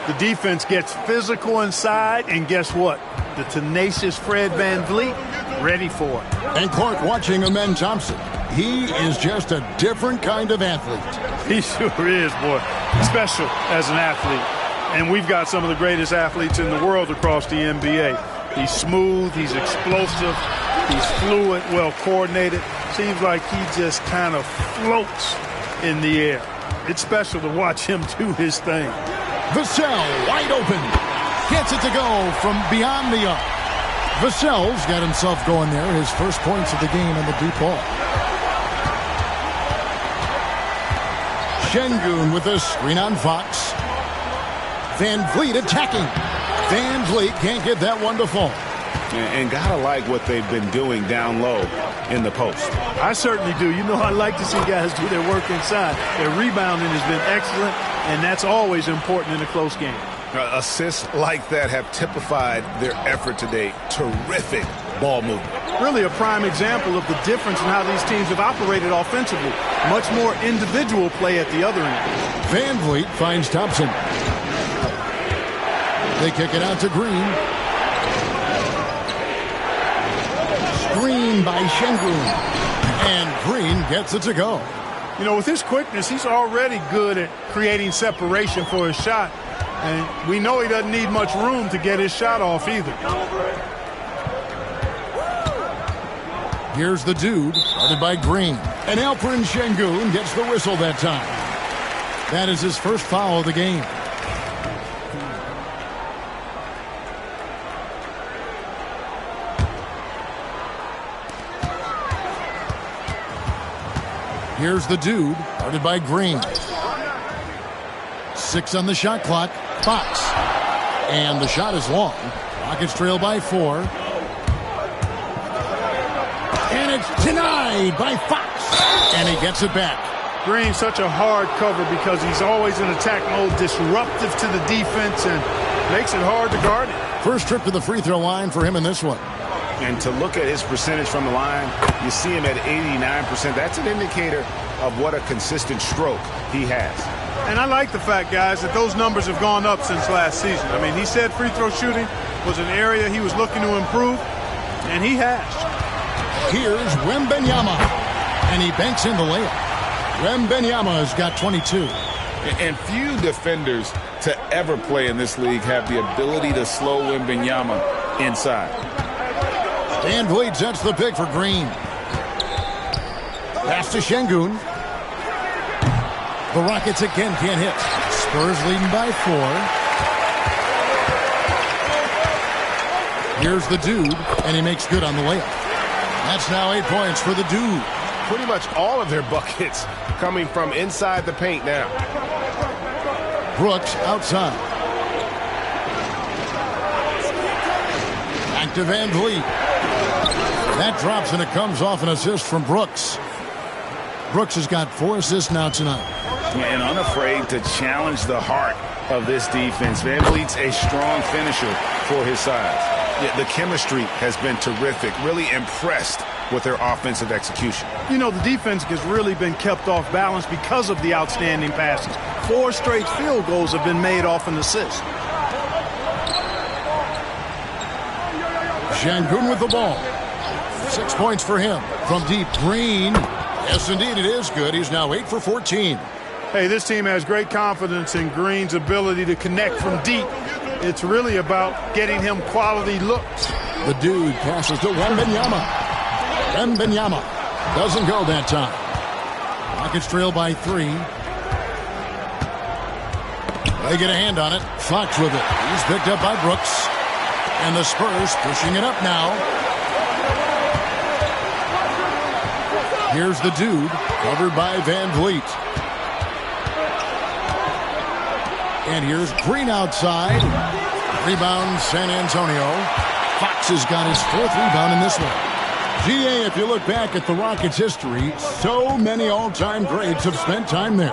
The defense gets physical inside, and guess what? The tenacious Fred Van Vliet ready for it. And Clark watching Amen Thompson. He is just a different kind of athlete. He sure is, boy. Special as an athlete. And we've got some of the greatest athletes in the world across the NBA. He's smooth, he's explosive, he's fluid, well coordinated. Seems like he just kind of floats in the air. It's special to watch him do his thing. Vassell wide open. Gets it to go from beyond the arc. Vassell's got himself going there. His first points of the game on the deep ball. Şengün with a screen on Fox. Van Vliet attacking. Van Vliet can't get that one to fall. And gotta like what they've been doing down low in the post. I certainly do. You know, I like to see guys do their work inside. Their rebounding has been excellent, and that's always important in a close game. Assists like that have typified their effort today. Terrific ball movement. Really a prime example of the difference in how these teams have operated offensively. Much more individual play at the other end. Van Vliet finds Thompson. They kick it out to Green. Screen by Şengün. And Green gets it to go. You know, with his quickness, he's already good at creating separation for his shot. And we know he doesn't need much room to get his shot off either. Here's the dude, guarded by Green. And Alperen Şengün gets the whistle that time. That is his first foul of the game. Here's the dude, guarded by Green. 6 on the shot clock. Fox. And the shot is long. Rockets trail by 4. And it's denied by Fox. And he gets it back. Green, such a hard cover because he's always in attack mode, disruptive to the defense, and makes it hard to guard it. First trip to the free throw line for him in this one. And to look at his percentage from the line, you see him at 89%. That's an indicator of what a consistent stroke he has. And I like the fact, guys, that those numbers have gone up since last season. I mean, he said free throw shooting was an area he was looking to improve, and he has. Here's Wembanyama, and he banks in the layup. Wembanyama has got 22. And few defenders to ever play in this league have the ability to slow Wembanyama inside. VanVleet sets the pick for Green. Pass to Şengün. The Rockets again can't hit. Spurs leading by 4. Here's the Dude, and he makes good on the layup. That's now 8 points for the Dude. Pretty much all of their buckets coming from inside the paint now. Brooks outside. Back to VanVleet. That drops, and it comes off an assist from Brooks. Brooks has got 4 assists now tonight. And unafraid to challenge the heart of this defense. VanVleet's a strong finisher for his size. Yeah, the chemistry has been terrific. Really impressed with their offensive execution. You know, the defense has really been kept off balance because of the outstanding passes. 4 straight field goals have been made off an assist. Şengün with the ball. 6 points for him from deep. Green. Yes, indeed, it is good. He's now 8 for 14. Hey, this team has great confidence in Green's ability to connect from deep. It's really about getting him quality looks. The Dude passes to Wembanyama. Wembanyama doesn't go that time. Rockets trail by 3. They get a hand on it. Fox with it. He's picked up by Brooks. And the Spurs pushing it up now. Here's the Dude, covered by VanVleet. And here's Green outside. Rebound, San Antonio. Fox has got his 4th rebound in this one. GA, if you look back at the Rockets' history, so many all-time greats have spent time there.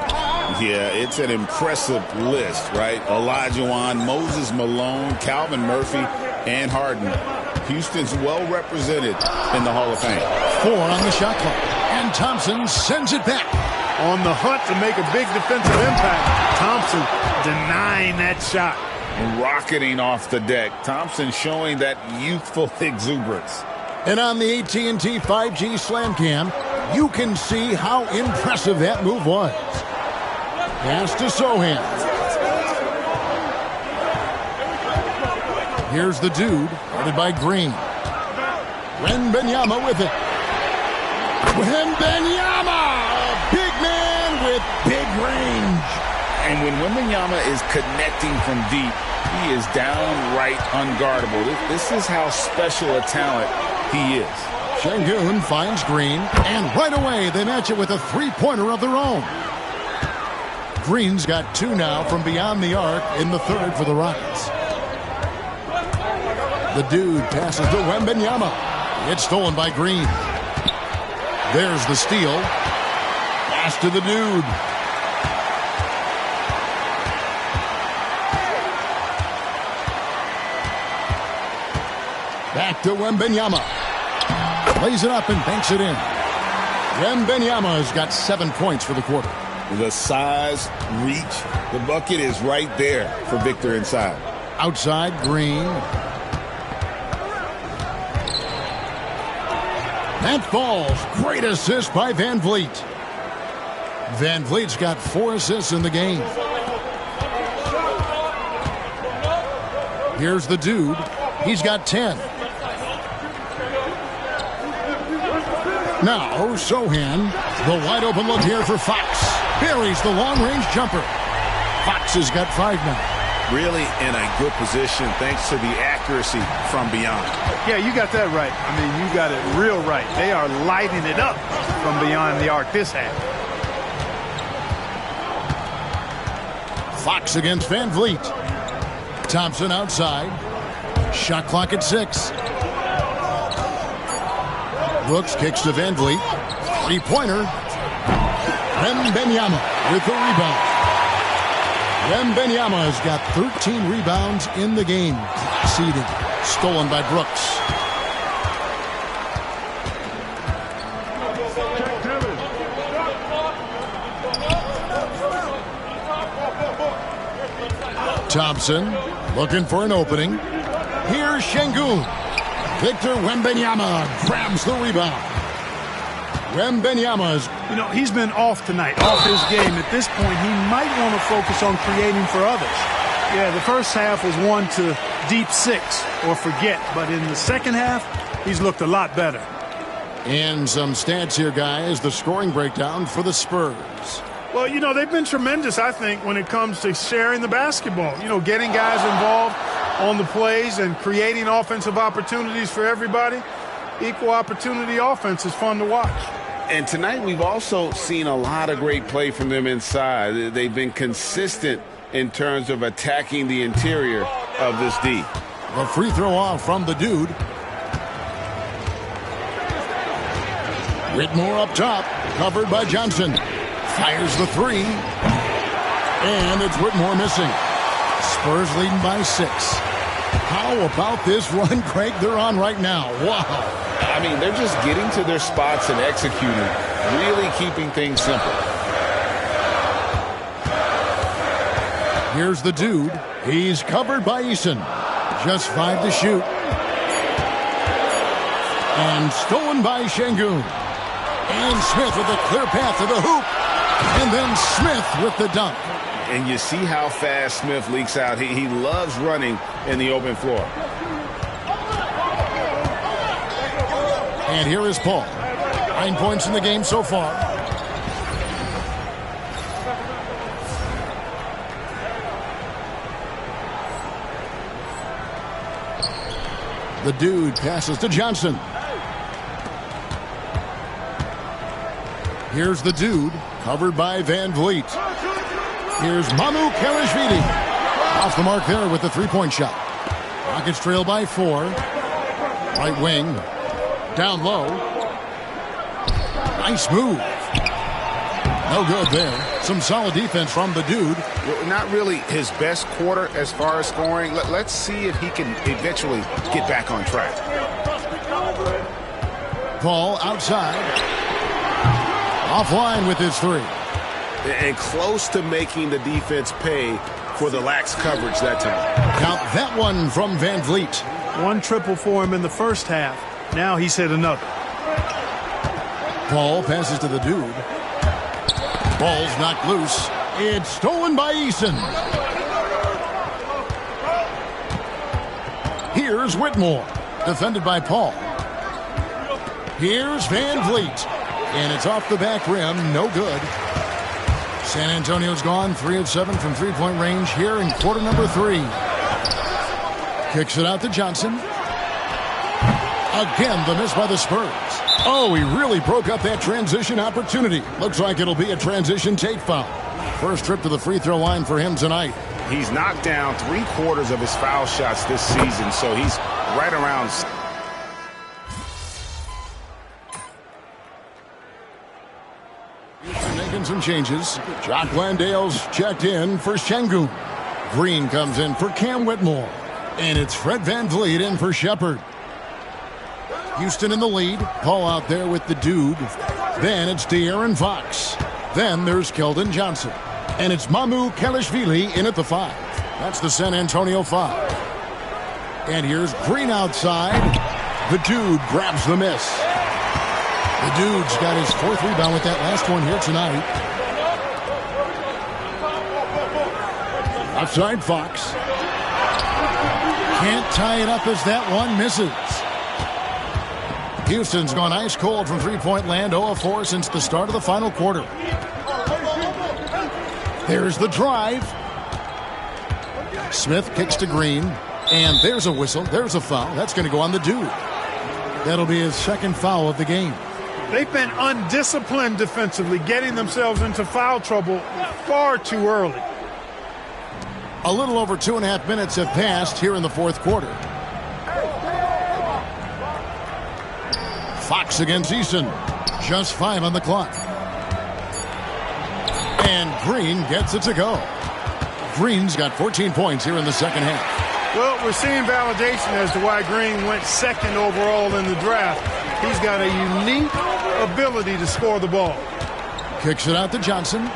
Yeah, it's an impressive list, right? Olajuwon, Moses Malone, Calvin Murphy, and Harden. Houston's well represented in the Hall of Fame. 4 on the shot clock. And Thompson sends it back. On the hunt to make a big defensive impact. Thompson denying that shot. Rocketing off the deck. Thompson showing that youthful exuberance. And on the AT&T 5G Slam Cam, you can see how impressive that move was. Pass to Sohan. Here's the Dude, guarded by Green. Wembanyama with it. Wembanyama! Big man with big range. And when Wembanyama is connecting from deep, he is downright unguardable. This is how special a talent he is. Şengün finds Green, and right away they match it with a 3-pointer of their own. Green's got 2 now from beyond the arc in the 3rd for the Rockets. The Dude passes to Wembanyama. It's stolen by Green. There's the steal. Pass to the Dude. Back to Wembanyama. Lays it up and banks it in. Wembanyama has got 7 points for the quarter. The size, reach, the bucket is right there for Victor inside. Outside, Green. That falls. Great assist by VanVleet. VanVleet's got 4 assists in the game. Here's the Dude. He's got 10. Now, Sohan. The wide open look here for Fox. Buries the long-range jumper. Fox has got 5 now. Really in a good position thanks to the accuracy from beyond. Yeah, you got that right. I mean, you got it real right. They are lighting it up from beyond the arc this half. Fox against Van Vliet. Thompson outside. Shot clock at 6. Brooks kicks to Van Vliet. Three-pointer. Wembanyama with the rebound. Wembanyama has got 13 rebounds in the game. Seeded. Stolen by Brooks. Thompson looking for an opening. Here's Şengün. Victor Wembanyama grabs the rebound. Wembanyama's... You know, he's been off tonight, off his game. At this point, he might want to focus on creating for others. Yeah, the first half was 1 to deep 6 or forget. But in the second half, he's looked a lot better. And some stats here, guys. The scoring breakdown for the Spurs. Well, you know, they've been tremendous, I think, when it comes to sharing the basketball. You know, getting guys involved on the plays and creating offensive opportunities for everybody. Equal opportunity offense is fun to watch. And tonight we've also seen a lot of great play from them inside. They've been consistent in terms of attacking the interior of this D. A free throw off from the dude. Whitmore up top, covered by Johnson. Fires the 3. And it's Whitmore missing. Spurs leading by 6. How about this run, Craig, they're on right now? Wow. I mean, they're just getting to their spots and executing, really keeping things simple. Here's the dude. He's covered by Eason. Just 5 to shoot. And stolen by Şengün. And Smith with a clear path to the hoop. And then Smith with the dunk. And you see how fast Smith leaks out. He loves running in the open floor. And here is Paul. 9 points in the game so far. The dude passes to Johnson. Here's the dude, covered by Van Vliet. Here's Mamu Kelishvili. Off the mark there with the three-point shot. Rockets trail by 4. Right wing. Down low. Nice move. No good there. Some solid defense from the dude. Not really his best quarter as far as scoring. Let's see if he can eventually get back on track. Paul outside. Offline with his 3. And close to making the defense pay for the lax coverage that time. Count that one from Van Vliet. 1 triple for him in the first half. Now he's hit another. Paul passes to the dude. Ball's knocked loose. It's stolen by Eason. Here's Whitmore. Defended by Paul. Here's Van Vliet. And it's off the back rim. No good. San Antonio's gone 3 of 7 from three-point range here in quarter number 3. Kicks it out to Johnson. Again, the miss by the Spurs. Oh, he really broke up that transition opportunity. Looks like it'll be a transition take foul. First trip to the free throw line for him tonight. He's knocked down 3/4 of his foul shots this season, so he's right around. Making some changes. Jock Landale's checked in for Şengün. Green comes in for Cam Whitmore. And it's Fred Van Vliet in for Shepherd. Houston in the lead. Paul out there with the dude. Then it's De'Aaron Fox. Then there's Keldon Johnson. And it's Mamu Kelishvili in at the 5. That's the San Antonio 5. And here's Green outside. The dude grabs the miss. The dude's got his 4th rebound with that last one here tonight. Outside Fox. Can't tie it up as that one misses. Houston's gone ice cold from three-point land, 0 of 4 since the start of the final quarter. There's the drive. Smith kicks to Green. And there's a whistle. There's a foul. That's going to go on the dude. That'll be his 2nd foul of the game. They've been undisciplined defensively, getting themselves into foul trouble far too early. A little over 2.5 minutes have passed here in the fourth quarter. Fox against Eason. Just 5 on the clock. And Green gets it to go. Green's got 14 points here in the second half. Well, we're seeing validation as to why Green went second overall in the draft. He's got a unique ability to score the ball. Kicks it out to Johnson.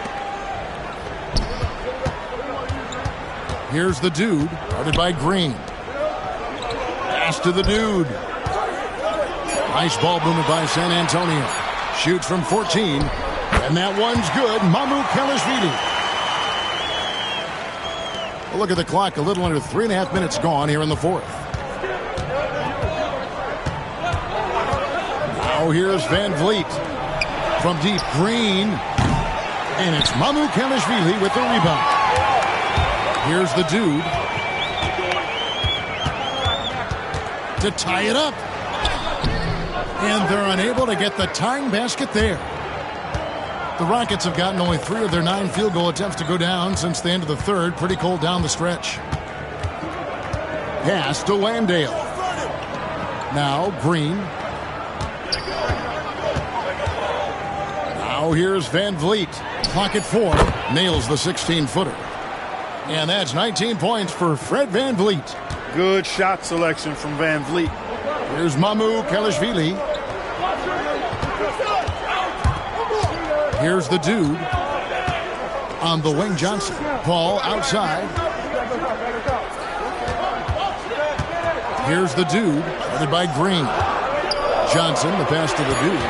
Here's the Dude, guarded by Green. Pass to the Dude. Nice ball movement by San Antonio. Shoots from 14. And that one's good. Mamukelashvili. Well, look at the clock. A little under 3.5 minutes gone here in the fourth. Now here's Van Vliet. From deep, Green. And it's Mamukelashvili with the rebound. Here's the Dude. To tie it up. And they're unable to get the tying basket there. The Rockets have gotten only 3 of their 9 field goal attempts to go down since the end of the third. Pretty cold down the stretch. Pass to Landale. Now Green. Now here's Van Vliet. Clock at 4. Nails the 16-footer. And that's 19 points for Fred Van Vliet. Good shot selection from Van Vliet. Here's Mamukelashvili. Here's the Dude. On the wing, Johnson. Ball outside. Here's the Dude. Headed by Green. Johnson, the pass to the Dude.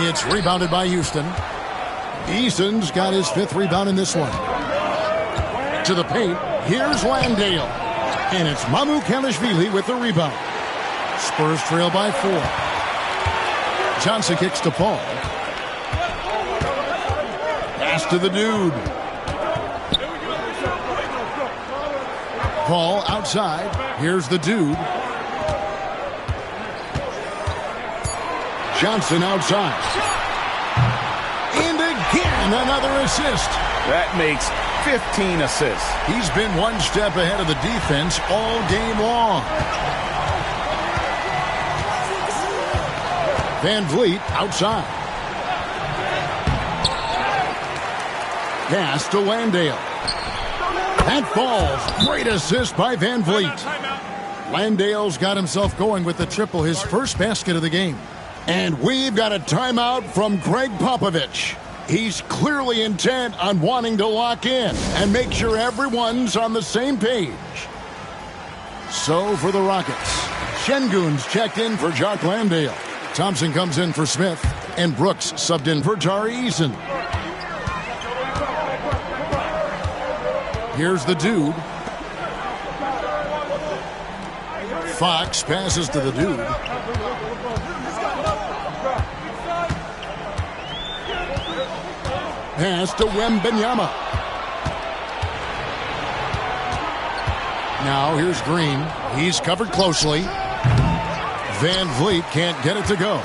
It's rebounded by Houston. Eason's got his 5th rebound in this one. To the paint. Here's Landale. And it's Mamukelashvili with the rebound. Spurs trail by 4. Johnson kicks to Paul. Pass to the Dude. Paul outside. Here's the Dude. Johnson outside. And again, another assist. That makes 15 assists. He's been one step ahead of the defense all game long. Van Vliet outside. Pass to Landale. That falls. Great assist by Van Vliet. Landale's got himself going with the triple, his first basket of the game. And we've got a timeout from Greg Popovich. He's clearly intent on wanting to lock in and make sure everyone's on the same page. So for the Rockets, Şengün's checked in for Jock Landale. Thompson comes in for Smith, and Brooks subbed in for Tari Eason. Here's the Dude. Fox passes to the Dude. Pass to Wembanyama. Now here's Green. He's covered closely. Van Vliet can't get it to go.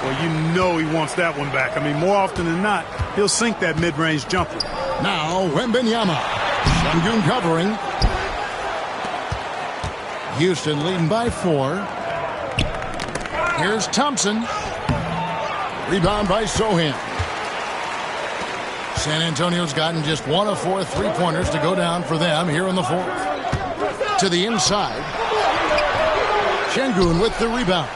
Well, you know he wants that one back. I mean, more often than not, he'll sink that mid-range jumper. Now Wembanyama. Şengün covering. Houston leading by 4. Here's Thompson. Rebound by Sochan. San Antonio's gotten just 1 of 4 3-pointers to go down for them here in the fourth. To the inside. Şengün with the rebound.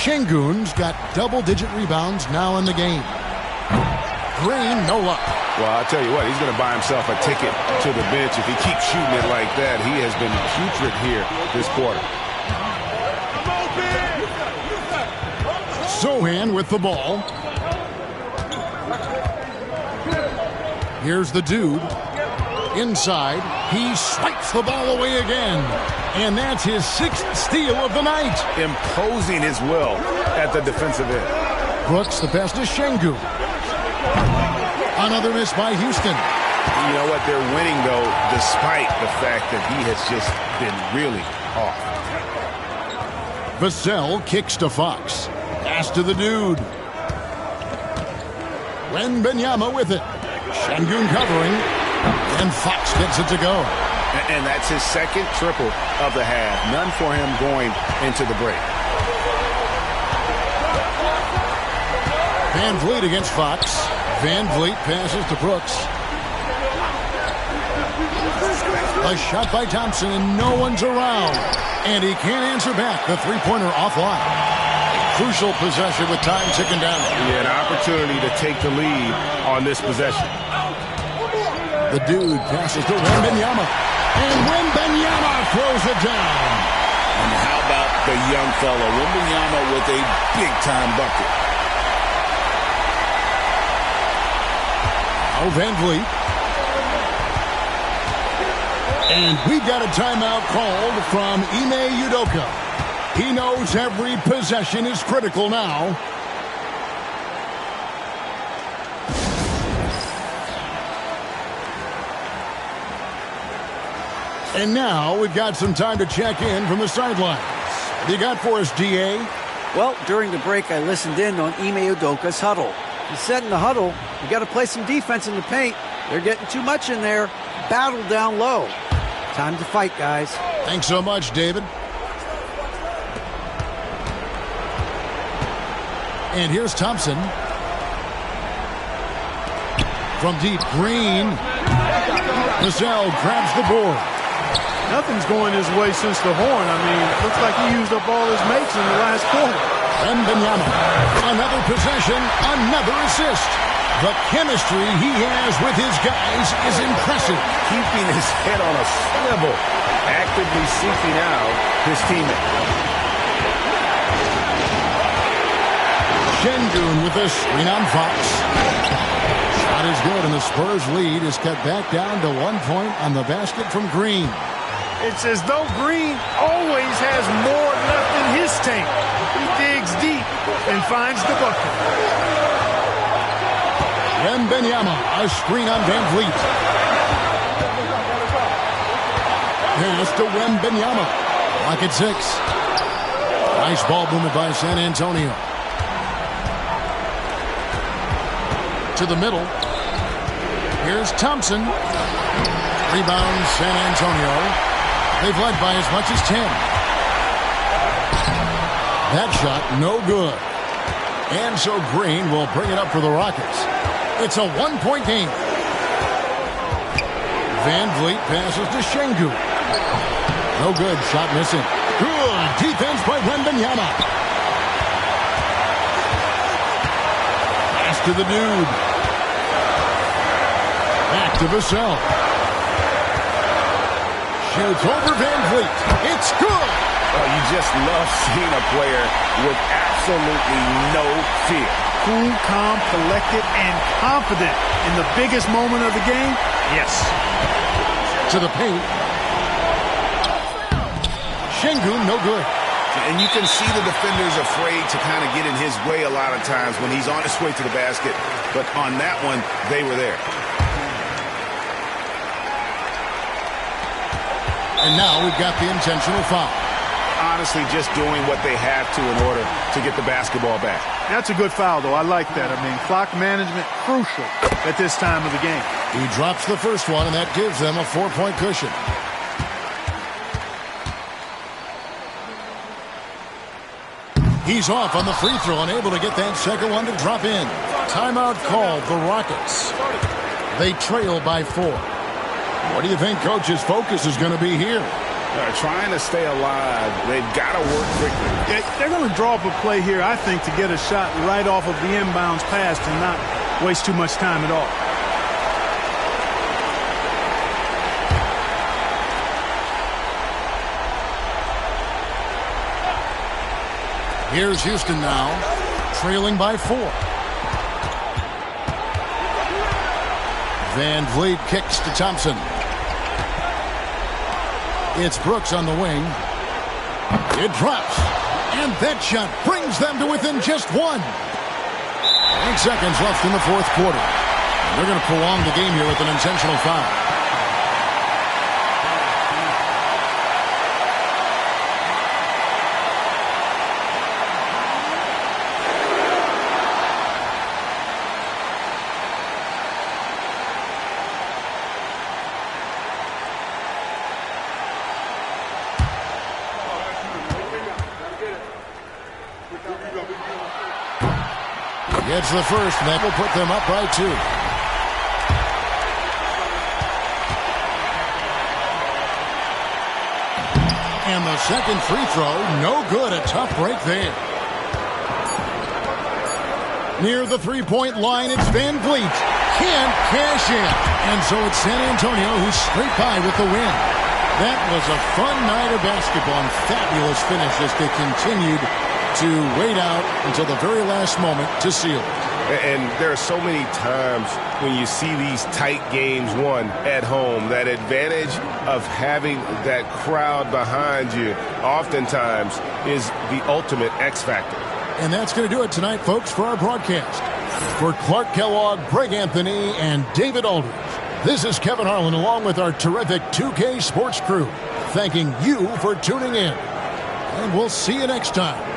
Şengün's got double-digit rebounds now in the game. Green, no luck. Well, I'll tell you what, he's going to buy himself a ticket to the bench. If he keeps shooting it like that, he has been putrid here this quarter. Sochan with the ball. Here's the Dude. Inside. He swipes the ball away again. And that's his 6th steal of the night. Imposing his will at the defensive end. Brooks, the pass to Şengün. Another miss by Houston. You know what? They're winning, though, despite the fact that he has just been really off. Vassell kicks to Fox. Pass to the Dude. Wembanyama with it. Şengün covering, and Fox gets it to go. And that's his second triple of the half. None for him going into the break. Van Vliet against Fox. Van Vliet passes to Brooks. A shot by Thompson, and no one's around. And he can't answer back. The three-pointer offline. Crucial possession with time ticking down. Yeah, an opportunity to take the lead on this possession. The dude passes to Wembanyama. And Wembanyama throws it down. And how about the young fella, Wembanyama, with a big-time bucket. Now Van Vliet. And we got a timeout called from Ime Udoka. He knows every possession is critical now. And now we've got some time to check in from the sidelines. What do you got for us, D.A.? Well, during the break, I listened in on Ime Udoka's huddle. He said in the huddle, you got to play some defense in the paint. They're getting too much in there. Battle down low. Time to fight, guys. Thanks so much, David. And here's Thompson. From deep, Green. Vassell grabs the board. Nothing's going his way since the horn. I mean, it looks like he used up all his mates in the last quarter. Wembanyama. Another possession, another assist. The chemistry he has with his guys is impressive. Keeping his head on a swivel, actively seeking out his teammate. Şengün with a screen on Fox. Shot is good, and the Spurs lead is cut back down to 1 point on the basket from Green. It's as though Green always has more left in his tank. He digs deep and finds the bucket. Wembanyama, a screen on Van Vliet. Pass to Wembanyama. Lock at 6. Nice ball movement by San Antonio. To the middle. Here's Thompson. Rebound, San Antonio. They've led by as much as 10. That shot, no good. And so Green will bring it up for the Rockets. It's a 1-point game. Van Vliet passes to Şengün. No good. Shot missing. Good defense by Wembanyama. Pass to the dude. Back to Vassell. Shoots over Van Vliet. It's good. Oh, you just love seeing a player with absolutely no fear. Cool, calm, collected, and confident in the biggest moment of the game? Yes. To the paint. Şengün, no good. And you can see the defenders afraid to kind of get in his way a lot of times when he's on his way to the basket. But on that one, they were there. And now we've got the intentional foul. Honestly, just doing what they have to in order to get the basketball back. That's a good foul, though. I like that. I mean, clock management, crucial at this time of the game. He drops the first one, and that gives them a 4-point cushion. He's off on the free throw, unable to get that second one to drop in. Timeout called the Rockets. They trail by 4. What do you think Coach's focus is going to be here? They're trying to stay alive. They've got to work quickly. They're going to draw up a play here, I think, to get a shot right off of the inbounds pass and not waste too much time at all. Here's Houston now, trailing by 4. Van Vliet kicks to Thompson. It's Brooks on the wing. It drops. And that shot brings them to within just 1. 8 seconds left in the fourth quarter. They're going to prolong the game here with an intentional foul. gets the first, and that will put them up by 2. And the second free throw, no good. A tough break there. Near the three-point line, it's Van Vliet. Can't cash in. And so it's San Antonio who's straight by with the win. That was a fun night of basketball and fabulous finish as they continued to wait out until the very last moment to seal it. And there are so many times when you see these tight games won at home, that advantage of having that crowd behind you oftentimes is the ultimate X factor. And that's going to do it tonight, folks, for our broadcast. For Clark Kellogg, Greg Anthony, and David Aldridge, this is Kevin Harlan along with our terrific 2K Sports crew, thanking you for tuning in. And we'll see you next time.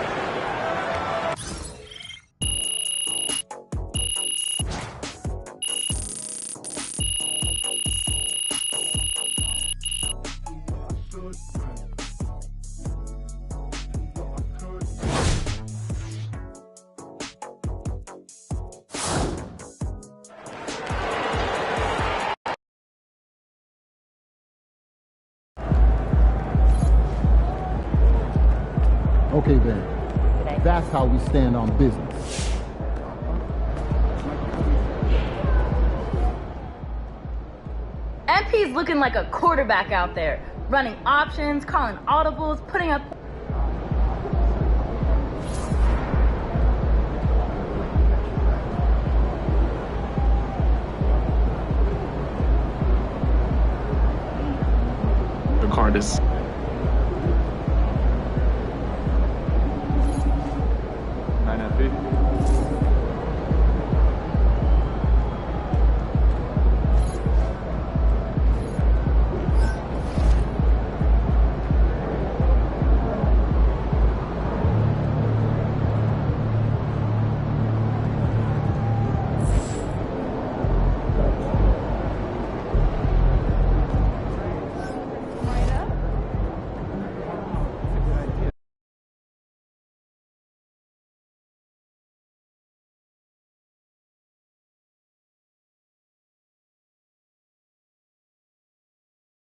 Okay, then. That's how we stand on business. MP's looking like a quarterback out there, running options, calling audibles, putting up... The card is